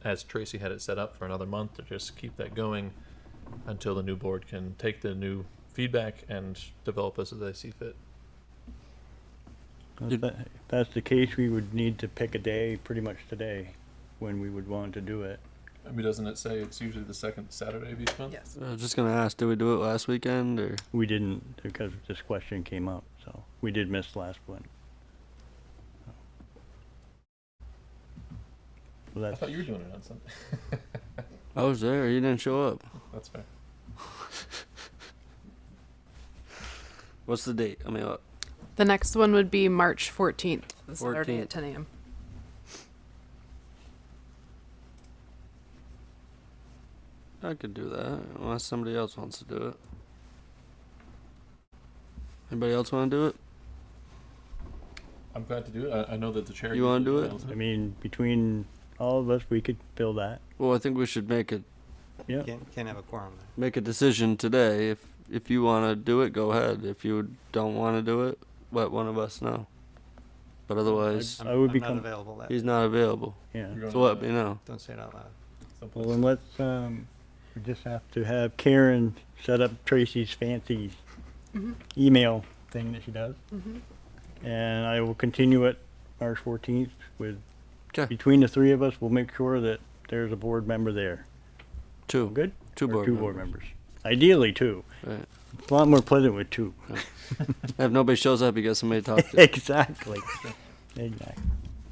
Speaker 4: as Tracy had it set up for another month, to just keep that going until the new board can take the new feedback and develop us as they see fit.
Speaker 1: if that's the case, we would need to pick a day pretty much today when we would want to do it.
Speaker 4: I mean, doesn't it say it's usually the second Saturday of each month?
Speaker 10: Yes.
Speaker 6: I was just gonna ask, did we do it last weekend or?
Speaker 1: We didn't, because this question came up, so we did miss last one. Well,
Speaker 4: I
Speaker 1: that's,
Speaker 4: thought you were doing it on Sunday.
Speaker 6: I was there. You didn't show up.
Speaker 4: That's fair.
Speaker 6: What's the date? I mean,
Speaker 10: The next one would be March 14th, the Saturday
Speaker 6: 14th.
Speaker 10: at 10 a.m.
Speaker 6: I could do that unless somebody else wants to do it. Anybody else want to do it?
Speaker 4: I'm glad to do it. I know that the chair.
Speaker 6: You wanna
Speaker 4: usually
Speaker 6: do it?
Speaker 4: emails
Speaker 1: I mean, between all of us, we could fill that.
Speaker 6: Well, I think we should make a
Speaker 1: Yeah.
Speaker 8: Can't have a quorum there.
Speaker 6: make a decision today. If you want to do it, go ahead. If you don't want to do it, let one of us know. But otherwise,
Speaker 1: I would
Speaker 8: I'm
Speaker 1: become-
Speaker 8: not available that.
Speaker 6: he's not available.
Speaker 1: Yeah.
Speaker 4: You're
Speaker 6: So
Speaker 4: going
Speaker 6: let me know.
Speaker 8: Don't say it out loud.
Speaker 4: someplace.
Speaker 1: Well, then let's, we just have to have Karen set up Tracy's fancy email thing that she does. And I will continue it March 14th with,
Speaker 6: 'Kay.
Speaker 1: between the three of us, we'll make sure that there's a board member there.
Speaker 6: Two.
Speaker 1: Good?
Speaker 6: Two
Speaker 1: Or
Speaker 6: board
Speaker 1: two
Speaker 6: members.
Speaker 1: board members. Ideally, two.
Speaker 6: Right.
Speaker 1: It's a lot more pleasant with two.
Speaker 6: If nobody shows up, you got somebody to talk to.
Speaker 1: Exactly. Exactly.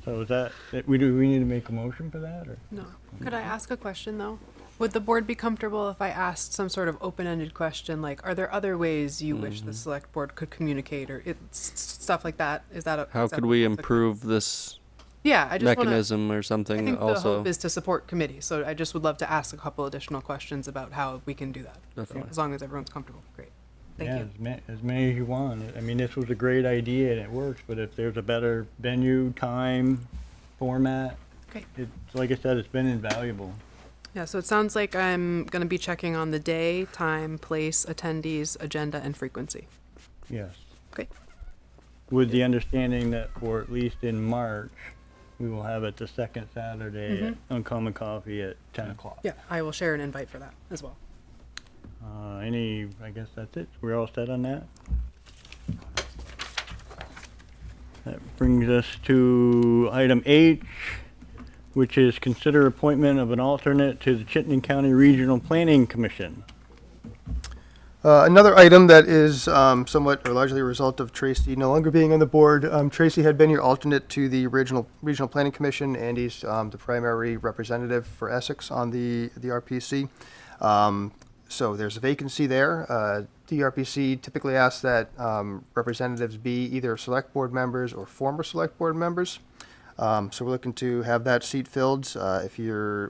Speaker 1: So is that, we need to make a motion for that, or?
Speaker 10: No. Could I ask a question, though? Would the board be comfortable if I asked some sort of open-ended question, like, are there other ways you wish the select board could communicate, or stuff like that? Is that a?
Speaker 6: How could we improve this
Speaker 10: Yeah, I just wanna,
Speaker 6: mechanism or
Speaker 10: I
Speaker 6: something
Speaker 10: think the
Speaker 6: also?
Speaker 10: hope is to support committee, so I just would love to ask a couple additional questions about how we can do that.
Speaker 6: Definitely.
Speaker 10: As long as everyone's comfortable. Great. Thank
Speaker 1: Yeah,
Speaker 10: you.
Speaker 1: as many as you want. I mean, this was a great idea and it works, but if there's a better venue, time, format,
Speaker 10: Okay.
Speaker 1: it's, like I said, it's been invaluable.
Speaker 10: Yeah, so it sounds like I'm going to be checking on the day, time, place, attendees, agenda, and frequency.
Speaker 1: Yes.
Speaker 10: Okay.
Speaker 1: With the understanding that for at least in March, we will have it the second Saturday at Uncommon Coffee at 10 o'clock.
Speaker 10: Yeah, I will share an invite for that as well.
Speaker 1: I guess that's it. We're all set on that? That brings us to item H, which is consider appointment of an alternate to the Chittenden County Regional Planning Commission.
Speaker 2: Another item that is somewhat or largely a result of Tracy no longer being on the board. Tracy had been your alternate to the Regional Planning Commission, and he's the primary representative for Essex on the RPC. So there's a vacancy there. DRPC typically asks that representatives be either select board members or former select board members. So we're looking to have that seat filled. If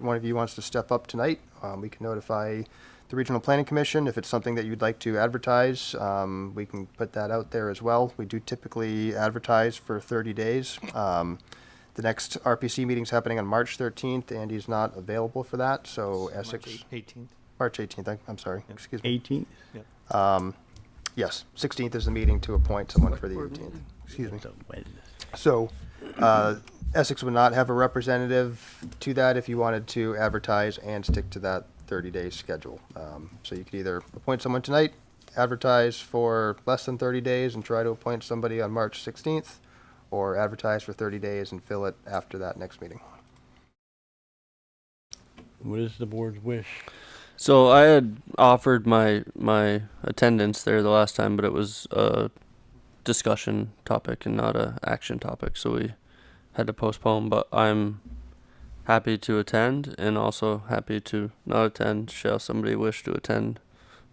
Speaker 2: one of you wants to step up tonight, we can notify the Regional Planning Commission. If it's something that you'd like to advertise, we can put that out there as well. We do typically advertise for 30 days. The next RPC meeting's happening on March 13th. Andy's not available for that, so Essex.
Speaker 8: March 18th.
Speaker 2: March 18th, I'm sorry, excuse me.
Speaker 1: 18th?
Speaker 2: Yes, 16th is the meeting to appoint someone for the 18th. Excuse me. So, Essex would not have a representative to that if you wanted to advertise and stick to that 30-day schedule. So you could either appoint someone tonight, advertise for less than 30 days and try to appoint somebody on March 16th, or advertise for 30 days and fill it after that next meeting.
Speaker 1: What is the board's wish?
Speaker 6: So I had offered my attendance there the last time, but it was a discussion topic and not a action topic, so we had to postpone. But I'm happy to attend and also happy to not attend. Shall somebody wish to attend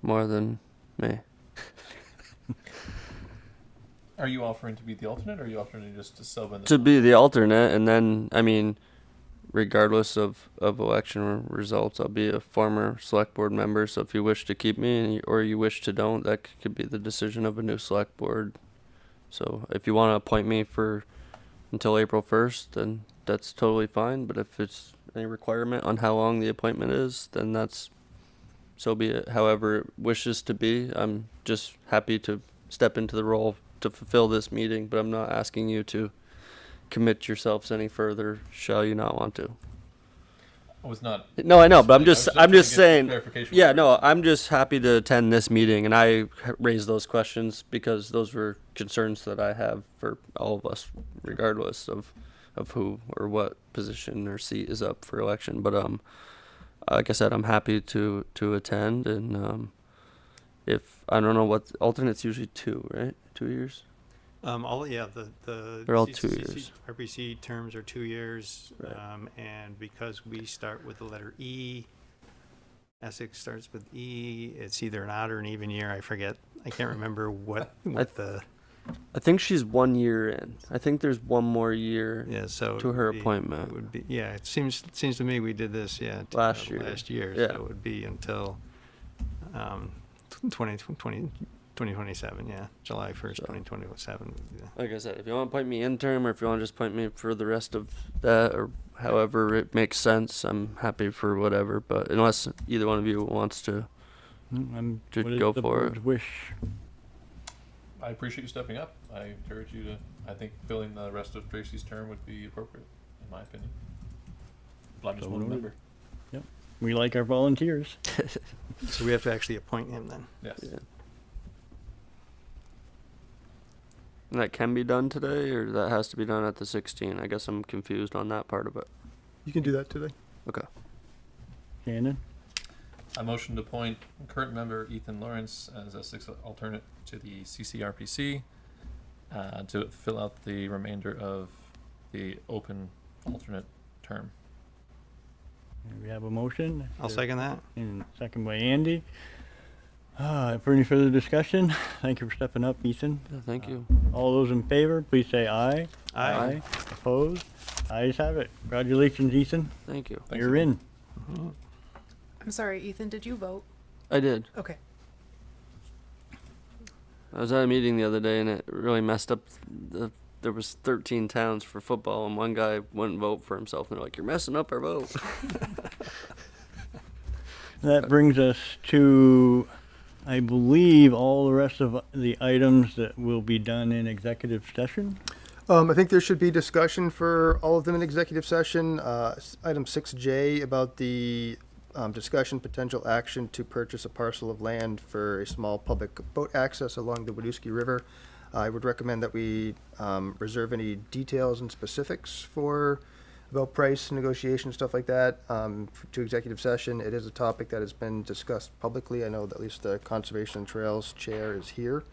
Speaker 6: more than me?
Speaker 4: Are you offering to be the alternate, or are you offering just to sub in?
Speaker 6: To be the alternate, and then I mean, regardless of election results, I'll be a former select board member. So if you wish to keep me or you wish to don't, that could be the decision of a new select board. So if you want to appoint me for until April 1st, then that's totally fine. But if it's any requirement on how long the appointment is, then that's so be it. However it wishes to be, I'm just happy to step into the role to fulfill this meeting, but I'm not asking you to commit yourselves any further. Shall you not want to?
Speaker 4: I was not.
Speaker 6: No, I know, but I'm
Speaker 4: I was
Speaker 6: just
Speaker 4: trying to get
Speaker 6: saying.
Speaker 4: clarification.
Speaker 6: Yeah, no, I'm just happy to attend this meeting, and I raised those questions because those were concerns that I have for all of us, regardless of who or what position or seat is up for election. But like I said, I'm happy to attend, and if I don't know what alternate's usually 2, right? 2 years.
Speaker 8: They're
Speaker 6: all 2 years.
Speaker 8: RPC terms are 2 years,
Speaker 6: Right.
Speaker 8: and because we start with the letter E, Essex starts with E. It's either an odd or an even year. I forget. I can't remember what
Speaker 6: I think she's 1 year in. I think there's one more year
Speaker 8: so
Speaker 6: to
Speaker 8: it
Speaker 6: her
Speaker 8: would be-
Speaker 6: appointment.
Speaker 8: It would be it seems to me we did this
Speaker 6: Last year.
Speaker 8: last year.
Speaker 6: Yeah.
Speaker 8: So it would be until 2027. July 1st, 2027.
Speaker 6: Like I said, if you want to appoint me interim or if you want to just appoint me for the rest of that or however it makes sense, I'm happy for whatever. But unless either one of you wants to just
Speaker 1: What is
Speaker 6: go
Speaker 1: the
Speaker 6: for
Speaker 1: board's
Speaker 6: it.
Speaker 1: wish?
Speaker 4: I appreciate you stepping up. I encourage you to. I think filling the rest of Tracy's term would be appropriate, in my opinion. But I'm just
Speaker 1: So
Speaker 4: one
Speaker 1: noted.
Speaker 4: member.
Speaker 1: Yep. We like our volunteers.
Speaker 8: So we have to actually appoint him then.
Speaker 4: Yes.
Speaker 6: Yeah. And that can be done today, or that has to be done at the 16. I guess I'm confused on that part of it.
Speaker 2: You can do that today.
Speaker 6: Okay.
Speaker 1: Shannon?
Speaker 4: I motion to appoint current member Ethan Lawrence as Essex Alternate to the CCRPC to fill out the remainder of the open alternate term.
Speaker 1: We have a motion.
Speaker 8: I'll second that.
Speaker 1: And second by Andy. For any further discussion, thank you for stepping up, Ethan.
Speaker 6: Yeah, thank you.
Speaker 1: All those in favor, please say aye.
Speaker 8: Aye.
Speaker 1: Opposed? Ayes have it. Congratulations, Ethan.
Speaker 6: Thank you.
Speaker 4: Thanks,
Speaker 1: You're in.
Speaker 10: I'm sorry, Ethan, did you vote?
Speaker 6: I did.
Speaker 10: Okay.
Speaker 6: I was at a meeting the other day, and it really messed up. There was 13 towns for football, and one guy wouldn't vote for himself. And they're like, "You're messing up our vote."
Speaker 1: That brings us to, I believe, all the rest of the items that will be done in executive session.
Speaker 2: I think there should be discussion for all of them in executive session. Item 6J about the discussion potential action to purchase a parcel of land for a small public boat access along the Winooski River. I would recommend that we reserve any details and specifics about price, negotiation, stuff like that, to executive session. It is a topic that has been discussed publicly. I know that at least the Conservation and Trails Chair is here.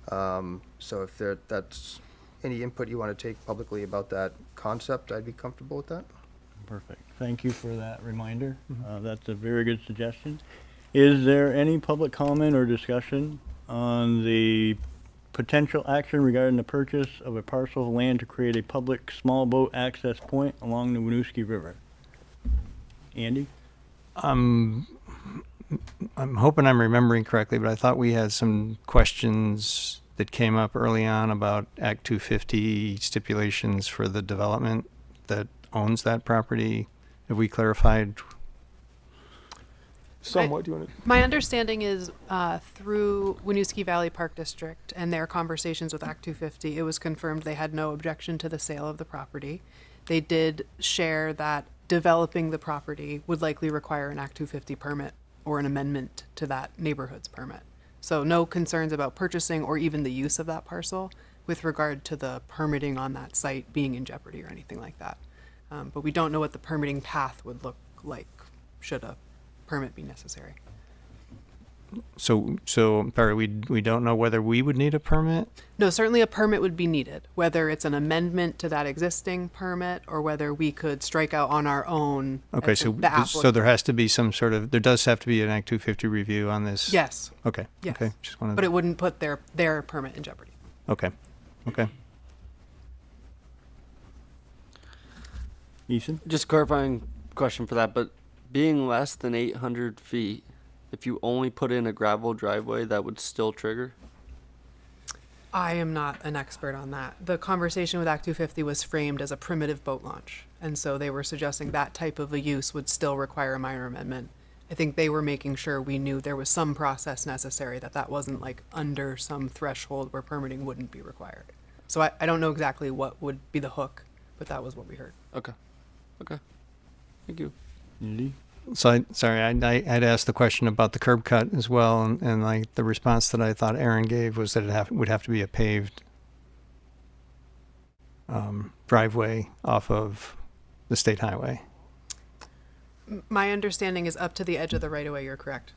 Speaker 2: So if that's any input you want to take publicly about that concept, I'd be comfortable with that.
Speaker 1: Perfect. Thank you for that reminder. That's a very good suggestion. Is there any public comment or discussion on the potential action regarding the purchase of a parcel of land to create a public small boat access point along the Winooski River? Andy?
Speaker 8: I'm hoping I'm remembering correctly, but I thought we had some questions that came up early on about Act 250 stipulations for the development that owns that property. Have we clarified?
Speaker 2: Somewhat. Do you want to?
Speaker 10: My understanding is through Winooski Valley Park District and their conversations with Act 250, it was confirmed they had no objection to the sale of the property. They did share that developing the property would likely require an Act 250 permit or an amendment to that neighborhood's permit. So no concerns about purchasing or even the use of that parcel with regard to the permitting on that site being in jeopardy or anything like that. But we don't know what the permitting path would look like should a permit be necessary.
Speaker 8: So Barry, we don't know whether we would need a permit?
Speaker 10: No, certainly a permit would be needed, whether it's an amendment to that existing permit or whether we could strike out on our own.
Speaker 8: Okay,
Speaker 10: as
Speaker 8: so
Speaker 10: the applicant.
Speaker 8: there has to be there does have to be an Act 250 review on this?
Speaker 10: Yes.
Speaker 8: Okay.
Speaker 10: Yes.
Speaker 8: Okay. Just wanted
Speaker 10: But it wouldn't put their permit in jeopardy.
Speaker 8: Okay. Okay.
Speaker 1: Ethan?
Speaker 6: Just clarifying question for that, but being less than 800 feet, if you only put in a gravel driveway, that would still trigger?
Speaker 10: I am not an expert on that. The conversation with Act 250 was framed as a primitive boat launch, and so they were suggesting that type of a use would still require a minor amendment. I think they were making sure we knew there was some process necessary, that wasn't like under some threshold where permitting wouldn't be required. So I don't know exactly what would be the hook, but that was what we heard.
Speaker 6: Okay. Okay. Thank you.
Speaker 1: Andy?
Speaker 8: So I'd asked the question about the curb cut as well, and like the response that I thought Aaron gave was that it would have to be a paved driveway off of the state highway.
Speaker 10: My understanding is up to the edge of the right-of-way, you're correct.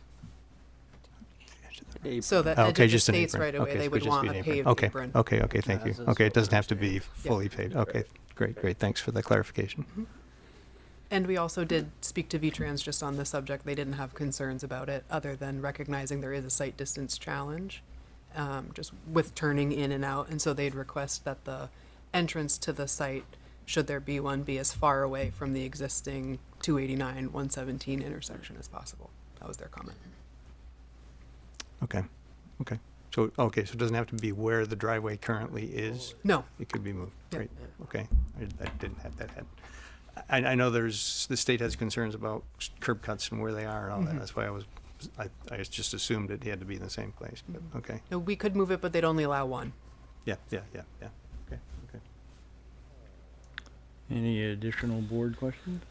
Speaker 10: So that
Speaker 8: Okay,
Speaker 10: edge of
Speaker 8: just
Speaker 10: the
Speaker 8: an
Speaker 10: state's
Speaker 8: apron.
Speaker 10: right-of-way,
Speaker 8: Okay,
Speaker 10: they
Speaker 8: so
Speaker 10: would
Speaker 8: just
Speaker 10: want
Speaker 8: be
Speaker 10: a
Speaker 8: an apron.
Speaker 10: paved
Speaker 8: Okay,
Speaker 10: apron.
Speaker 8: okay, thank you. Okay, it doesn't have to be fully paved. Okay, great. Thanks for the clarification.
Speaker 10: And we also did speak to V-Trans just on this subject. They didn't have concerns about it, other than recognizing there is a site distance challenge, just with turning in and out. And so they'd request that the entrance to the site, should there be one, be as far away from the existing 289, 117 intersection as possible. That was their comment.
Speaker 8: Okay. So it doesn't have to be where the driveway currently is?
Speaker 10: No.
Speaker 8: It could be moved.
Speaker 10: Yep.
Speaker 8: Great. Okay. I didn't have that. I know the state has concerns about curb cuts and where they are and all that. That's why I just assumed it had to be in the same place, but okay.
Speaker 10: No, we could move it, but they'd only allow one.
Speaker 8: Yeah.
Speaker 1: Okay. Any additional board questions?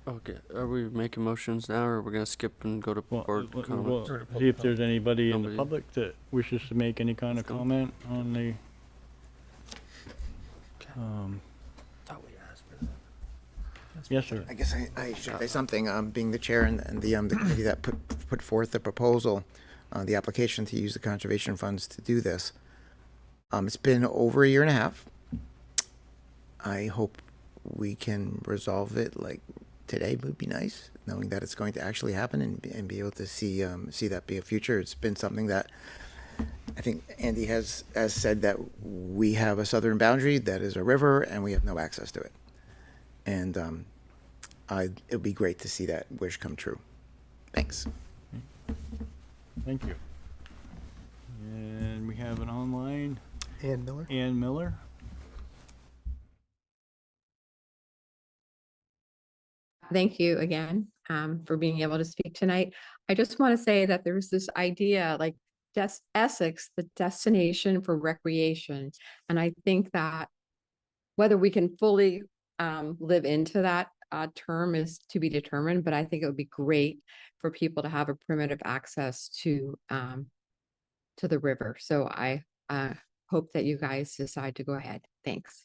Speaker 6: Okay. Are we making motions now, or we're gonna skip and go to board comments?
Speaker 1: See if there's anybody in the
Speaker 6: Nobody.
Speaker 1: public that wishes to make any kind of comment on the, yes, sir.
Speaker 5: I guess I should say something, being the chair and the committee that put forth the proposal, the application to use the conservation funds to do this. It's been over a year and a half. I hope we can resolve it, like, today would be nice, knowing that it's going to actually happen and be able to see that be a future. It's been something that I think Andy has said, that we have a southern boundary that is a river and we have no access to it. And it would be great to see that wish come true. Thanks.
Speaker 1: Thank you. And we have an online,
Speaker 2: Ann Miller?
Speaker 1: Ann Miller.
Speaker 14: Thank you again for being able to speak tonight. I just want to say that there's this idea like Essex, the destination for recreation. And I think that whether we can fully live into that term is to be determined, but I think it would be great for people to have a primitive access to the river. So I hope that you guys decide to go ahead. Thanks.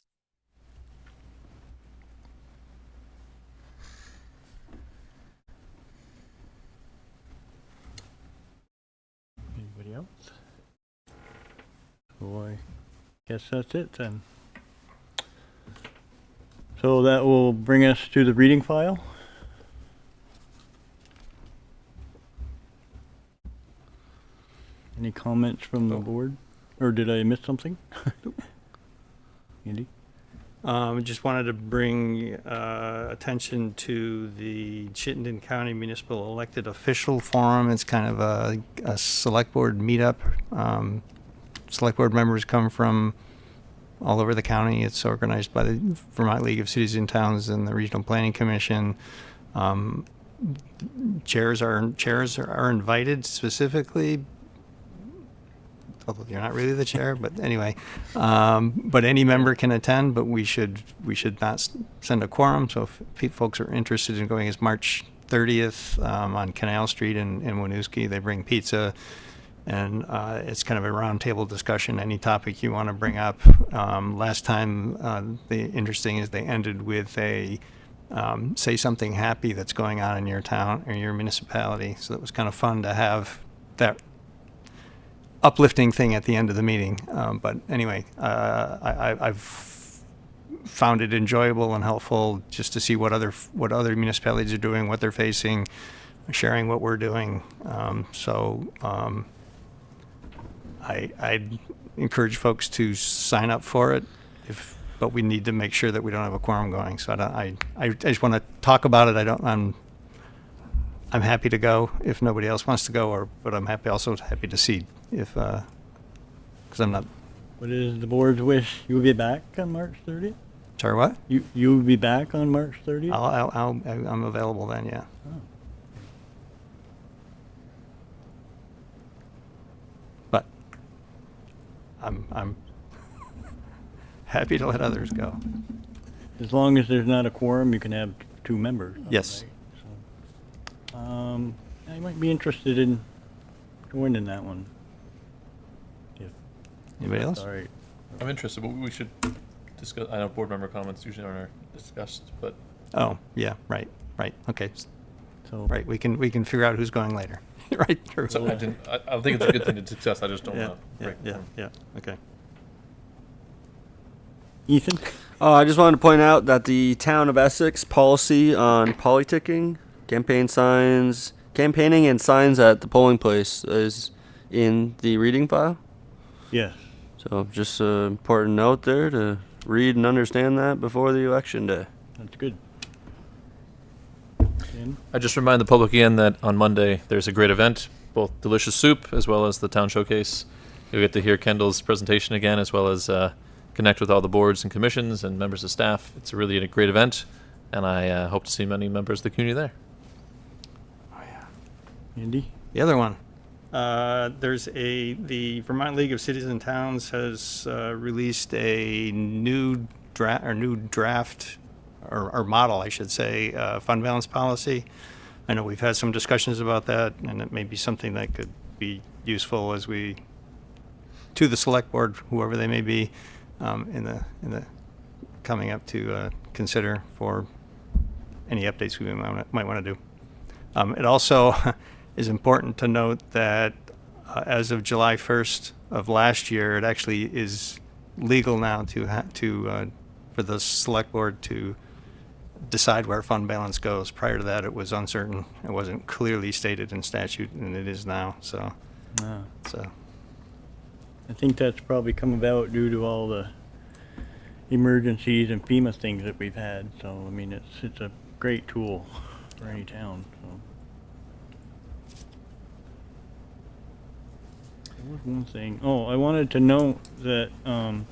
Speaker 1: Anybody else? So I guess that's it then. So that will bring us to the reading file. Any comments from the board? Or did I miss something? Andy?
Speaker 8: Just wanted to bring attention to the Chittenden County Municipal Elected Official Forum. It's kind of a select board meetup. Select board members come from all over the county. It's organized by the Vermont League of Cities and Towns and the Regional Planning Commission. Chairs are invited specifically, although you're not really the chair, but anyway, but any member can attend, but we should not send a quorum. So if folks are interested in going, it's March 30th on Canal Street in Winooski. They bring pizza, and it's kind of a roundtable discussion, any topic you want to bring up. Last time, the interesting is they ended with a say something happy that's going on in your town or your municipality. So it was kind of fun to have that uplifting thing at the end of the meeting. But anyway, I've found it enjoyable and helpful just to see what other municipalities are doing, what they're facing, sharing what we're doing. I'd encourage folks to sign up for it. but we need to make sure that we don't have a quorum going. So I just want to talk about it. I'm happy to go if nobody else wants to go, but I'm also happy to see if, because I'm not.
Speaker 1: What is the board's wish? You will be back on March 30th?
Speaker 8: Sorry, what?
Speaker 1: You will be back on March 30th?
Speaker 8: I'm available then, yeah.
Speaker 1: Oh.
Speaker 8: But I'm happy to let others go.
Speaker 1: As long as there's not a quorum, you can have 2 members.
Speaker 8: Yes.
Speaker 1: Right? So, I might be interested in joining that one.
Speaker 8: Anybody else?
Speaker 1: All right.
Speaker 4: I'm interested, but we should discuss. I know board member comments usually aren't discussed, but
Speaker 8: Oh, yeah, right, okay.
Speaker 1: So
Speaker 8: Right, we can figure out who's going later. Right, true.
Speaker 4: so I think it's a good thing to discuss. I just don't know.
Speaker 8: Yeah, okay.
Speaker 1: Ethan?
Speaker 6: I just wanted to point out that the Town of Essex policy on politicking, campaigning and signs at the polling place is in the reading file.
Speaker 1: Yes.
Speaker 6: So just an important note there to read and understand that before the election day.
Speaker 1: That's good. Ken?
Speaker 4: I just remind the public again that on Monday there's a great event, both delicious soup as well as the town showcase. You'll get to hear Kendall's presentation again, as well as connect with all the boards and commissions and members of staff. It's really a great event, and I hope to see many members of the community there.
Speaker 1: Andy?
Speaker 8: The other one. The Vermont League of Cities and Towns has released a new draft or model, I should say, fund balance policy. I know we've had some discussions about that, and it may be something that could be useful to the select board, whoever they may be, in the coming up to consider for any updates we might want to do. It also is important to note that as of July 1st of last year, it actually is legal now for the select board to decide where fund balance goes. Prior to that, it was uncertain. It wasn't clearly stated in statute, and it is now. So,
Speaker 1: I think that's probably come about due to all the emergencies and FEMA things that we've had. So, I mean, it's a great tool for any town. So. There was one thing. Oh, I wanted to note that the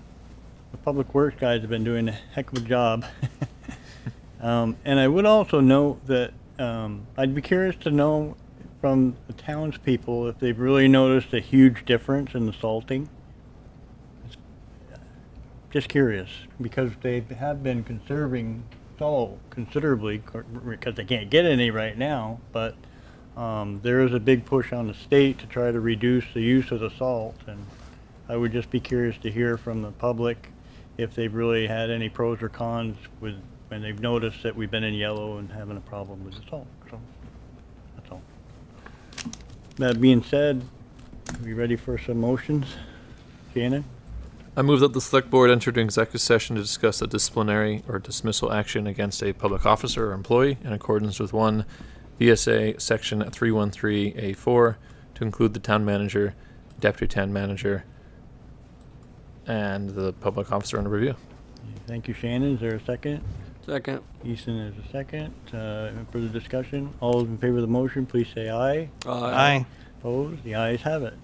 Speaker 1: Public Works guys have been doing a heck of a job. And I would also note that I'd be curious to know from the townspeople if they've really noticed a huge difference in the salting. Just curious, because they have been conserving salt considerably because they can't get any right now, but there is a big push on the state to try to reduce the use of the salt, and I would just be curious to hear from the public if they've really had any pros or cons with when they've noticed that we've been in yellow and having a problem with the salt. So that's all. That being said, are we ready for some motions? Shannon?
Speaker 4: I move that the select board enter into executive session to discuss a disciplinary or dismissal action against a public officer or employee in accordance with 1 VSA section 313A4 to include the town manager, deputy town manager, and the public officer under review.
Speaker 1: Thank you, Shannon. Is there a second?
Speaker 6: Second.
Speaker 1: Easton is a second. Further discussion? All those in favor of the motion, please say aye.
Speaker 8: Aye.
Speaker 1: Opposed? The ayes have it.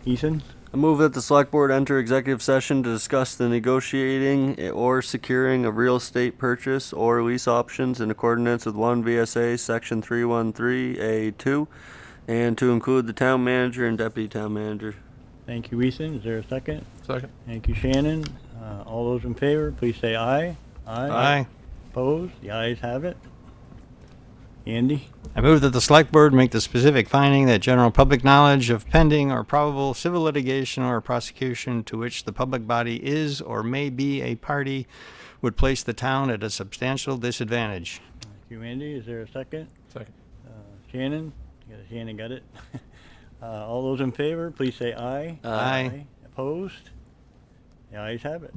Speaker 1: Easton?
Speaker 6: I move that the select board enter executive session to discuss the negotiating or securing of real estate purchase or lease options in accordance with 1 VSA section 313A2 and to include the town manager and deputy town manager.
Speaker 1: Thank you, Easton. Is there a second?
Speaker 4: Second.
Speaker 1: Thank you, Shannon. All those in favor, please say aye.
Speaker 8: Aye.
Speaker 1: Opposed? The ayes have it. Andy?
Speaker 8: I move that the select board make the specific finding that general public knowledge of pending or probable civil litigation or prosecution to which the public body is or may be a party would place the town at a substantial disadvantage.
Speaker 1: Thank you, Andy. Is there a second?
Speaker 4: Second.
Speaker 1: Shannon? Shannon got it. All those in favor, please say aye.
Speaker 8: Aye.
Speaker 1: Opposed? The ayes have it.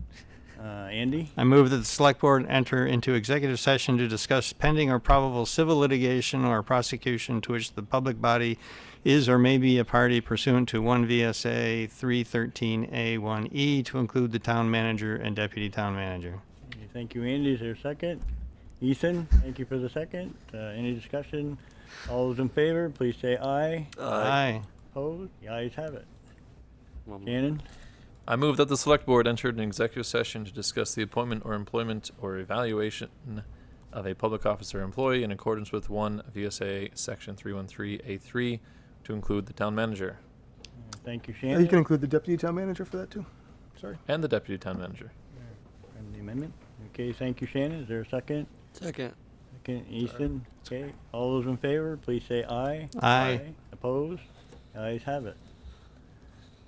Speaker 1: Andy?
Speaker 8: I move that the select board enter into executive session to discuss pending or probable civil litigation or prosecution to which the public body is or may be a party pursuant to 1 VSA 313A1E to include the town manager and deputy town manager.
Speaker 1: thank you, Andy. Is there a second? Ethan, thank you for the second. Any discussion? All those in favor, please say aye.
Speaker 8: Aye.
Speaker 1: Opposed? The ayes have it.
Speaker 6: One more.
Speaker 1: Shannon?
Speaker 4: I move that the Select Board entered an executive session to discuss the appointment or employment or evaluation of a public officer or employee in accordance with 1 VSA Section 313A3 to include the town manager
Speaker 1: Thank you,
Speaker 2: You
Speaker 1: Shannon.
Speaker 2: can include the deputy town manager for that too. Sorry.
Speaker 4: and the deputy town manager.
Speaker 1: And the amendment. Okay, thank you, Shannon. Is there a second?
Speaker 6: Second.
Speaker 1: Second, Ethan. Okay, all those in favor, please say aye.
Speaker 8: Aye.
Speaker 1: Opposed? The ayes have it.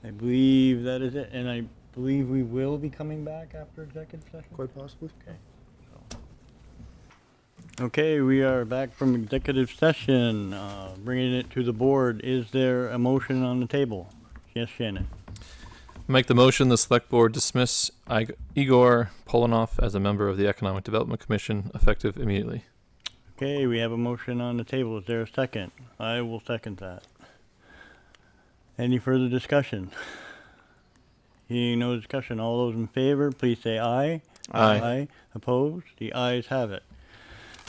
Speaker 1: I believe that is it, and I believe we will be coming back after executive session?
Speaker 2: Quite possibly.
Speaker 1: Okay. Okay, we are back from executive session, bringing it to the board. Is there a motion on the table? Yes, Shannon.
Speaker 4: Make the motion the Select Board dismiss Igor Polinoff as a member of the Economic Development Commission effective immediately.
Speaker 1: Okay, we have a motion on the table. Is there a second? I will second that. Any further discussion? Hearing no discussion, all those in favor, please say aye.
Speaker 8: Aye.
Speaker 1: Opposed? The ayes have it.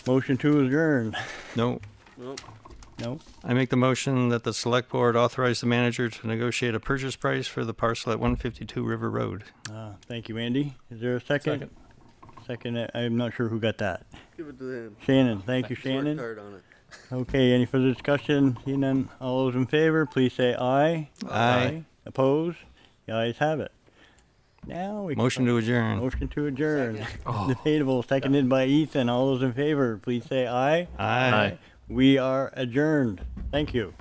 Speaker 1: Motion to adjourn.
Speaker 8: No.
Speaker 6: Nope.
Speaker 1: No?
Speaker 8: I make the motion that the select board authorize the manager to negotiate a purchase price for the parcel at 152 River Road.
Speaker 1: Thank you, Andy. Is there a second? Second, I'm not sure who got that.
Speaker 6: Give it to him.
Speaker 1: Shannon, thank you,
Speaker 6: He's worked
Speaker 1: Shannon.
Speaker 6: hard on it.
Speaker 1: Okay, any further discussion? Seeing none, all those in favor, please say aye.
Speaker 8: Aye.
Speaker 1: Opposed? The ayes have it. Now we can
Speaker 8: Motion to adjourn.
Speaker 1: Motion to adjourn. Debatable, seconded by Ethan. All those in favor, please say aye.
Speaker 8: Aye.
Speaker 1: We are adjourned. Thank you.